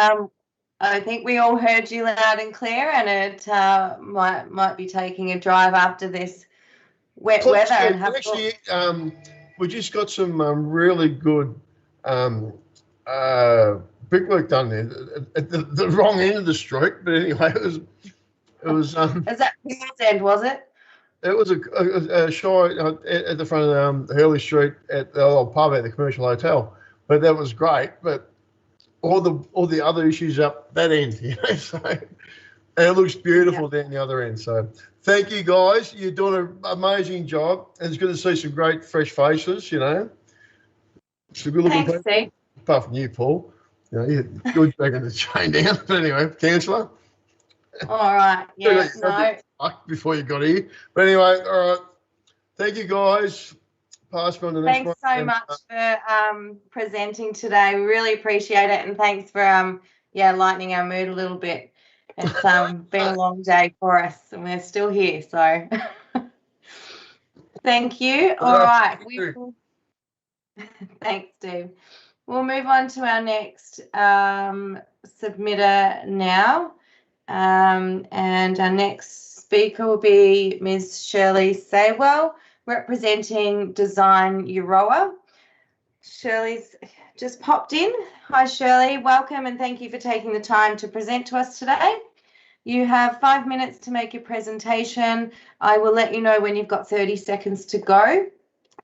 I think we all heard you loud and clear, and it might be taking a drive after this wet weather. And have actually, we just got some really good brickwork done there at the wrong end of the street. But anyway, it was. Is that Pill's End? Was it? It was a show at the front of Hurley Street at the old pub at the Commercial Hotel, but that was great. But all the other issues up that end, you know, so, and it looks beautiful down the other end. So thank you guys, you're doing an amazing job, and it's good to see some great fresh faces. You know, some good looking people. Steve. Apart from you, Paul, you know, you're good back in the chain down. But anyway, councillor. All right. Yeah. No. Before you got here, but anyway, all right. Thank you, guys. Pass me on to the next one. Thanks so much for presenting today. We really appreciate it, and thanks for lightening our mood a little bit. It's been a long day for us, and we're still here. So thank you. All right. Thanks, Steve. We'll move on to our next submitter now. And our next speaker will be Ms. Shirley Saywell, representing Design Euroa. Shirley's just popped in. Hi, Shirley. Welcome, and thank you for taking the time to present to us today. You have 5 minutes to make your presentation. I will let you know when you've got 30 seconds to go.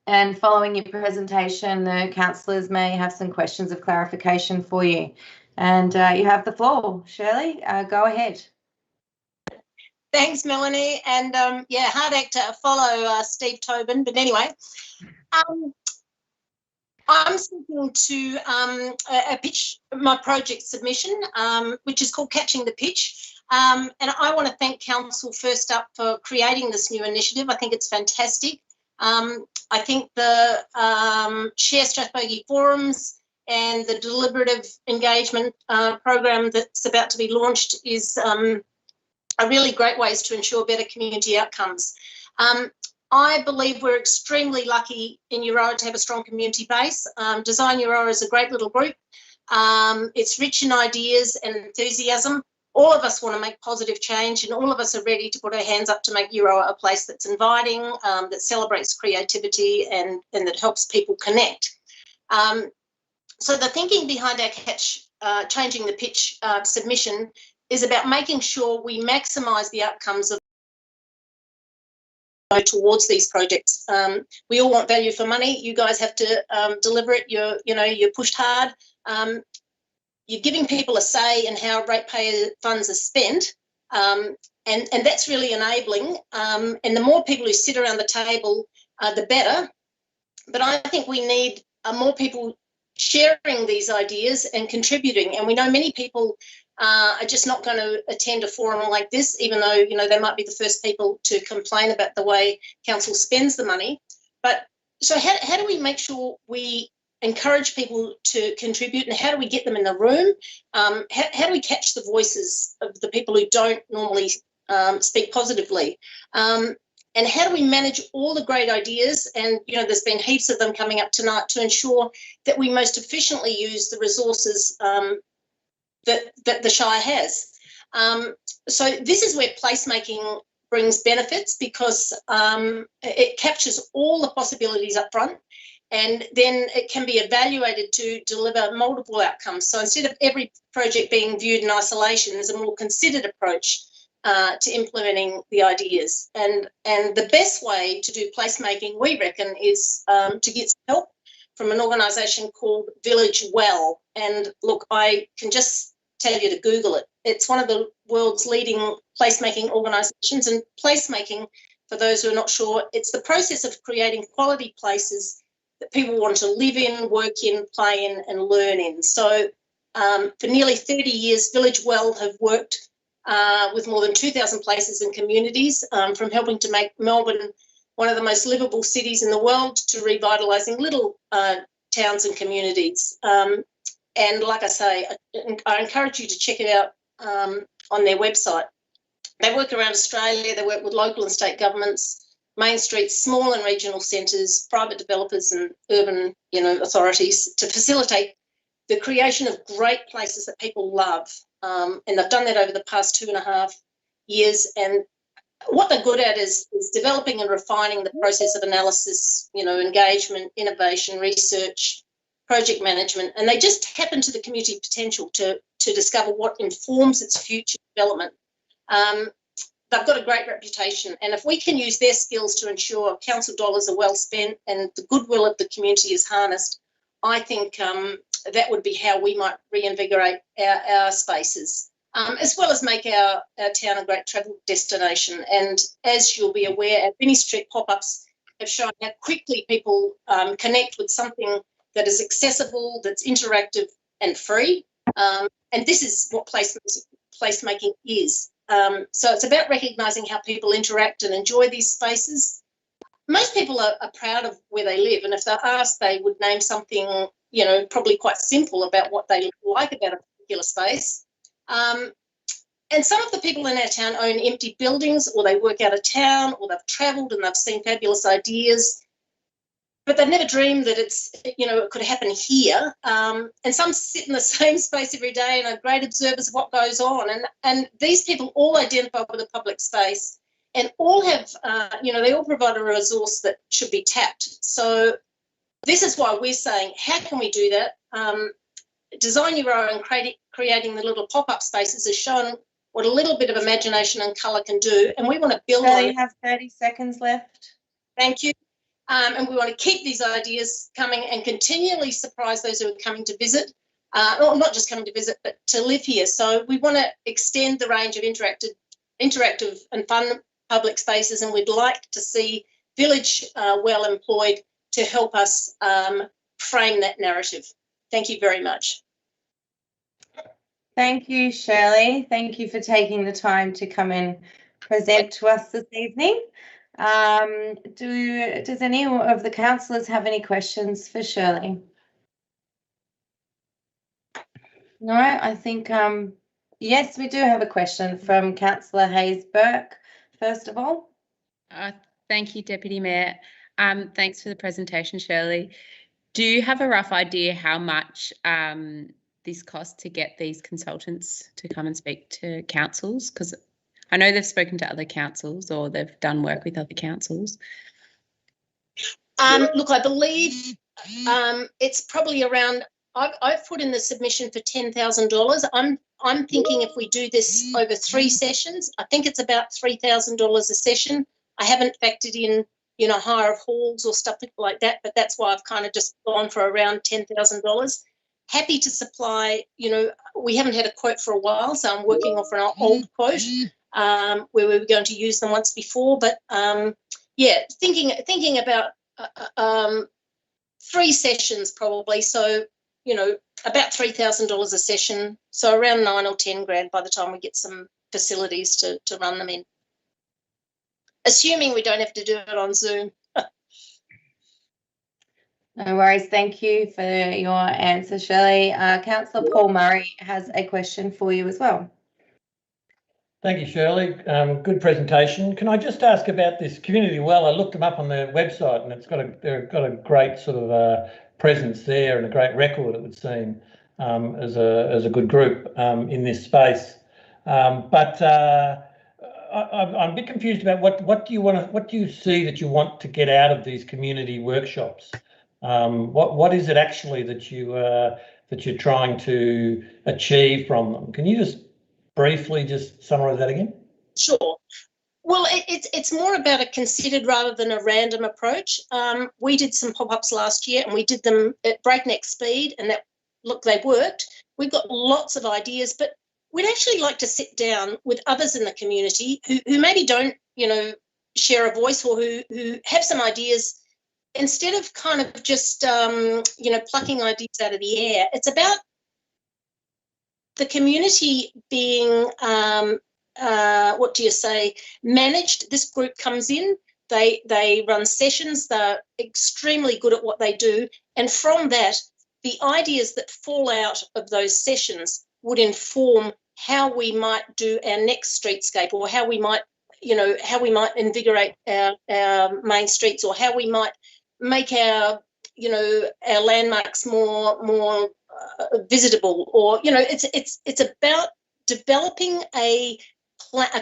And following your presentation, the councillors may have some questions of clarification for you. And you have the floor, Shirley. Go ahead. Thanks, Melanie. And hard act to follow Steve Tobin. But anyway, I'm speaking to pitch my project submission, which is called Catching the Pitch. And I want to thank Council first up for creating this new initiative. I think it's fantastic. I think the Share Strathbogie forums and the deliberative engagement program that's about to be launched is are really great ways to ensure better community outcomes. I believe we're extremely lucky in Euroa to have a strong community base. Design Euroa is a great little group. It's rich in ideas and enthusiasm. All of us want to make positive change, and all of us are ready to put our hands up to make Euroa a place that's inviting, that celebrates creativity and that helps people connect. So the thinking behind our Changing the Pitch submission is about making sure we maximise the outcomes of towards these projects. We all want value for money. You guys have to deliver it. You're pushed hard. You're giving people a say in how ratepayer funds are spent, and that's really enabling. And the more people who sit around the table, the better. But I think we need more people sharing these ideas and contributing. And we know many people are just not going to attend a forum like this, even though, they might be the first people to complain about the way council spends the money. But so how do we make sure we encourage people to contribute, and how do we get them in the room? How do we catch the voices of the people who don't normally speak positively? And how do we manage all the great ideas? And, there's been heaps of them coming up tonight to ensure that we most efficiently use the resources that the Shire has. So this is where placemaking brings benefits, because it captures all the possibilities up front, and then it can be evaluated to deliver multiple outcomes. So instead of every project being viewed in isolation, there's a more considered approach to implementing the ideas. And the best way to do placemaking, we reckon, is to get some help from an organisation called Village Well. And look, I can just tell you to Google it. It's one of the world's leading placemaking organisations. And placemaking, for those who are not sure, it's the process of creating quality places that people want to live in, work in, play in and learn in. So for nearly 30 years, Village Well have worked with more than 2,000 places and communities, from helping to make Melbourne one of the most livable cities in the world to revitalising little towns and communities. And like I say, I encourage you to check it out on their website. They work around Australia. They work with local and state governments, main streets, small and regional centres, private developers and urban, authorities to facilitate the creation of great places that people love. And they've done that over the past 2.5 years. And what they're good at is developing and refining the process of analysis, engagement, innovation, research, project management. And they just tap into the community potential to discover what informs its future development. They've got a great reputation, and if we can use their skills to ensure council dollars are well spent and the goodwill of the community is harnessed, I think that would be how we might reinvigorate our spaces, as well as make our town a great travel destination. And as you'll be aware, our Binney Street pop-ups have shown how quickly people connect with something that is accessible, that's interactive and free. And this is what placemaking is. So it's about recognising how people interact and enjoy these spaces. Most people are proud of where they live, and if they're asked, they would name something, probably quite simple about what they like about a particular space. And some of the people in our town own empty buildings, or they work out of town, or they've travelled and they've seen fabulous ideas, but they've never dreamed that it could happen here. And some sit in the same space every day and are great observers of what goes on. And these people all identify with a public space and all have, they all provide a resource that should be tapped. So this is why we're saying, how can we do that? Design Your Own and creating the little pop-up spaces has shown what a little bit of imagination and colour can do. And we want to build on it. You have 30 seconds left. Thank you. And we want to keep these ideas coming and continually surprise those who are coming to visit, or not just coming to visit, but to live here. So we want to extend the range of interactive and fun public spaces, and we'd like to see Village well employed to help us frame that narrative. Thank you very much. Thank you, Shirley. Thank you for taking the time to come and present to us this evening. Does any of the councillors have any questions for Shirley? No, I think, yes, we do have a question from Councillor Hayes-Burke, first of all. Thank you, Deputy Mayor. Thanks for the presentation, Shirley. Do you have a rough idea how much this costs to get these consultants to come and speak to councils? Because I know they've spoken to other councils or they've done work with other councils. Look, I believe it's probably around, I've put in the submission for $10,000. I'm thinking if we do this over 3 sessions, I think it's about $3,000 a session. I haven't factored in, hire of halls or stuff like that, but that's why I've kind of just gone for around $10,000. Happy to supply, we haven't had a quote for a while, so I'm working off an old quote. Where we were going to use them once before, but yeah, thinking about 3 sessions probably. So about $3,000 a session. So around 9 or 10 grand by the time we get some facilities to run them in. Assuming we don't have to do it on Zoom. No worries. Thank you for your answer, Shirley. Councillor Paul Murray has a question for you as well. Thank you, Shirley. Good presentation. Can I just ask about this community well? I looked them up on their website, and they've got a great sort of presence there and a great record, it would seem, as a good group in this space. But I'm a bit confused about what do you see that you want to get out of these community workshops? What is it actually that you're trying to achieve from them? Can you just briefly just summarise that again? Sure. Well, it's more about a considered rather than a random approach. We did some pop-ups last year and we did them at breakneck speed, and they worked. We've got lots of ideas, but we'd actually like to sit down with others in the community who maybe don't, share a voice, or who have some ideas instead of kind of just, plucking ideas out of the air, it's about the community being, managed. This group comes in, they run sessions, they're extremely good at what they do, and from that, the ideas that fall out of those sessions would inform how we might do our next streetscape, or how we might invigorate our main streets, or how we might make our landmarks more visitable, or it's about developing a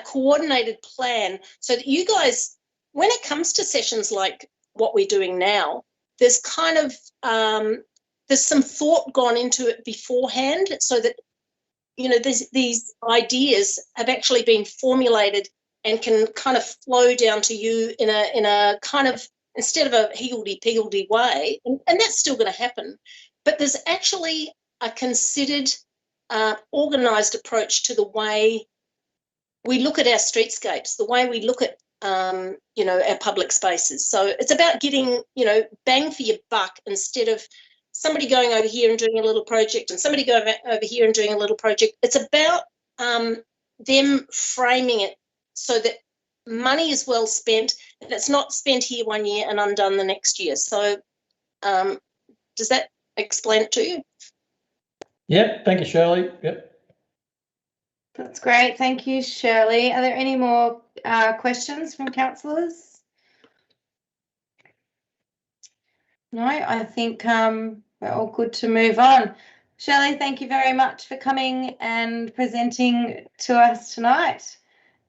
coordinated plan so that you guys, when it comes to sessions like what we're doing now, there's kind of there's some thought gone into it beforehand, so that these ideas have actually been formulated and can kind of flow down to you in a kind of, instead of a higgledy-piggledy way, and that's still going to happen, but there's actually a considered, organised approach to the way we look at our streetscapes, the way we look at our public spaces. So it's about getting bang for your buck, instead of somebody going over here and doing a little project and somebody going over here and doing a little project. It's about them framing it so that money is well spent, and it's not spent here one year and undone the next year. So does that explain it to you? Yep, thank you, Shirley. Yep. That's great. Thank you, Shirley. Are there any more questions from councillors? No, I think we're all good to move on. Shirley, thank you very much for coming and presenting to us tonight.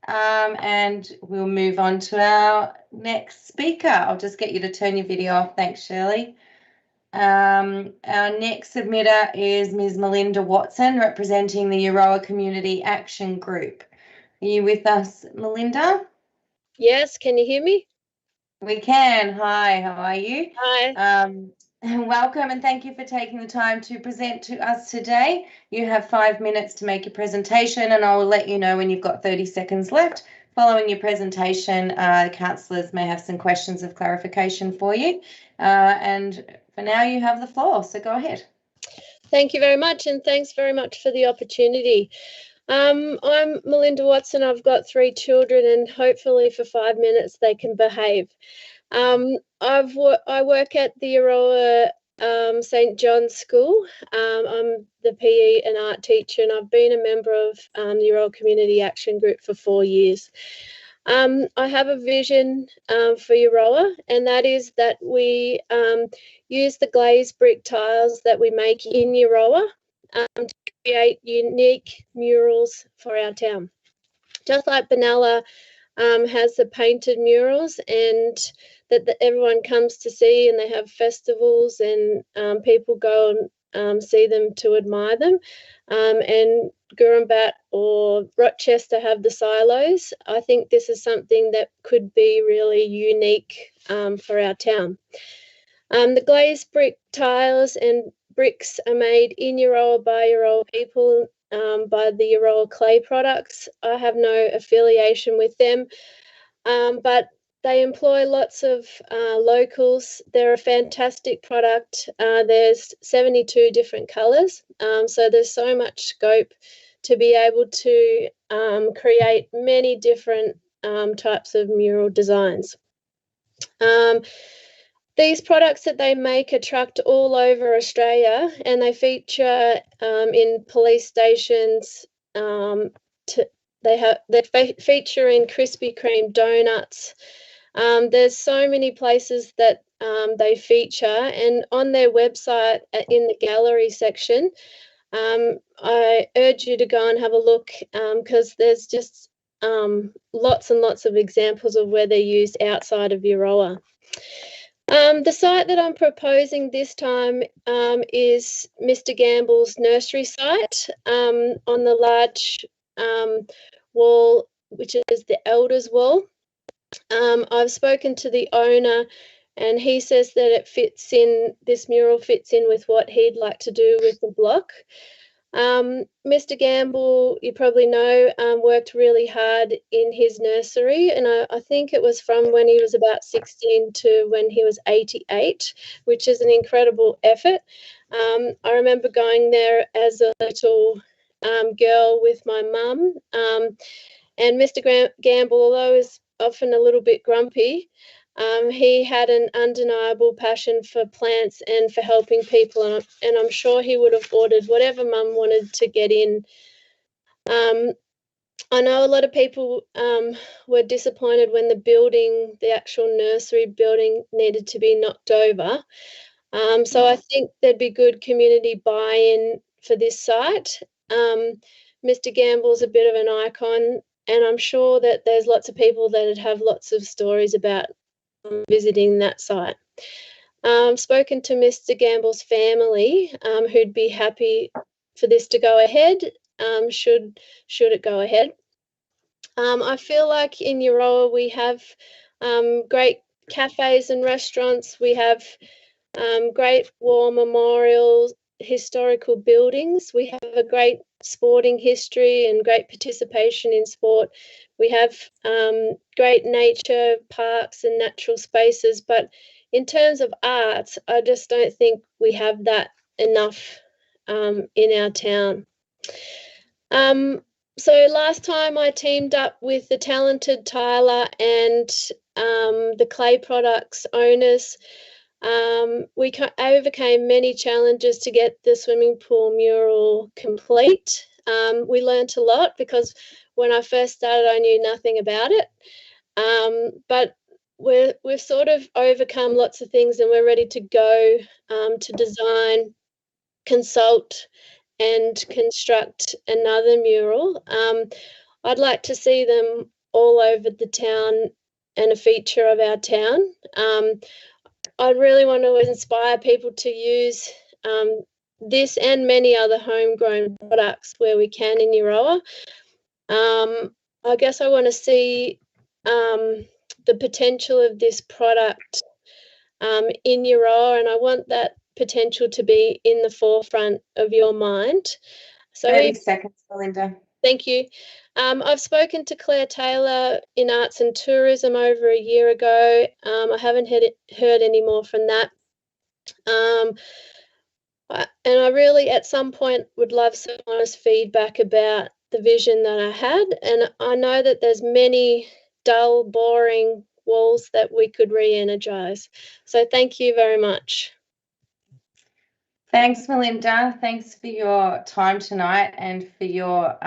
And we'll move on to our next speaker. I'll just get you to turn your video off. Thanks, Shirley. Our next submitter is Ms. Melinda Watson, representing the Euroa Community Action Group. Are you with us, Melinda? Yes, can you hear me? We can. Hi, how are you? Hi. Welcome, and thank you for taking the time to present to us today. You have 5 minutes to make your presentation, and I will let you know when you've got 30 seconds left. Following your presentation, councillors may have some questions of clarification for you. And for now, you have the floor, so go ahead. Thank you very much, and thanks very much for the opportunity. I'm Melinda Watson. I've got 3 children, and hopefully for 5 minutes they can behave. I work at the Euroa St John's School. I'm the PE and art teacher, and I've been a member of the Euroa Community Action Group for 4 years. I have a vision for Euroa, and that is that we use the glazed brick tiles that we make in Euroa to create unique murals for our town. Just like Benalla has the painted murals and that everyone comes to see, and they have festivals, and people go and see them to admire them. And Gurumbat or Rochester have the silos. I think this is something that could be really unique for our town. The glazed brick tiles and bricks are made in Euroa by Euroa people, by the Euroa clay products. I have no affiliation with them, but they employ lots of locals. They're a fantastic product. There's 72 different colours, so there's so much scope to be able to create many different types of mural designs. These products that they make are trucked all over Australia, and they feature in police stations. They feature in Krispy Kreme donuts. There's so many places that they feature, and on their website in the gallery section, I urge you to go and have a look because there's just lots and lots of examples of where they're used outside of Euroa. The site that I'm proposing this time is Mr. Gamble's nursery site on the large wall, which is the Elders Wall. I've spoken to the owner, and he says that this mural fits in with what he'd like to do with the block. Mr. Gamble, you probably know, worked really hard in his nursery, and I think it was from when he was about 16 to when he was 88, which is an incredible effort. I remember going there as a little girl with my mum, and Mr. Gamble, although he was often a little bit grumpy, he had an undeniable passion for plants and for helping people, and I'm sure he would have ordered whatever Mum wanted to get in. I know a lot of people were disappointed when the actual nursery building, needed to be knocked over. So I think there'd be good community buy-in for this site. Mr. Gamble's a bit of an icon, and I'm sure that there's lots of people that'd have lots of stories about visiting that site. Spoken to Mr. Gamble's family, who'd be happy for this to go ahead, should it go ahead. I feel like in Euroa we have great cafes and restaurants. We have great war memorials, historical buildings. We have a great sporting history and great participation in sport. We have great nature, parks and natural spaces, but in terms of arts, I just don't think we have that enough in our town. So last time I teamed up with the talented Tyler and the clay products owners. We overcame many challenges to get the swimming pool mural complete. We learnt a lot because when I first started, I knew nothing about it. But we've sort of overcome lots of things, and we're ready to go to design, consult, and construct another mural. I'd like to see them all over the town and a feature of our town. I really want to inspire people to use this and many other homegrown products where we can in Euroa. I guess I want to see the potential of this product in Euroa, and I want that potential to be in the forefront of your mind. So 30 seconds, Melinda. Thank you. I've spoken to Claire Taylor in Arts and Tourism over a year ago. I haven't heard any more from that. And I really, at some point, would love some honest feedback about the vision that I had. And I know that there's many dull, boring walls that we could re-energise. So thank you very much. Thanks, Melinda. Thanks for your time tonight and for your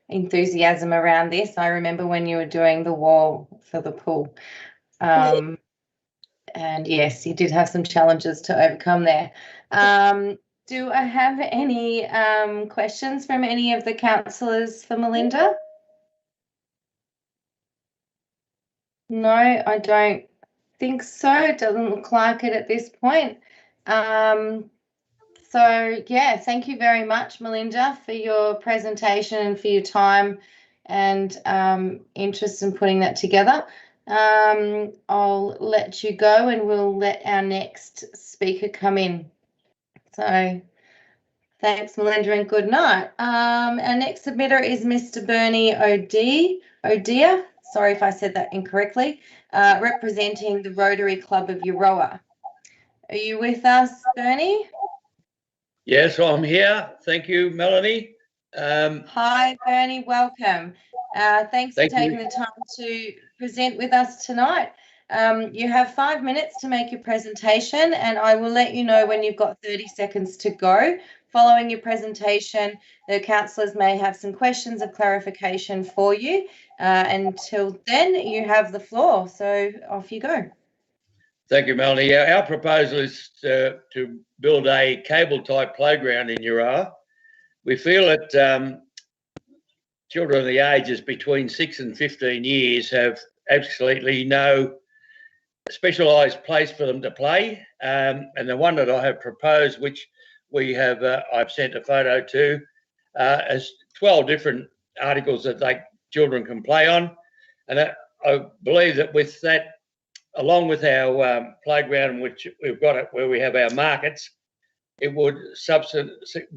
enthusiasm around this. I remember when you were doing the wall for the pool. And yes, you did have some challenges to overcome there. Do I have any questions from any of the councillors for Melinda? No, I don't think so. It doesn't look like it at this point. So, yeah, thank you very much, Melinda, for your presentation and for your time and interest in putting that together. I'll let you go and we'll let our next speaker come in. So, thanks, Melinda, and good night. Our next submitter is Mr. Bernie O'Dear. Sorry if I said that incorrectly, representing the Rotary Club of Euroa. Are you with us, Bernie? Yes, I'm here. Thank you, Melanie. Hi, Bernie. Welcome. Thanks for taking the time to present with us tonight. You have 5 minutes to make your presentation, and I will let you know when you've got 30 seconds to go. Following your presentation, the councillors may have some questions of clarification for you. Until then, you have the floor. So off you go. Thank you, Melanie. Our proposal is to build a cable-type playground in Euroa. We feel that children of the ages between 6 and 15 years have absolutely no specialised place for them to play. And the one that I have proposed, which we have, I've sent a photo to, has 12 different articles that children can play on. And I believe that with that, along with our playground, which we've got it where we have our markets, it would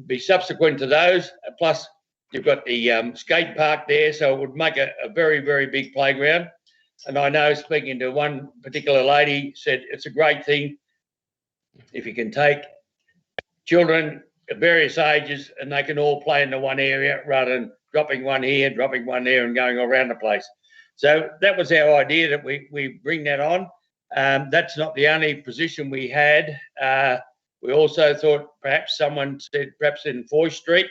be subsequent to those. Plus, you've got the skate park there, so it would make a very, very big playground. And I know, speaking to one particular lady, said it's a great thing if you can take children of various ages and they can all play in the one area rather than dropping one here, dropping one there and going all around the place. So that was our idea, that we bring that on. That's not the only position we had. We also thought perhaps someone said perhaps in Foy Street,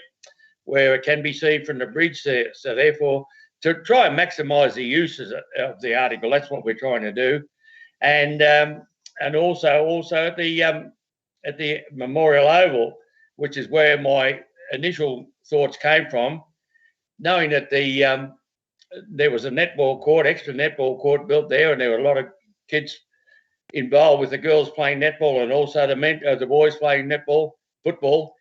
where it can be seen from the bridge there. So therefore, to try and maximise the uses of the article, that's what we're trying to do. And also at the Memorial Oval, which is where my initial thoughts came from, knowing that there was a netball court, extra netball court built there, and there were a lot of kids involved with the girls playing netball and also the boys playing football.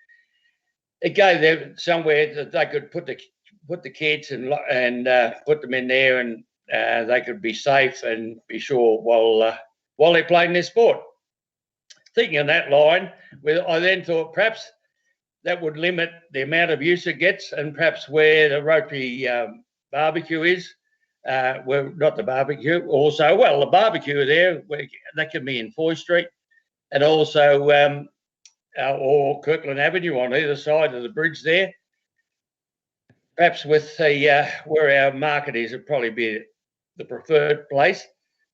It gave them somewhere that they could put the kids and put them in there, and they could be safe and be sure while they're playing their sport. Thinking on that line, I then thought perhaps that would limit the amount of use it gets, and perhaps where the Rotary barbecue is, not the barbecue, also, well, the barbecue there, that can be in Foy Street, and also or Kirkland Avenue on either side of the bridge there. Perhaps with where our market is, it'd probably be the preferred place.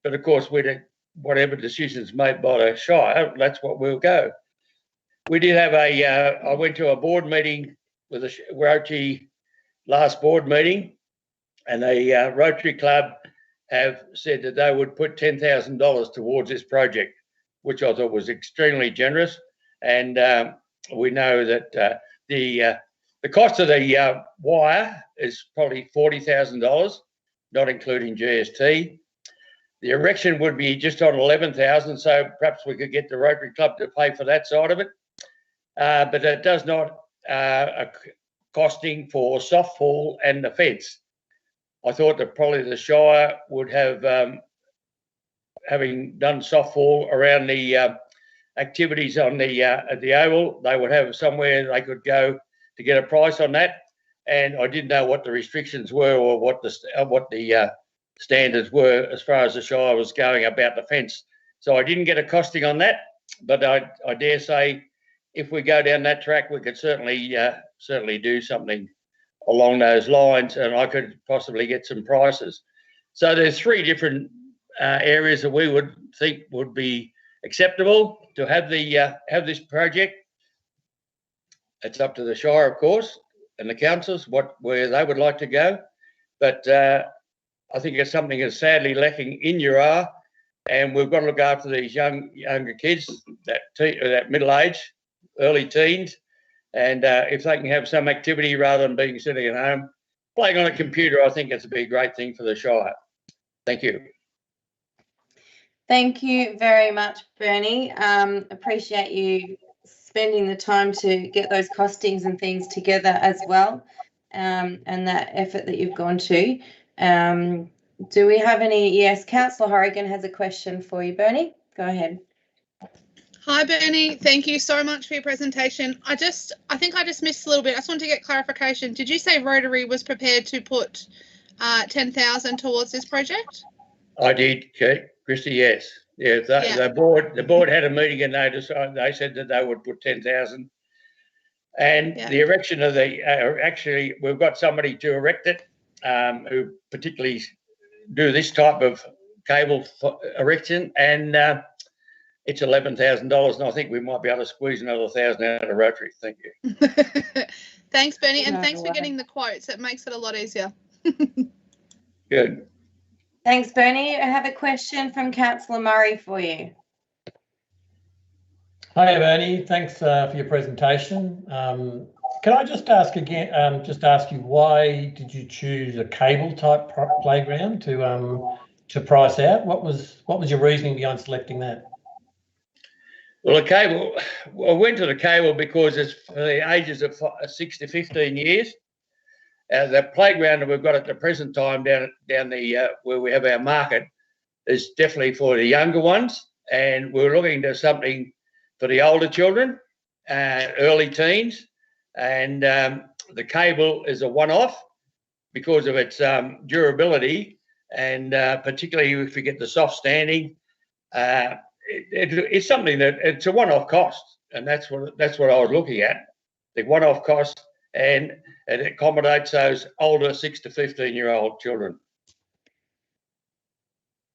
But of course, whatever decisions made by the Shire, that's what we'll go. We did have I went to a board meeting with the Rotary last board meeting, and the Rotary Club have said that they would put $10,000 towards this project, which I thought was extremely generous. And we know that the cost of the wire is probably $40,000, not including GST. The erection would be just on $11,000, so perhaps we could get the Rotary Club to pay for that side of it. But it does not costing for softball and the fence. I thought that probably the Shire would have, having done softball around the activities on at the Oval, they would have somewhere they could go to get a price on that. And I didn't know what the restrictions were or what the standards were as far as the Shire was going about the fence. So I didn't get a costing on that, but I dare say if we go down that track, we could certainly do something along those lines, and I could possibly get some prices. So there's three different areas that we would think would be acceptable to have have this project. It's up to the Shire, of course, and the councils where they would like to go, but I think it's something that's sadly lacking in Urawa, and we've got to look after these younger kids, that middle age, early teens, and if they can have some activity rather than being sitting at home playing on a computer, I think it's a great thing for the Shire. Thank you. Thank you very much, Bernie. Appreciate you spending the time to get those costings and things together as well, and that effort that you've gone to. Do we have any? Yes, Councillor Horrigan has a question for you, Bernie. Go ahead. Hi, Bernie. Thank you so much for your presentation. I think I just missed a little bit. I just wanted to get clarification. Did you say Rotary was prepared to put 10,000 towards this project? I did, Christy. Yes. Yeah. The board had a meeting and they said that they would put 10,000. And the erection of actually, we've got somebody to erect it who particularly do this type of cable erection, and it's $11,000, and I think we might be able to squeeze another 1,000 out of Rotary. Thank you. Thanks, Bernie, and thanks for getting the quotes. It makes it a lot easier. Good. Thanks, Bernie. I have a question from Councillor Murray for you. Hi, Bernie. Thanks for your presentation. Can I just ask again? Ask you, why did you choose a cable type playground to price out? What was your reasoning behind selecting that? Well, I went to the cable because it's for the ages of 6 to 15 years. The playground that we've got at the present time down the where we have our market is definitely for the younger ones, and we're looking to something for the older children. early teens, and the cable is a one-off because of its durability, and particularly if you get the soft standing, it's something that it's a one-off cost, and that's what I was looking at, the one-off cost, and it accommodates those older 6 to 15-year-old children.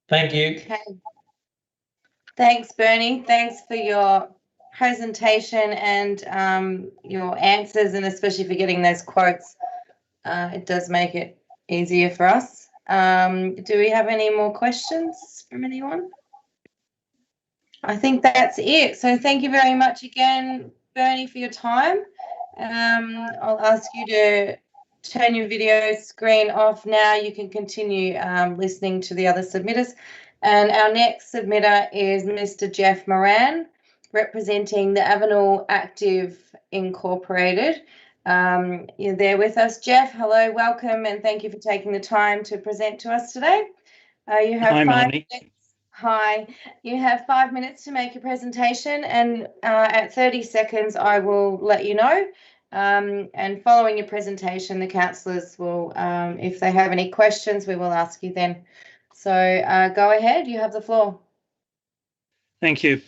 Thank you. Okay. Thanks, Bernie. Thanks for your presentation and your answers, and especially for getting those quotes. It does make it easier for us. Do we have any more questions from anyone? I think that's it. So thank you very much again, Bernie, for your time. I'll ask you to turn your video screen off now. You can continue listening to the other submitters. And our next submitter is Mr. Jeff Moran, representing the Avenel Active Incorporated. You're there with us, Jeff. Hello, welcome, and thank you for taking the time to present to us today. You have Hi, Melanie. Hi. You have 5 minutes to make your presentation, and at 30 seconds, I will let you know. And following your presentation, the councillors will, if they have any questions, we will ask you then. So go ahead, you have the floor. Thank you.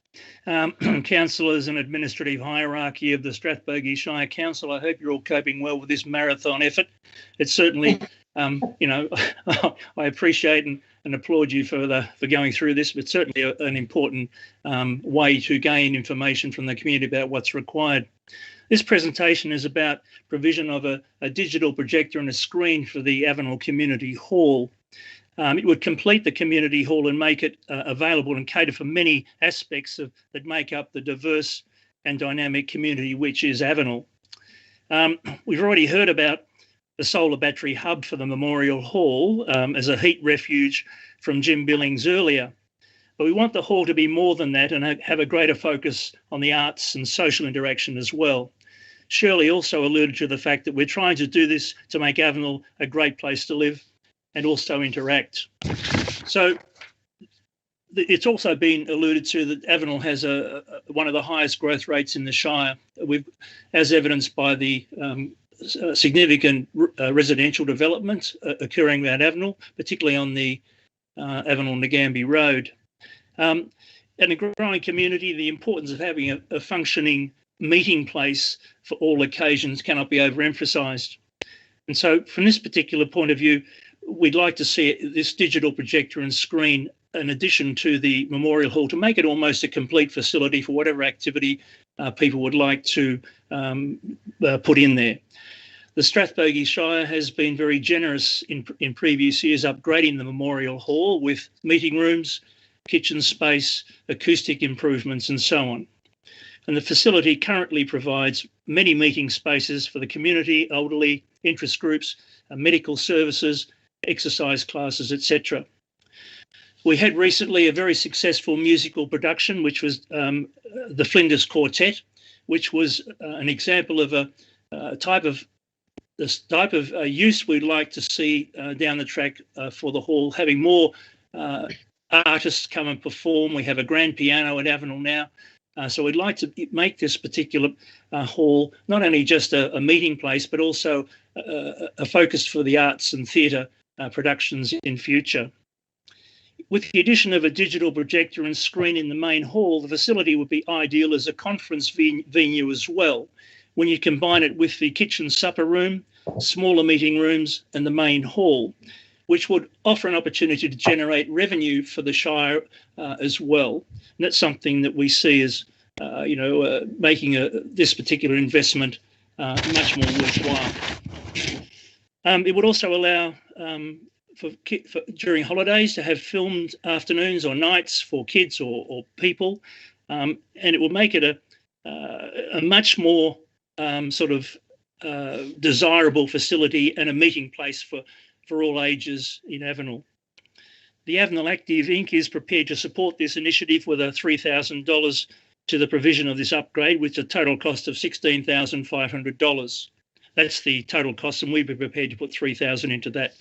Councillors and administrative hierarchy of the Strathbogie Shire Council, I hope you're all coping well with this marathon effort. It's certainly, you know, I appreciate and applaud you for going through this, but certainly an important way to gain information from the community about what's required. This presentation is about provision of a digital projector and a screen for the Avenel Community Hall. It would complete the community hall and make it available and cater for many aspects that make up the diverse and dynamic community which is Avenel. We've already heard about the solar battery hub for the Memorial Hall as a heat refuge from Jim Billings earlier. But we want the hall to be more than that and have a greater focus on the arts and social interaction as well. Shirley also alluded to the fact that we're trying to do this to make Avenel a great place to live and also interact. So it's also been alluded to that Avenel has one of the highest growth rates in the Shire, as evidenced by the significant residential development occurring around Avenel, particularly on the Avenel-Nagambie Road. And a growing community, the importance of having a functioning meeting place for all occasions cannot be overemphasised. And so from this particular point of view, we'd like to see this digital projector and screen in addition to the Memorial Hall to make it almost a complete facility for whatever activity people would like to put in there. The Strathbogie Shire has been very generous in previous years, upgrading the Memorial Hall with meeting rooms, kitchen space, acoustic improvements and so on. And the facility currently provides many meeting spaces for the community, elderly, interest groups, medical services, exercise classes, etc. We had recently a very successful musical production, which was the Flinders Quartet, which was an example of a type of use we'd like to see down the track for the hall, having more artists come and perform. We have a grand piano at Avenel now. So we'd like to make this particular hall not only just a meeting place, but also a focus for the arts and theatre productions in future. With the addition of a digital projector and screen in the main hall, the facility would be ideal as a conference venue as well, when you combine it with the kitchen supper room, smaller meeting rooms and the main hall, which would offer an opportunity to generate revenue for the Shire as well. And that's something that we see as, making this particular investment much more worthwhile. It would also allow for during holidays to have filmed afternoons or nights for kids or people, and it will make it a much more desirable facility and a meeting place for all ages in Avenel. The Avenel Active Inc. is prepared to support this initiative with a $3,000 to the provision of this upgrade, with a total cost of $16,500. That's the total cost, and we'd be prepared to put $3,000 into that.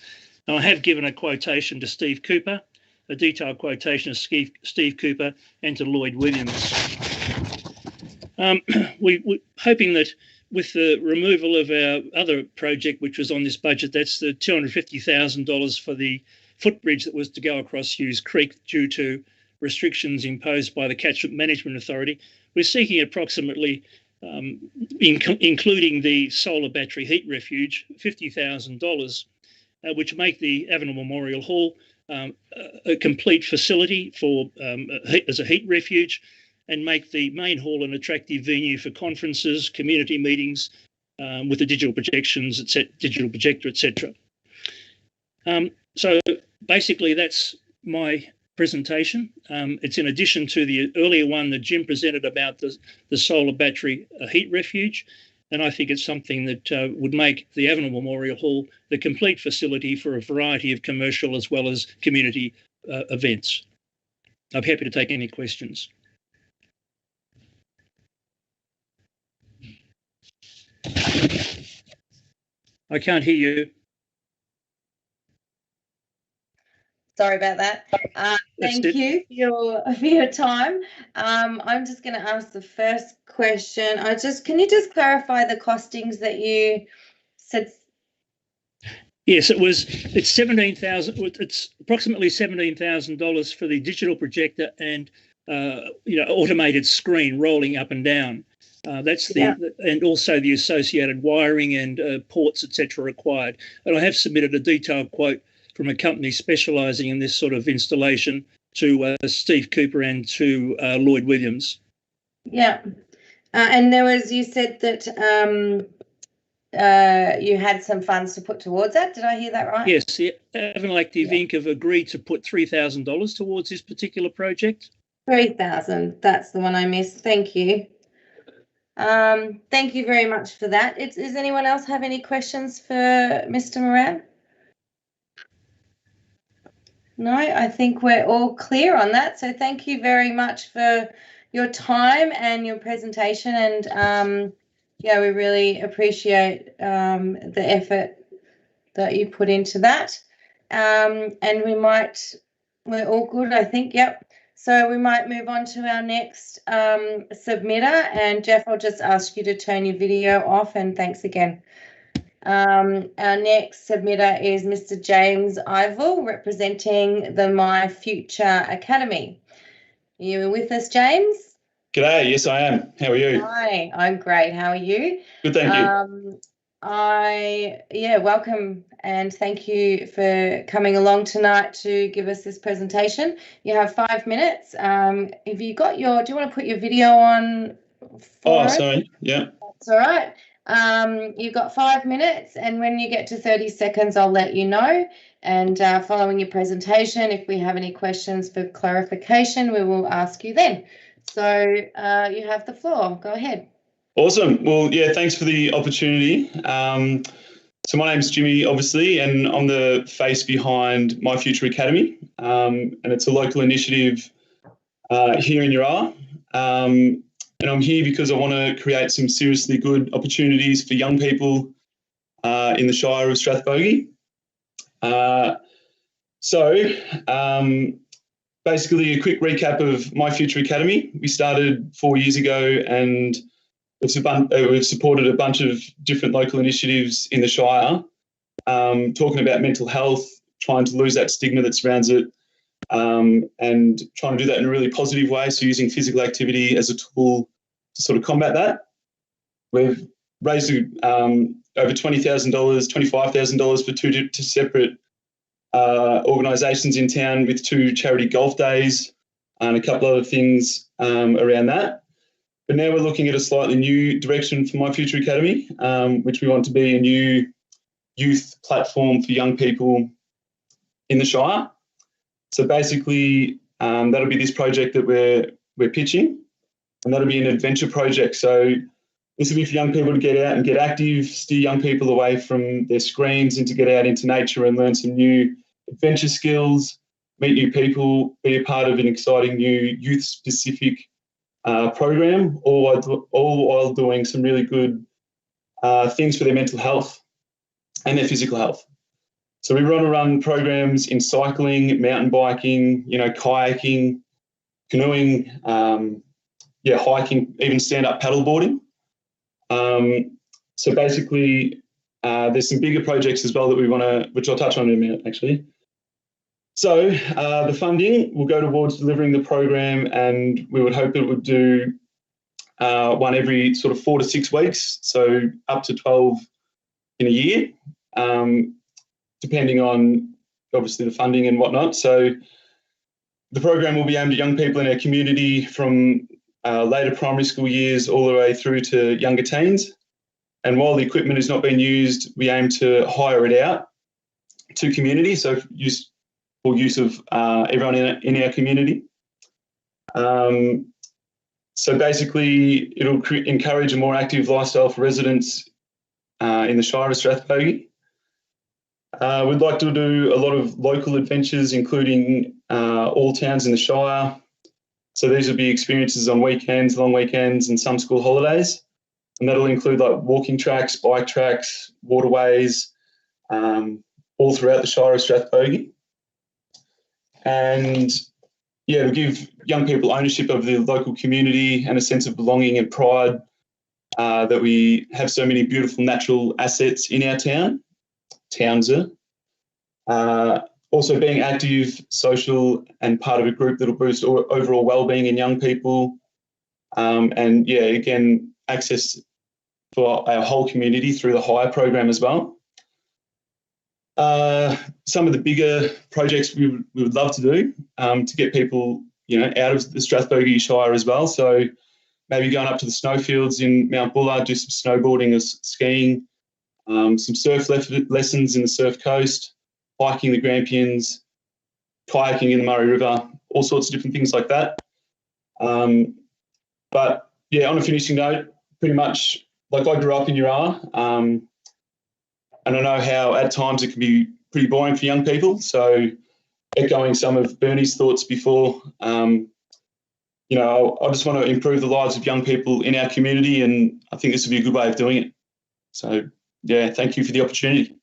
Now, I have given a quotation to Steve Cooper, a detailed quotation of Steve Cooper, and to Lloyd Williams. We're hoping that with the removal of our other project, which was on this budget, that's the $250,000 for the footbridge that was to go across Hughes Creek due to restrictions imposed by the Catchment Management Authority. We're seeking approximately, including the solar battery heat refuge, $50,000, which make the Avenel Memorial Hall a complete facility for as a heat refuge, and make the main hall an attractive venue for conferences, community meetings, with the digital projections, digital projector, etc. So basically, that's my presentation. It's in addition to the earlier one that Jim presented about the solar battery heat refuge, and I think it's something that would make the Avenel Memorial Hall the complete facility for a variety of commercial as well as community events. I'm happy to take any questions. I can't hear you. Sorry about that. Thank you for your time. I'm just going to ask the first question. Can you just clarify the costings that you said? Yes, it's 17,000. It's approximately $17,000 for the digital projector and automated screen rolling up and down. And also the associated wiring and ports, etc., required. And I have submitted a detailed quote from a company specialising in this sort of installation to Steve Cooper and to Lloyd Williams. Yeah, and you said that you had some funds to put towards that. Did I hear that right? Yes, the Avenel Active Inc. have agreed to put $3,000 towards this particular project. 3,000. That's the one I missed. Thank you. Thank you very much for that. Does anyone else have any questions for Mr. Moran? No, I think we're all clear on that. So thank you very much for your time and your presentation. And we really appreciate the effort that you put into that. And we're all good, I think. Yep. So we might move on to our next submitter. And Jeff, I'll just ask you to turn your video off, and thanks again. Our next submitter is Mr. James Ivell, representing the My Future Academy. Are you with us, James? G'day, yes I am. How are you? Hi, I'm great. How are you? Good, thank you. Welcome and thank you for coming along tonight to give us this presentation. You have 5 minutes. Do you want to put your video on? Sorry, yeah. That's all right. You've got 5 minutes, and when you get to 30 seconds, I'll let you know. And following your presentation, if we have any questions for clarification, we will ask you then. So you have the floor. Go ahead. Awesome. Well, yeah, thanks for the opportunity. So my name's Jimmy, obviously, and I'm the face behind My Future Academy, and it's a local initiative here in Urawa. And I'm here because I want to create some seriously good opportunities for young people in the Shire of Strathbogie. Basically, a quick recap of My Future Academy. We started 4 years ago, and we've supported a bunch of different local initiatives in the Shire, talking about mental health, trying to lose that stigma that surrounds it, and trying to do that in a really positive way, so using physical activity as a tool to sort of combat that. We've raised over $20,000, $25,000 for two separate organisations in town, with 2 charity golf days and a couple other things around that. But now we're looking at a slightly new direction for My Future Academy, which we want to be a new youth platform for young people in the Shire. So basically, that'll be this project that we're pitching, and that'll be an adventure project. So this will be for young people to get out and get active, steer young people away from their screens and to get out into nature and learn some new adventure skills, meet new people, be a part of an exciting new youth-specific program, all while doing some really good things for their mental health and their physical health. So we run programs in cycling, mountain biking, kayaking, canoeing, hiking, even stand-up paddleboarding. So basically, there's some bigger projects as well that we want to, which I'll touch on in a minute, actually. So the funding will go towards delivering the program, and we would hope it would do one every sort of 4 to 6 weeks, so up to 12 in a year, depending on obviously the funding and whatnot. So the program will be aimed at young people in our community from later primary school years all the way through to younger teens. And while the equipment is not being used, we aim to hire it out to community, so use of everyone in our community. So basically, it'll encourage a more active lifestyle for residents in the Shire of Strathbogie. We'd like to do a lot of local adventures, including all towns in the Shire. So these would be experiences on weekends, long weekends, and some school holidays. And that'll include like walking tracks, bike tracks, waterways, all throughout the Shire of Strathbogie. And yeah, to give young people ownership of the local community and a sense of belonging and pride that we have so many beautiful natural assets in our towns. Also being active, social, and part of a group that'll boost overall wellbeing in young people. And yeah, again, access for our whole community through the hire program as well. Some of the bigger projects we would love to do to get people, out of the Strathbogie Shire as well. So maybe going up to the snowfields in Mount Buller, do some snowboarding or skiing, some surf lessons in the Surf Coast, hiking the Grampians, kayaking in the Murray River, all sorts of different things like that. But yeah, on a finishing note, pretty much like I grew up in Urawa, and I know how at times it can be pretty boring for young people. So echoing some of Bernie's thoughts before, I just want to improve the lives of young people in our community, and I think this would be a good way of doing it. So yeah, thank you for the opportunity.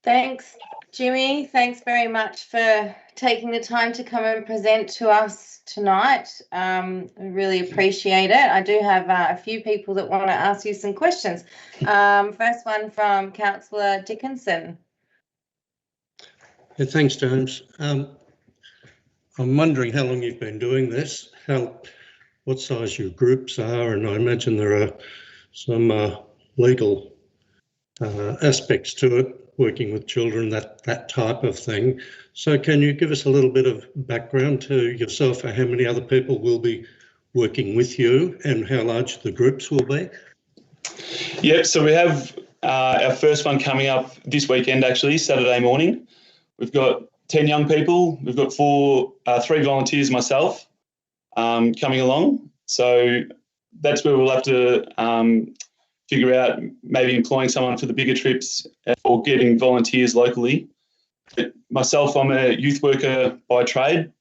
Thanks, Jimmy. Thanks very much for taking the time to come and present to us tonight. We really appreciate it. I do have a few people that want to ask you some questions. First one from Councillor Dickinson. Yeah, thanks, James. I'm wondering how long you've been doing this, what size your groups are, and I imagine there are some legal aspects to it, working with children, that type of thing. So can you give us a little bit of background to yourself and how many other people will be working with you and how large the groups will be? Yeah, so we have our first one coming up this weekend, actually, Saturday morning. We've got 10 young people. We've got 3 volunteers, myself, coming along. So that's where we'll have to figure out maybe employing someone for the bigger trips or getting volunteers locally. But myself, I'm a youth worker by trade.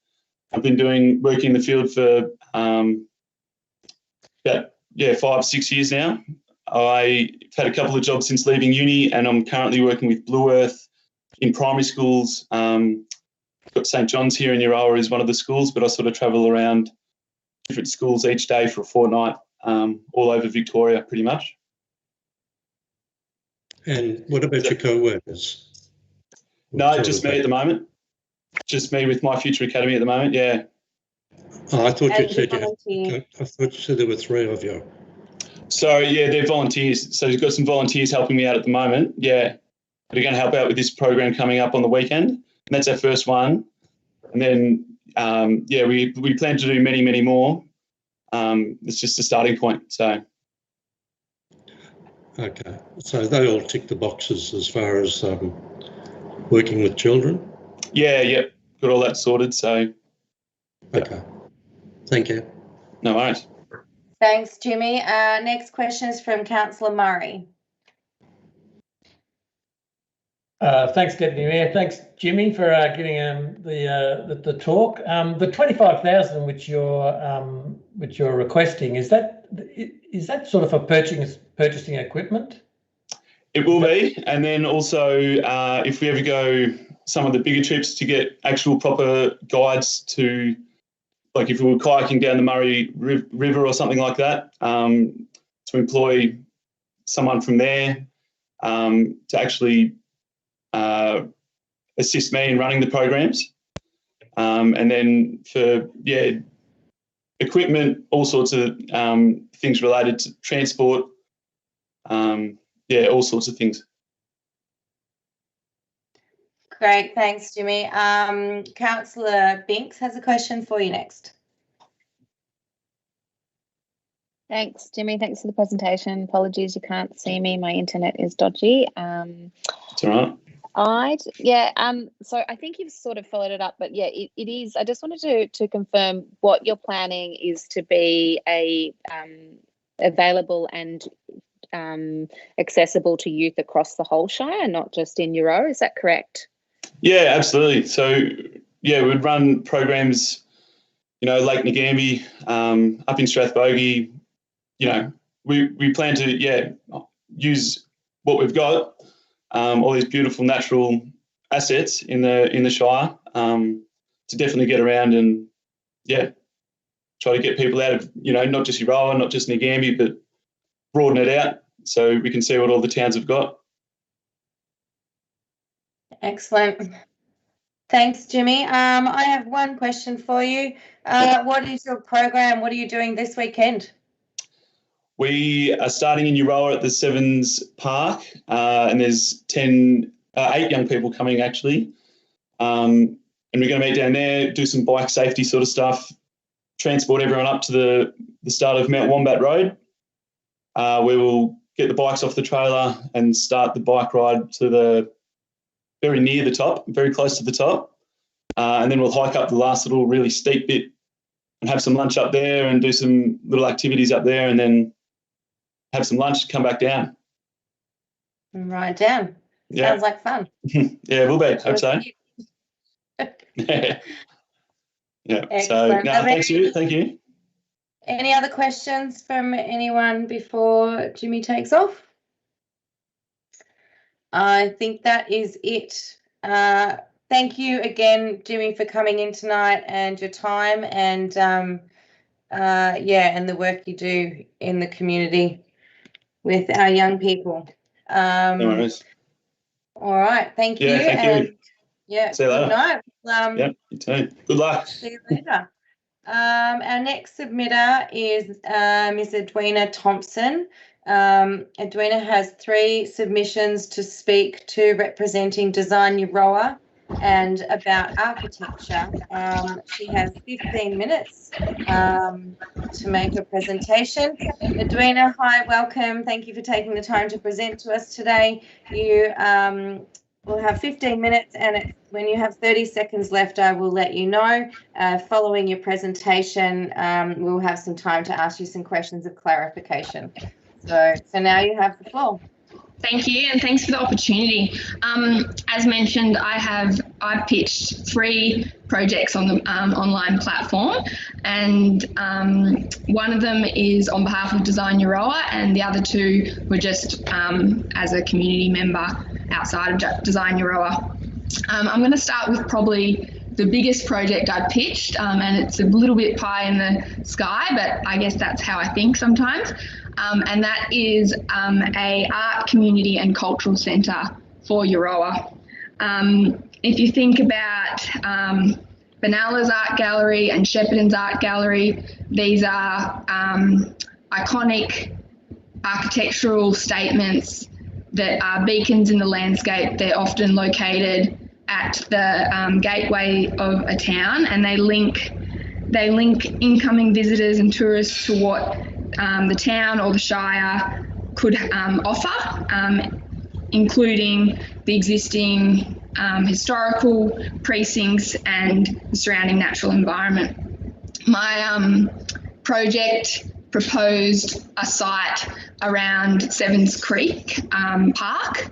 I've been working in the field for about 5-6 years now. I've had a couple of jobs since leaving uni, and I'm currently working with Blue Earth in primary schools. Got St John's here in Urawa is one of the schools, but I sort of travel around different schools each day for a fortnight, all over Victoria pretty much. And what about your co-workers? No, just me at the moment. Just me with My Future Academy at the moment, yeah. Oh, I thought you said there were 3 of you. So, yeah, they're volunteers. So we've got some volunteers helping me out at the moment, yeah. They're going to help out with this program coming up on the weekend. And that's our first one. And then, we plan to do many, many more. It's just a starting point, so... Okay, so they all tick the boxes as far as working with children? Yeah, got all that sorted, so... Okay, thank you. No worries. Thanks, Jimmy. Next question is from Councillor Murray. Thanks, Deputy Mayor. Thanks, Jimmy, for giving the talk. The 25,000 which you're requesting, is that sort of for purchasing equipment? It will be, and then also if we ever go some of the bigger trips to get actual proper guides to like if we were kayaking down the Murray River or something like that, to employ someone from there to actually assist me in running the programs. And then for, equipment, all sorts of things related to transport, all sorts of things. Great, thanks, Jimmy. Councillor Binks has a question for you next. Thanks, Jimmy. Thanks for the presentation. Apologies, you can't see me. My internet is dodgy. It's all right. So I think you've sort of followed it up, but yeah, it is. I just wanted to confirm what you're planning is to be a available and accessible to youth across the whole Shire, not just in Euroa. Is that correct? Yeah, absolutely. So we'd run programs, Lake Ngambie, up in Strathbogie. We plan to use what we've got, all these beautiful natural assets in the Shire, to definitely get around and try to get people out of not just Euroa, not just Ngambie, but broaden it out so we can see what all the towns have got. Excellent. Thanks, Jimmy. I have one question for you. What is your program? What are you doing this weekend? We are starting in Euroa at the Sevens Park, and there's 8 young people coming actually. And we're going to meet down there, do some bike safety sort of stuff, transport everyone up to the start of Mount Wombat Road. We will get the bikes off the trailer and start the bike ride to very near the top, very close to the top. And then we'll hike up the last little really steep bit and have some lunch up there and do some little activities up there and then have some lunch, come back down. Right down. Yeah. Sounds like fun. Yeah, we'll be. Hope so. So, thank you. Any other questions from anyone before Jimmy takes off? I think that is it. Thank you again, Jimmy, for coming in tonight and your time and and the work you do in the community with our young people. No worries. All right, thank you. Thank you. Yeah, see you later. Good night. You too. Good luck. See you later. Our next submitter is Ms. Edwina Thompson. Edwina has 3 submissions to speak to representing Design Euroa and about architecture. She has 15 minutes to make a presentation. Edwina, hi, welcome. Thank you for taking the time to present to us today. You will have 15 minutes and when you have 30 seconds left, I will let you know. Following your presentation, we'll have some time to ask you some questions of clarification. So now you have the floor. Thank you, and thanks for the opportunity. As mentioned, I've pitched 3 projects on the online platform, and one of them is on behalf of Design Euroa, and the other 2 were just as a community member outside of Design Euroa. I'm going to start with probably the biggest project I've pitched, and it's a little bit pie in the sky, but I guess that's how I think sometimes. And that is a art, community and cultural centre for Euroa. If you think about Benala's Art Gallery and Shepparton's Art Gallery, these are iconic architectural statements that are beacons in the landscape. They're often located at the gateway of a town, and they link incoming visitors and tourists to what the town or the Shire could offer, including the existing historical precincts and the surrounding natural environment. My project proposed a site around Sevens Creek Park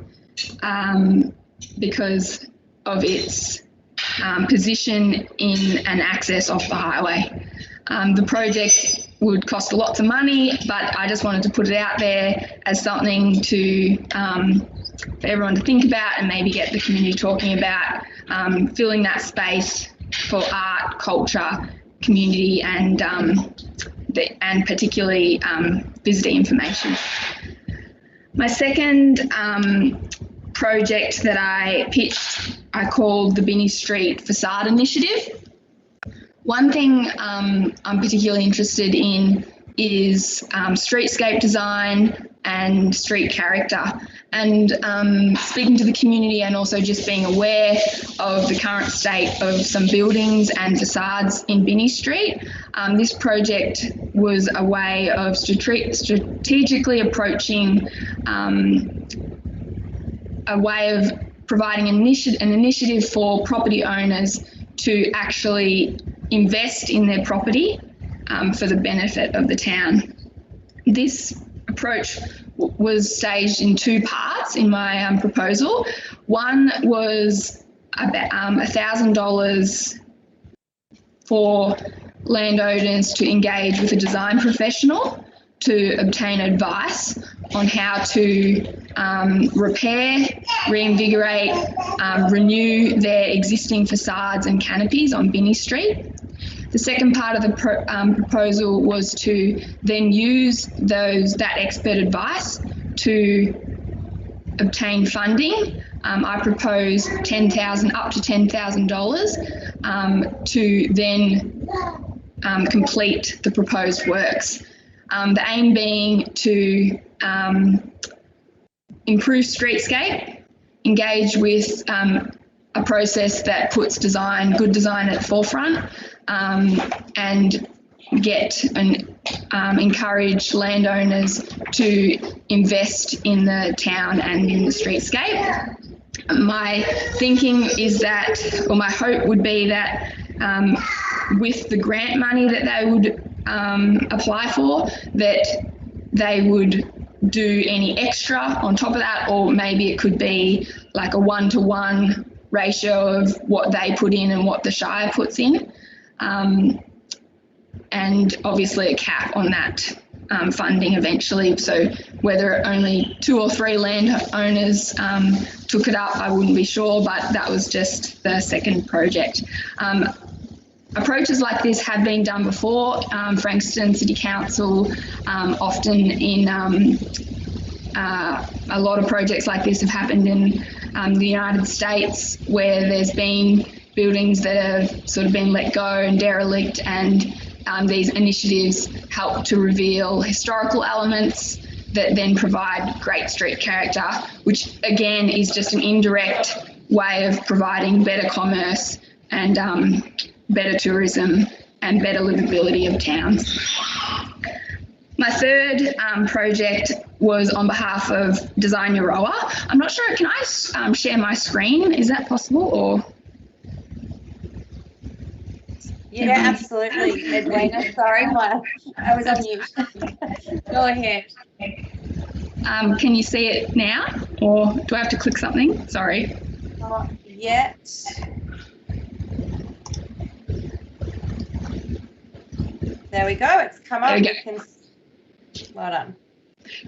because of its position in an access off the highway. The project would cost lots of money, but I just wanted to put it out there as something to for everyone to think about and maybe get the community talking about filling that space for art, culture, community and particularly visitor information. My second project that I pitched, I called the Binney Street Facade Initiative. One thing I'm particularly interested in is streetscape design and street character. And speaking to the community and also just being aware of the current state of some buildings and facades in Binney Street, this project was a way of strategically approaching a way of providing an initiative for property owners to actually invest in their property for the benefit of the town. This approach was staged in two parts in my proposal. One was about $1,000 for landowners to engage with a design professional to obtain advice on how to repair, reinvigorate, renew their existing facades and canopies on Binney Street. The second part of the proposal was to then use that expert advice to obtain funding. I proposed up to $10,000 to then complete the proposed works. The aim being to improve streetscape, engage with a process that puts good design at the forefront, and encourage landowners to invest in the town and in the streetscape. My thinking is that, or my hope would be that with the grant money that they would apply for, that they would do any extra on top of that, or maybe it could be like a 1-to-1 ratio of what they put in and what the Shire puts in. And obviously a cap on that funding eventually. So whether only 2 or 3 landowners took it up, I wouldn't be sure, but that was just the second project. Approaches like this have been done before. Frankston City Council, often in a lot of projects like this have happened in the United States, where there's been buildings that have sort of been let go and derelict, and these initiatives help to reveal historical elements that then provide great street character, which again is just an indirect way of providing better commerce and better tourism and better livability of towns. My third project was on behalf of Design Euroa. I'm not sure, can I share my screen? Is that possible, or? Yeah, absolutely, Edwina. Sorry, I was on mute. Go ahead. Can you see it now, or do I have to click something? Sorry. Not yet. There we go. It's come up. Well done.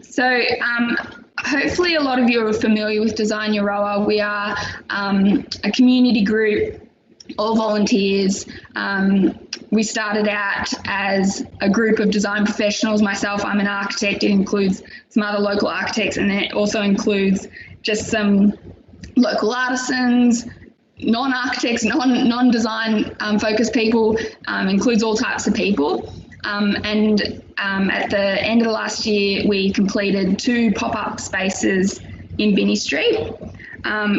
So hopefully a lot of you are familiar with Design Euroa. We are a community group, all volunteers. We started out as a group of design professionals. Myself, I'm an architect. It includes some other local architects, and it also includes just some local artisans, non-architects, non-design focused people, includes all types of people. At the end of the last year, we completed 2 pop-up spaces in Binney Street.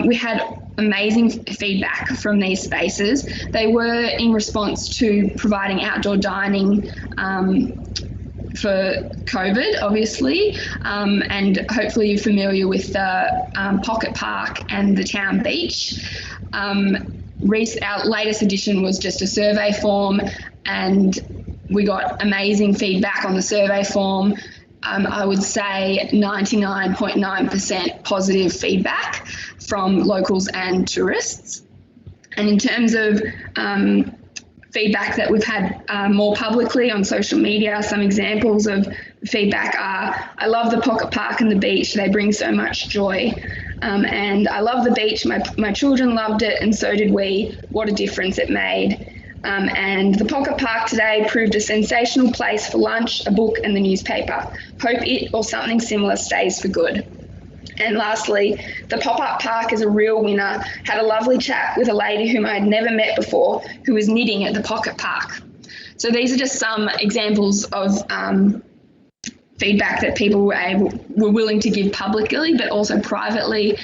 We had amazing feedback from these spaces. They were in response to providing outdoor dining for COVID, obviously, and hopefully you're familiar with the Pocket Park and the Town Beach. Our latest edition was just a survey form, and we got amazing feedback on the survey form. I would say 99.9% positive feedback from locals and tourists. And in terms of feedback that we've had more publicly on social media, some examples of feedback are, I love the Pocket Park and the beach, they bring so much joy. And I love the beach, my children loved it and so did we, what a difference it made. And the Pocket Park today proved a sensational place for lunch, a book and the newspaper. Hope it or something similar stays for good. And lastly, the pop-up park is a real winner. Had a lovely chat with a lady whom I had never met before who was knitting at the Pocket Park. So these are just some examples of feedback that people were willing to give publicly, but also privately.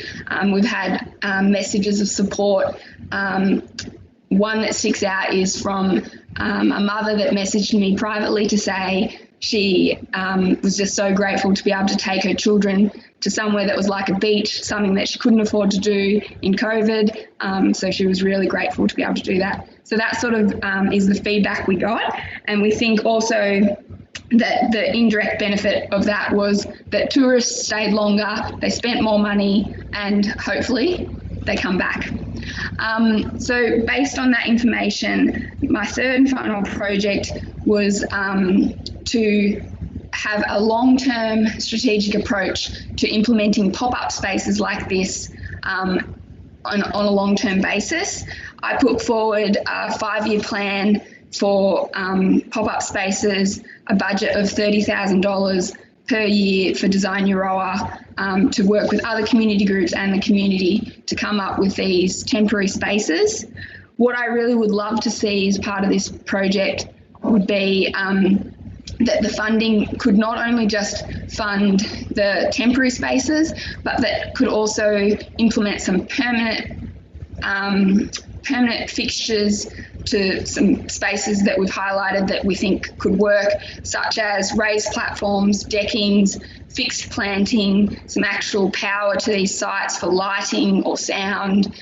We've had messages of support. One that sticks out is from a mother that messaged me privately to say she was just so grateful to be able to take her children to somewhere that was like a beach, something that she couldn't afford to do in COVID. So she was really grateful to be able to do that. So that sort of is the feedback we got. And we think also that the indirect benefit of that was that tourists stayed longer, they spent more money, and hopefully they come back. So based on that information, my third and final project was to have a long-term strategic approach to implementing pop-up spaces like this on a long-term basis. I put forward a 5-year plan for pop-up spaces, a budget of $30,000 per year for Design Euroa, to work with other community groups and the community to come up with these temporary spaces. What I really would love to see as part of this project would be that the funding could not only just fund the temporary spaces, but that could also implement some permanent fixtures to some spaces that we've highlighted that we think could work, such as raised platforms, deckings, fixed planting, some actual power to these sites for lighting or sound.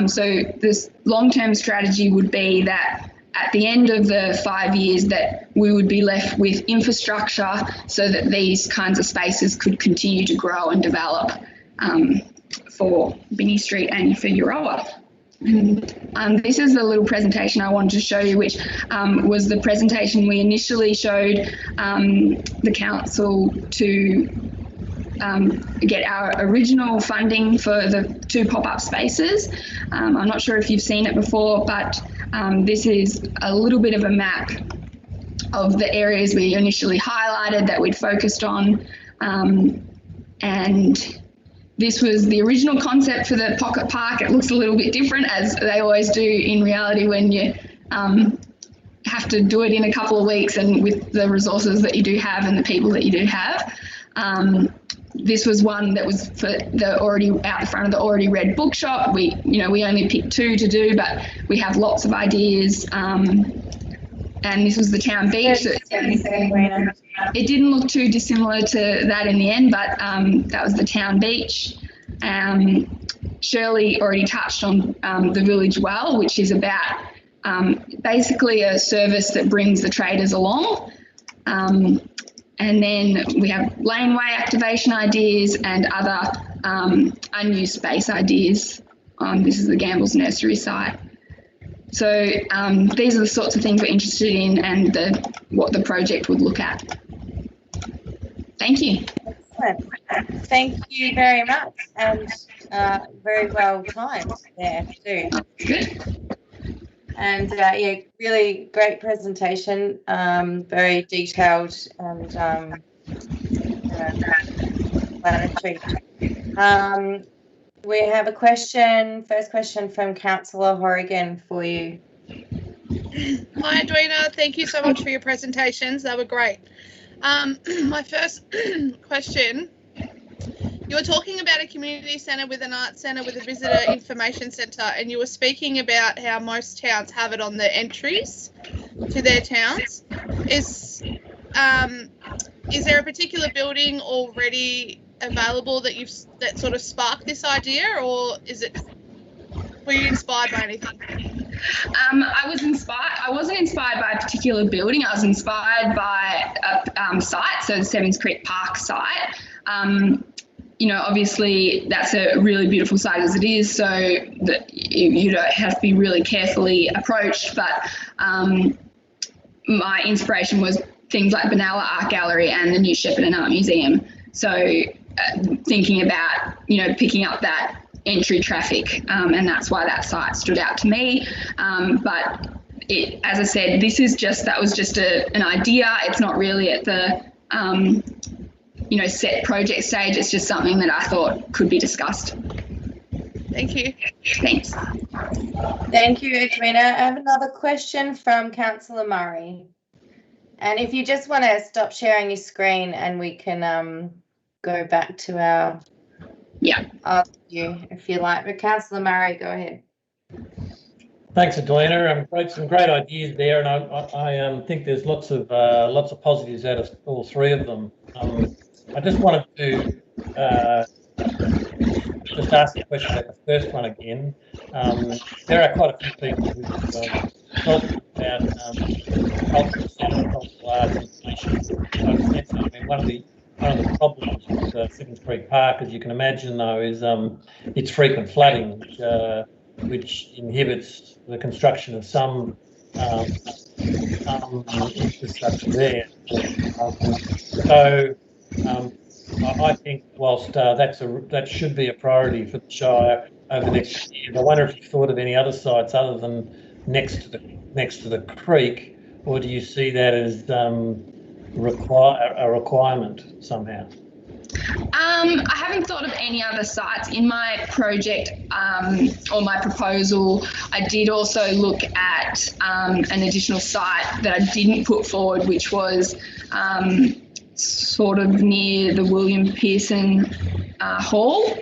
So this long-term strategy would be that at the end of the 5 years that we would be left with infrastructure so that these kinds of spaces could continue to grow and develop for Binney Street and for Euroa. This is the little presentation I wanted to show you, which was the presentation we initially showed the council to get our original funding for the 2 pop-up spaces. I'm not sure if you've seen it before, but this is a little bit of a map of the areas we initially highlighted that we'd focused on. And this was the original concept for the Pocket Park. It looks a little bit different, as they always do in reality when you have to do it in a couple of weeks and with the resources that you do have and the people that you do have. This was one that was for the already out the front of the already read bookshop. We only picked 2 to do, but we have lots of ideas. And this was the town beach. It didn't look too dissimilar to that in the end, but that was the town beach. Shirley already touched on the village well, which is about basically a service that brings the traders along. And then we have laneway activation ideas and other unused space ideas. This is the Gamble's nursery site. So these are the sorts of things we're interested in and what the project would look at. Thank you. Excellent. Thank you very much, and very well timed there too. Good. And yeah, really great presentation, very detailed and explanatory. We have a question, first question from Councillor Horrigan for you. Hi, Edwina. Thank you so much for your presentations. They were great. My first question, you were talking about a community centre with an arts centre with a visitor information centre, and you were speaking about how most towns have it on the entries to their towns. Is there a particular building already available that sort of sparked this idea, or were you inspired by anything? I wasn't inspired by a particular building. I was inspired by a site, so the Sevens Creek Park site. Obviously that's a really beautiful site as it is, so that you don't have to be really carefully approached. But my inspiration was things like Benalla Art Gallery and the new Shepparton Art Museum. So thinking about, picking up that entry traffic, and that's why that site stood out to me. But as I said, that was just an idea. It's not really at the set project stage. It's just something that I thought could be discussed. Thank you. Thanks. Thank you, Edwina. I have another question from Councillor Murray. And if you just want to stop sharing your screen and we can go back to our view, if you like. But Councillor Murray, go ahead. Thanks, Edwina. Some great ideas there, and I think there's lots of positives out of all three of them. I just wanted to just ask a question about the first one again. There are quite a few people who talked about cultural centre, cultural arts, information. One of the problems with Simmons Creek Park, as you can imagine, though, is its frequent flooding, which inhibits the construction of some infrastructure there. I think whilst that should be a priority for the Shire over the next few years, I wonder if you've thought of any other sites other than next to the creek, or do you see that as a requirement somehow? I haven't thought of any other sites in my project or my proposal. I did also look at an additional site that I didn't put forward, which was sort of near the William Pearson Hall.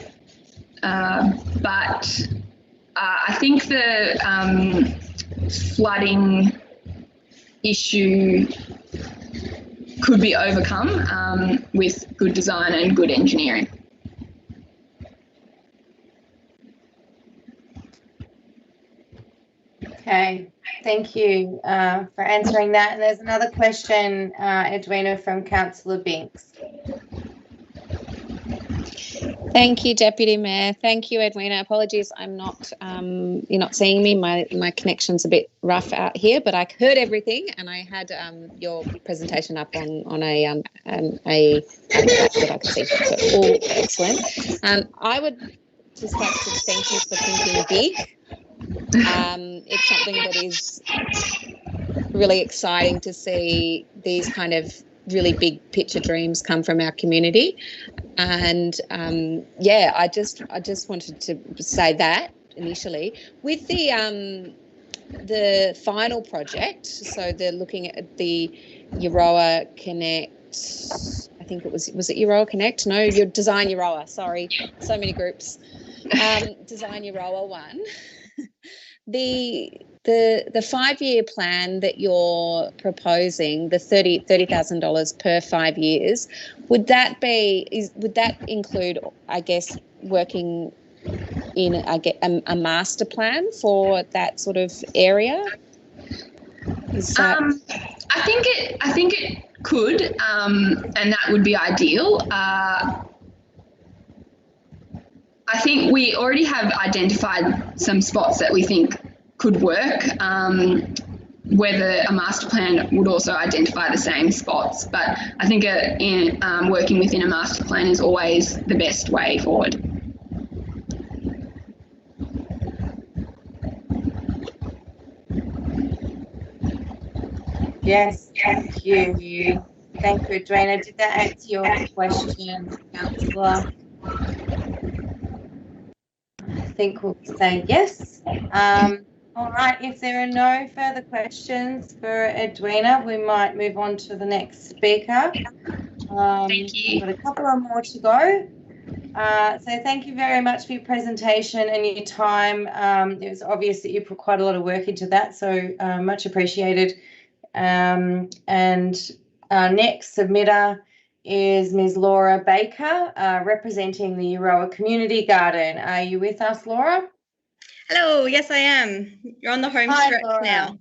But I think the flooding issue could be overcome with good design and good engineering. Okay, thank you for answering that. And there's another question, Edwina, from Councillor Binks. Thank you, Deputy Mayor. Thank you, Edwina. Apologies, I'm not. You're not seeing me. My connection's a bit rough out here, but I heard everything, and I had your presentation up on a that I could see. So all excellent. I would just like to thank you for thinking big. It's something that is really exciting to see these kind of really big picture dreams come from our community. And I just wanted to say that initially with the final project. So they're looking at the Euroa Connect. I think it was it Euroa Connect? No, your Design Euroa. Sorry, so many groups. Design Euroa one. The 5-year plan that you're proposing, the $30,000 per 5 years, would that include, I guess, working in a master plan for that sort of area? Is that... I think it could, and that would be ideal. I think we already have identified some spots that we think could work. Whether a master plan would also identify the same spots, but I think working within a master plan is always the best way forward. Yes, thank you. Thank you, Edwina. Did that answer your question, Councillor? I think we'll say yes. All right, if there are no further questions for Edwina, we might move on to the next speaker. Thank you. We've got a couple more to go. So thank you very much for your presentation and your time. It was obvious that you put quite a lot of work into that, so much appreciated. And our next submitter is Ms. Laura Baker, representing the Euroa Community Garden. Are you with us, Laura? Hello, yes I am. You're on the home stretch now.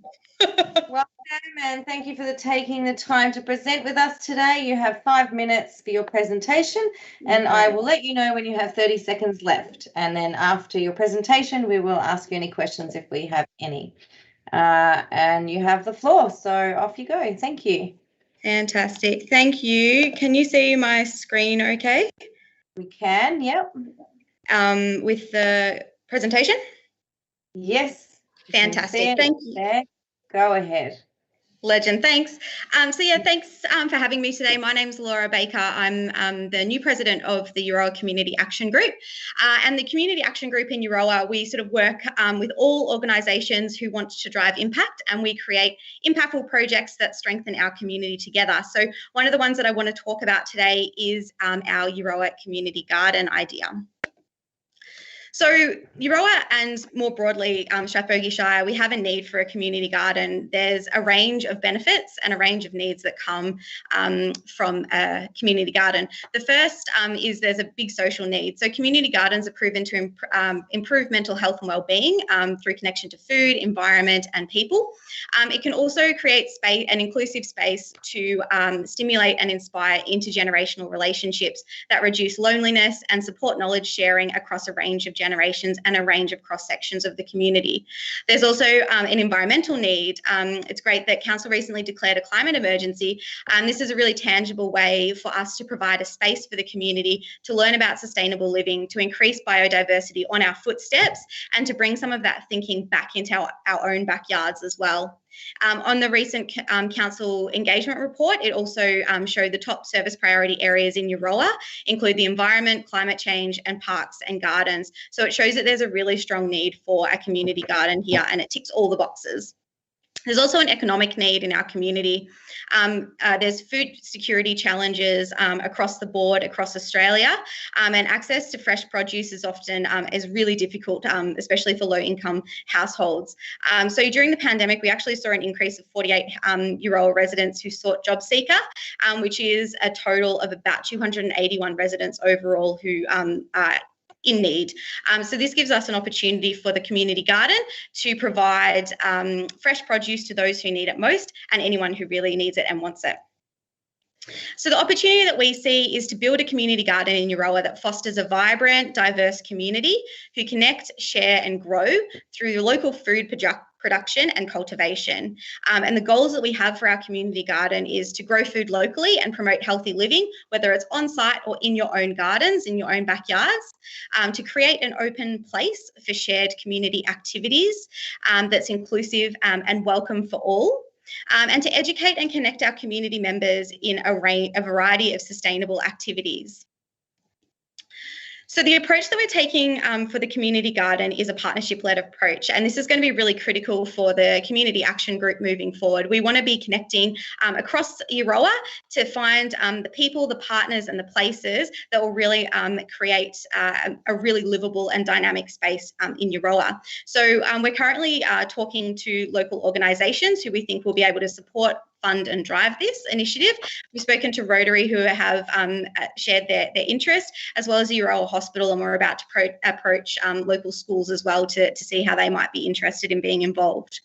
Welcome, and thank you for taking the time to present with us today. You have 5 minutes for your presentation, and I will let you know when you have 30 seconds left. And then after your presentation, we will ask you any questions if we have any. And you have the floor, so off you go. Thank you. Fantastic. Thank you. Can you see my screen okay? We can, yep. With the presentation? Yes. Fantastic. Thank you. There. Go ahead. Legend, thanks. Thanks for having me today. My name's Laura Baker. I'm the new president of the Euroa Community Action Group. And the Community Action Group in Euroa, we sort of work with all organisations who want to drive impact, and we create impactful projects that strengthen our community together. So one of the ones that I want to talk about today is our Euroa Community Garden idea. So Euroa and more broadly Strathbogie Shire, we have a need for a community garden. There's a range of benefits and a range of needs that come from a community garden. The first is there's a big social need. So community gardens are proven to improve mental health and well-being through connection to food, environment and people. It can also create space, an inclusive space to stimulate and inspire intergenerational relationships that reduce loneliness and support knowledge sharing across a range of generations and a range of cross sections of the community. There's also an environmental need. It's great that Council recently declared a climate emergency. This is a really tangible way for us to provide a space for the community to learn about sustainable living, to increase biodiversity on our footsteps, and to bring some of that thinking back into our own backyards as well. On the recent council engagement report, it also showed the top service priority areas in Euroa include the environment, climate change, and parks and gardens. So it shows that there's a really strong need for a community garden here, and it ticks all the boxes. There's also an economic need in our community. There's food security challenges across the board, across Australia, and access to fresh produce is often is really difficult, especially for low-income households. So during the pandemic, we actually saw an increase of 48 Euroa residents who sought job seeker, which is a total of about 281 residents overall who are in need. So this gives us an opportunity for the community garden to provide fresh produce to those who need it most and anyone who really needs it and wants it. So the opportunity that we see is to build a community garden in Euroa that fosters a vibrant, diverse community who connect, share and grow through local food production and cultivation. And the goals that we have for our community garden is to grow food locally and promote healthy living, whether it's on site or in your own gardens, in your own backyards, to create an open place for shared community activities that's inclusive and welcome for all. And to educate and connect our community members in a variety of sustainable activities. So the approach that we're taking for the community garden is a partnership-led approach, and this is going to be really critical for the community action group moving forward. We want to be connecting across Euroa to find the people, the partners and the places that will really create a really livable and dynamic space in Euroa. So we're currently talking to local organisations who we think will be able to support, fund and drive this initiative. We've spoken to Rotary who have shared their interest, as well as the Euroa Hospital, and we're about to approach local schools as well to see how they might be interested in being involved.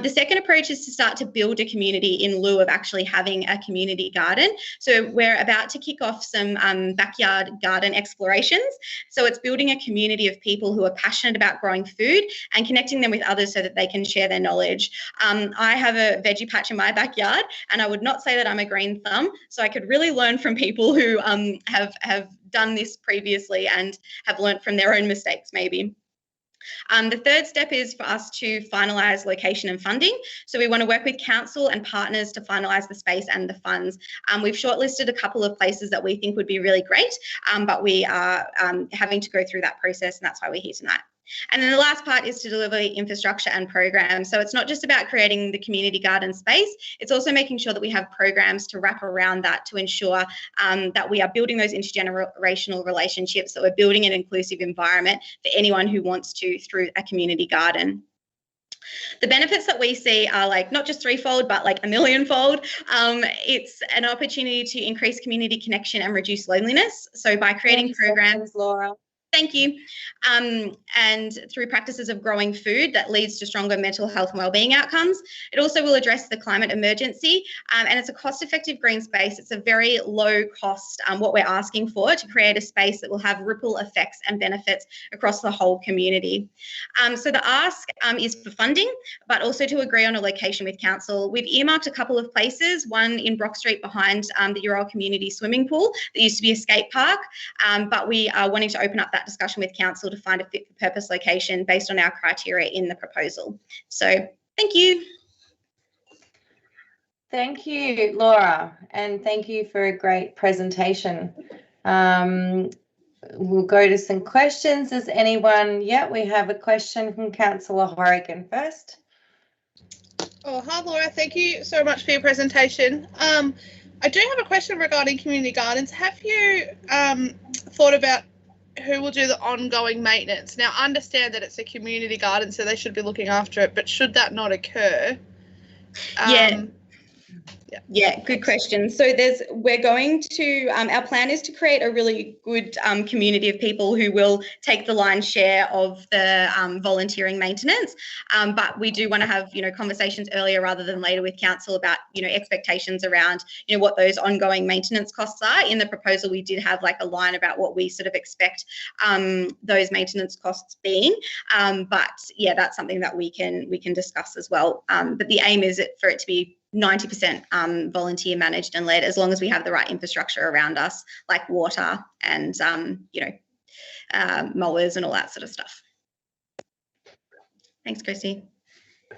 The second approach is to start to build a community in lieu of actually having a community garden. So we're about to kick off some backyard garden explorations. So it's building a community of people who are passionate about growing food and connecting them with others so that they can share their knowledge. I have a veggie patch in my backyard, and I would not say that I'm a green thumb, so I could really learn from people who have done this previously and have learnt from their own mistakes maybe. The third step is for us to finalise location and funding. So we want to work with council and partners to finalise the space and the funds. We've shortlisted a couple of places that we think would be really great, but we are having to go through that process, and that's why we're here tonight. And then the last part is to deliver infrastructure and programs. So it's not just about creating the community garden space, it's also making sure that we have programs to wrap around that to ensure that we are building those intergenerational relationships, that we're building an inclusive environment for anyone who wants to through a community garden. The benefits that we see are like not just threefold, but like a millionfold. It's an opportunity to increase community connection and reduce loneliness. So by creating programs, Laura. Thank you. And through practices of growing food that leads to stronger mental health and wellbeing outcomes. It also will address the climate emergency, and it's a cost-effective green space. It's a very low cost, what we're asking for to create a space that will have ripple effects and benefits across the whole community. So the ask is for funding, but also to agree on a location with council. We've earmarked a couple of places, one in Brock Street behind the Euroa Community Swimming Pool that used to be a skate park, but we are wanting to open up that discussion with council to find a fit for purpose location based on our criteria in the proposal. So thank you. Thank you, Laura, and thank you for a great presentation. We'll go to some questions. Does anyone? Yeah, we have a question from Councillor Horrigan first. Oh, hi, Laura. Thank you so much for your presentation. I do have a question regarding community gardens. Have you thought about who will do the ongoing maintenance? Now, I understand that it's a community garden, so they should be looking after it, but should that not occur? Yeah, good question. So we're going to, our plan is to create a really good community of people who will take the lion's share of the volunteering maintenance. But we do want to have, conversations earlier rather than later with council about, expectations around, what those ongoing maintenance costs are. In the proposal, we did have like a line about what we sort of expect those maintenance costs being. But yeah, that's something that we can discuss as well. But the aim is for it to be 90% volunteer managed and led, as long as we have the right infrastructure around us, like water and mowers and all that sort of stuff. Thanks, Christy.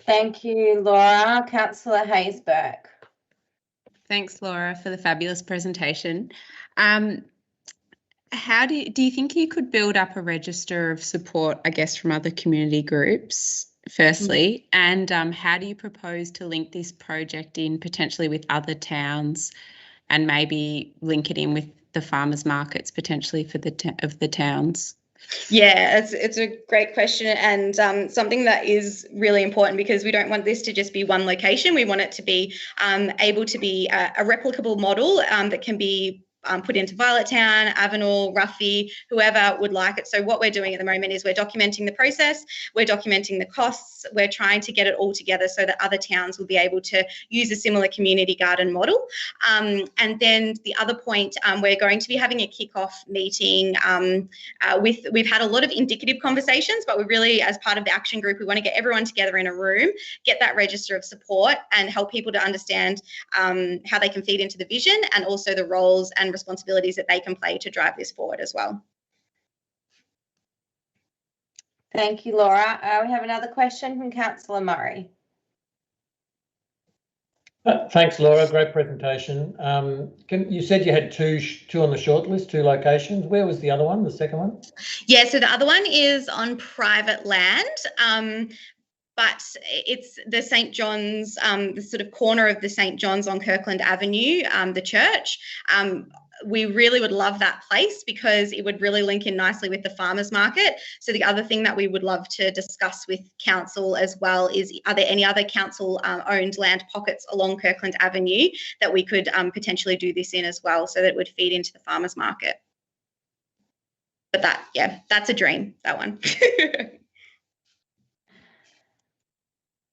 Thank you, Laura. Councillor Haysbert. Thanks, Laura, for the fabulous presentation. How do you think you could build up a register of support, I guess, from other community groups? Firstly, and how do you propose to link this project in potentially with other towns, and maybe link it in with the farmers markets potentially for the towns? Yeah, it's a great question, and something that is really important, because we don't want this to just be one location. We want it to be able to be a replicable model that can be put into Violettown, Avenel, Ruffy, whoever would like it. So what we're doing at the moment is we're documenting the process, we're documenting the costs, we're trying to get it all together so that other towns will be able to use a similar community garden model. And then the other point, we're going to be having a kickoff meeting we've had a lot of indicative conversations, but we really, as part of the action group, we want to get everyone together in a room, get that register of support and help people to understand how they can feed into the vision, and also the roles and responsibilities that they can play to drive this forward as well. Thank you, Laura. We have another question from Councillor Murray. Thanks, Laura. Great presentation. You said you had two on the shortlist, 2 locations. Where was the other one, the second one? Yeah, so the other one is on private land. But it's the St. John's, the sort of corner of the St. John's on Kirkland Avenue, the church. We really would love that place because it would really link in nicely with the farmers market. So the other thing that we would love to discuss with council as well is, are there any other council owned land pockets along Kirkland Avenue that we could potentially do this in as well, so that it would feed into the farmers market? But that, yeah, that's a dream, that one.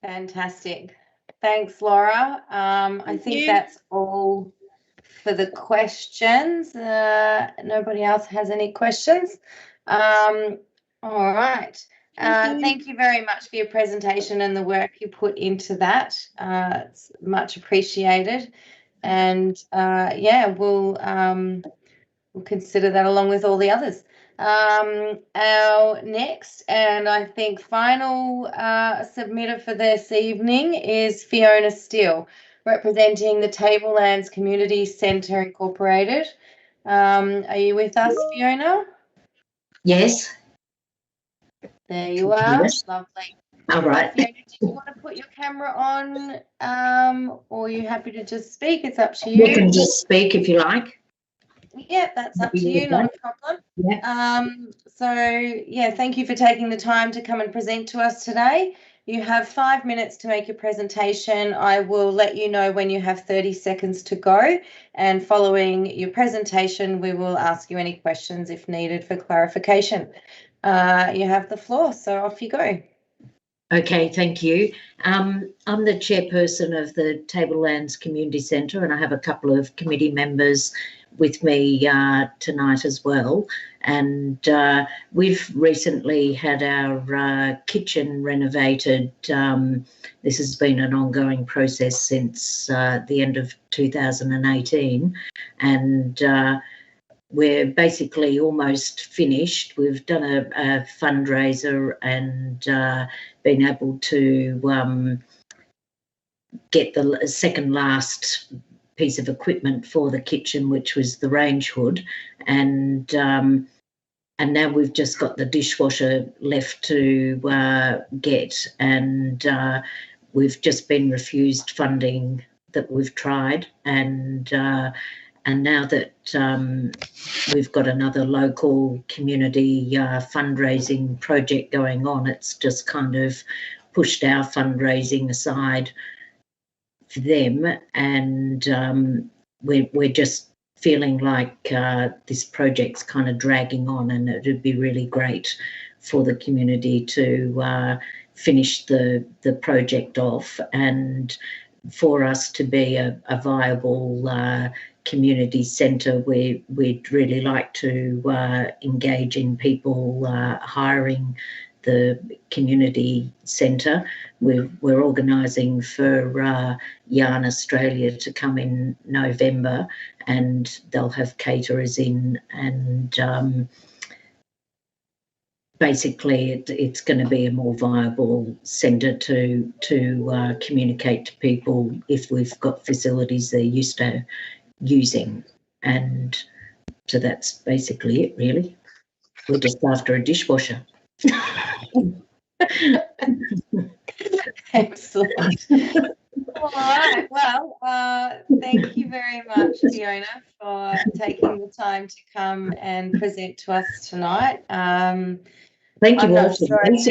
Fantastic. Thanks, Laura. I think that's all for the questions. Nobody else has any questions. All right. Thank you very much for your presentation and the work you put into that. It's much appreciated. And yeah, we'll consider that along with all the others. Our next and I think final submitter for this evening is Fiona Steele, representing the Tablelands Community Centre Incorporated. Are you with us, Fiona? Yes. There you are. Yes. Lovely. All right. Fiona, do you want to put your camera on, or are you happy to just speak? It's up to you. You can just speak if you like. Yeah, that's up to you, not a problem. Yeah. So, yeah, thank you for taking the time to come and present to us today. You have 5 minutes to make your presentation. I will let you know when you have 30 seconds to go. And following your presentation, we will ask you any questions if needed for clarification. You have the floor, so off you go. Okay, thank you. I'm the chairperson of the Tablelands Community Centre, and I have a couple of committee members with me tonight as well. And we've recently had our kitchen renovated. This has been an ongoing process since the end of 2018, and we're basically almost finished. We've done a fundraiser and been able to get the second last piece of equipment for the kitchen, which was the range hood, and now we've just got the dishwasher left to get, and we've just been refused funding that we've tried, and now that we've got another local community fundraising project going on, it's just kind of pushed our fundraising aside for them, and we're just feeling like this project's kind of dragging on, and it would be really great for the community to finish the project off, and for us to be a viable community centre. We'd really like to engage in people hiring the community centre. We're organising for Yarn Australia to come in November, and they'll have caterers in, and basically it's going to be a more viable centre to communicate to people if we've got facilities they're used to using. And so that's basically it, really. We're just after a dishwasher. Excellent. All right. Well, thank you very much, Fiona, for taking the time to come and present to us tonight. Thank you all for any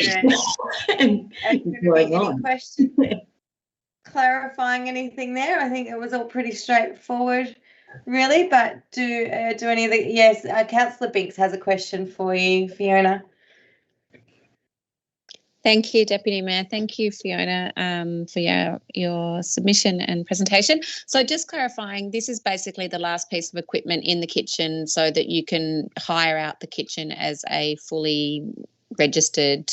questions, clarifying anything there. I think it was all pretty straightforward, really. But do any of the yes, Councillor Binks has a question for you, Fiona. Thank you, Deputy Mayor. Thank you, Fiona, for your submission and presentation. So just clarifying, this is basically the last piece of equipment in the kitchen so that you can hire out the kitchen as a fully registered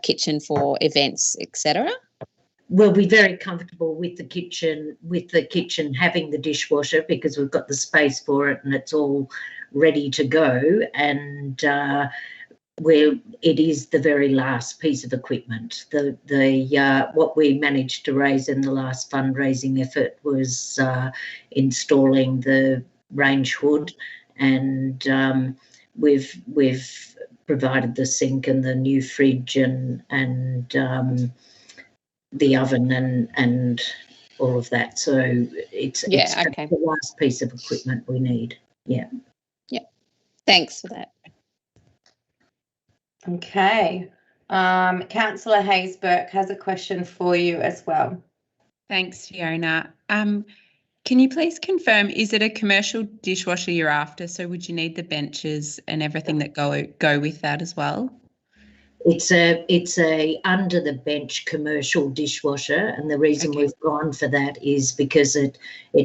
kitchen for events, etc. We'll be very comfortable with the kitchen having the dishwasher, because we've got the space for it and it's all ready to go, and it is the very last piece of equipment. What we managed to raise in the last fundraising effort was installing the range hood, and we've provided the sink and the new fridge and the oven and all of that. So it's okay. The last piece of equipment we need. Yeah. Yeah. Thanks for that. Okay. Councillor Hayes-Burke has a question for you as well. Thanks, Fiona. Can you please confirm, is it a commercial dishwasher you're after? So would you need the benches and everything that go with that as well? It's a under the bench commercial dishwasher, and the reason we've gone for that is because it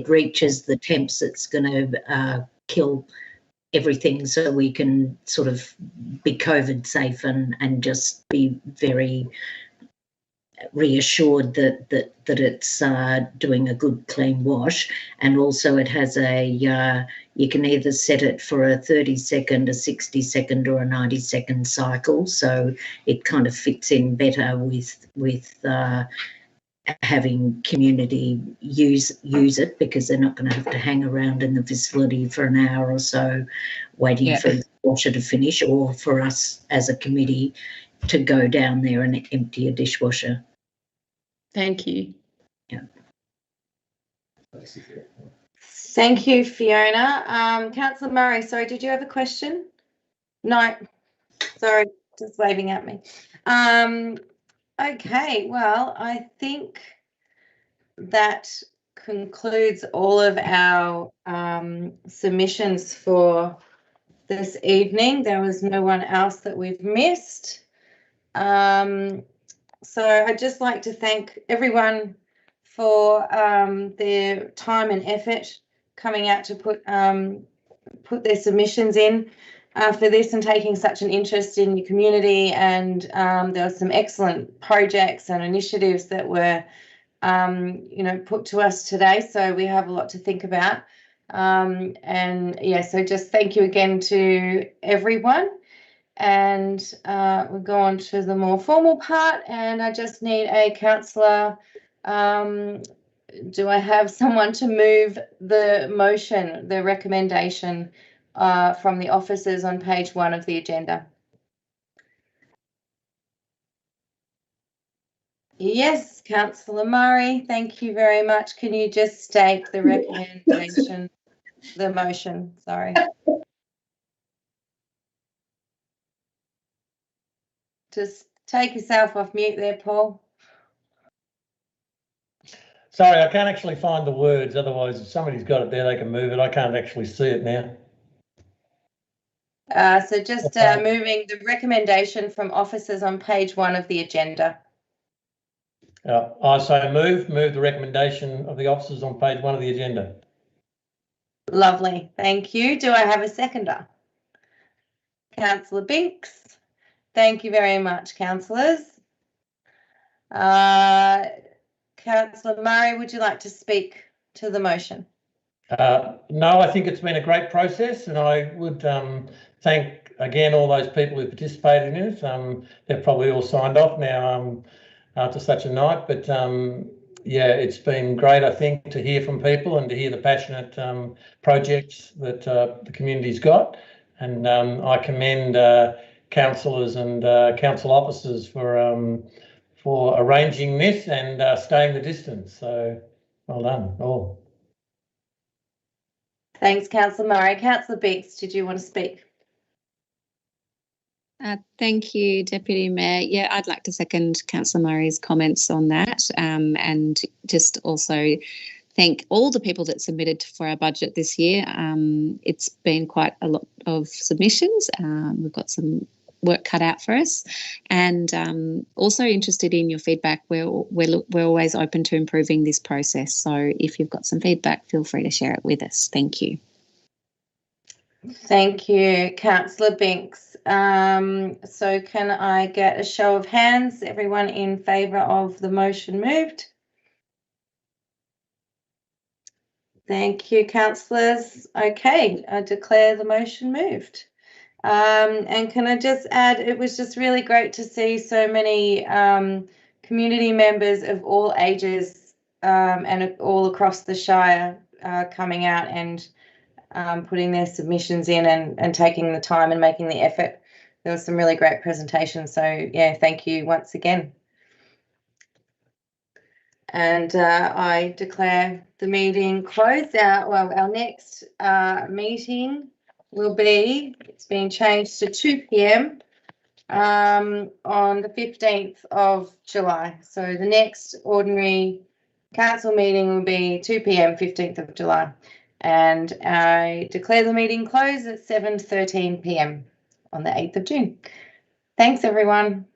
reaches the temps it's going to kill everything, so we can sort of be COVID safe and just be very reassured that it's doing a good clean wash. And also it has you can either set it for a 30-second, a 60-second or a 90-second cycle, so it kind of fits in better with having community use it, because they're not going to have to hang around in the facility for an hour or so waiting for the washer to finish, or for us as a committee to go down there and empty a dishwasher. Thank you. Yeah. Thank you, Fiona. Councillor Murray, sorry, did you have a question? No. Sorry, just waving at me. Okay, well, I think that concludes all of our submissions for this evening. There was no one else that we've missed. So I'd just like to thank everyone for their time and effort coming out to put their submissions in for this, and taking such an interest in your community. And there were some excellent projects and initiatives that were put to us today, so we have a lot to think about. And yeah, so just thank you again to everyone. And we'll go on to the more formal part, and I just need a councillor Do I have someone to move the motion, the recommendation from the officers on page 1 of the agenda? Yes, Councillor Murray, thank you very much. Can you just state the recommendation, the motion, sorry. Just take yourself off mute there, Paul. Sorry, I can't actually find the words. Otherwise, if somebody's got it there, they can move it. I can't actually see it now. So just moving the recommendation from officers on page 1 of the agenda. I so move the recommendation of the officers on page 1 of the agenda. Lovely, thank you. Do I have a seconder? Councillor Binks. Thank you very much, councillors. Councillor Murray, would you like to speak to the motion? No, I think it's been a great process, and I would thank again all those people who participated in it. They've probably all signed off now after such a night, but yeah, it's been great, I think, to hear from people and to hear the passionate projects that the community's got. And I commend councillors and council officers for arranging this and staying the distance. So well done all. Thanks, Councillor Murray. Councillor Binks, did you want to speak? Thank you, Deputy Mayor. Yeah, I'd like to second Councillor Murray's comments on that, and just also thank all the people that submitted for our budget this year. It's been quite a lot of submissions. We've got some work cut out for us, and also interested in your feedback. We're always open to improving this process. So if you've got some feedback, feel free to share it with us. Thank you. Thank you, Councillor Binks. So can I get a show of hands? Everyone in favour of the motion moved? Thank you, councillors. Okay, I declare the motion moved. And can I just add, it was just really great to see so many community members of all ages and all across the Shire coming out and putting their submissions in and taking the time and making the effort. There was some really great presentations. So yeah, thank you once again. And I declare the meeting closed. Our next meeting will be, it's been changed to 2 p.m. On the 15th of July. So the next ordinary council meeting will be 2 p.m. 15th of July. And I declare the meeting closed at 7:13 p.m. on the 8th of June. Thanks, everyone.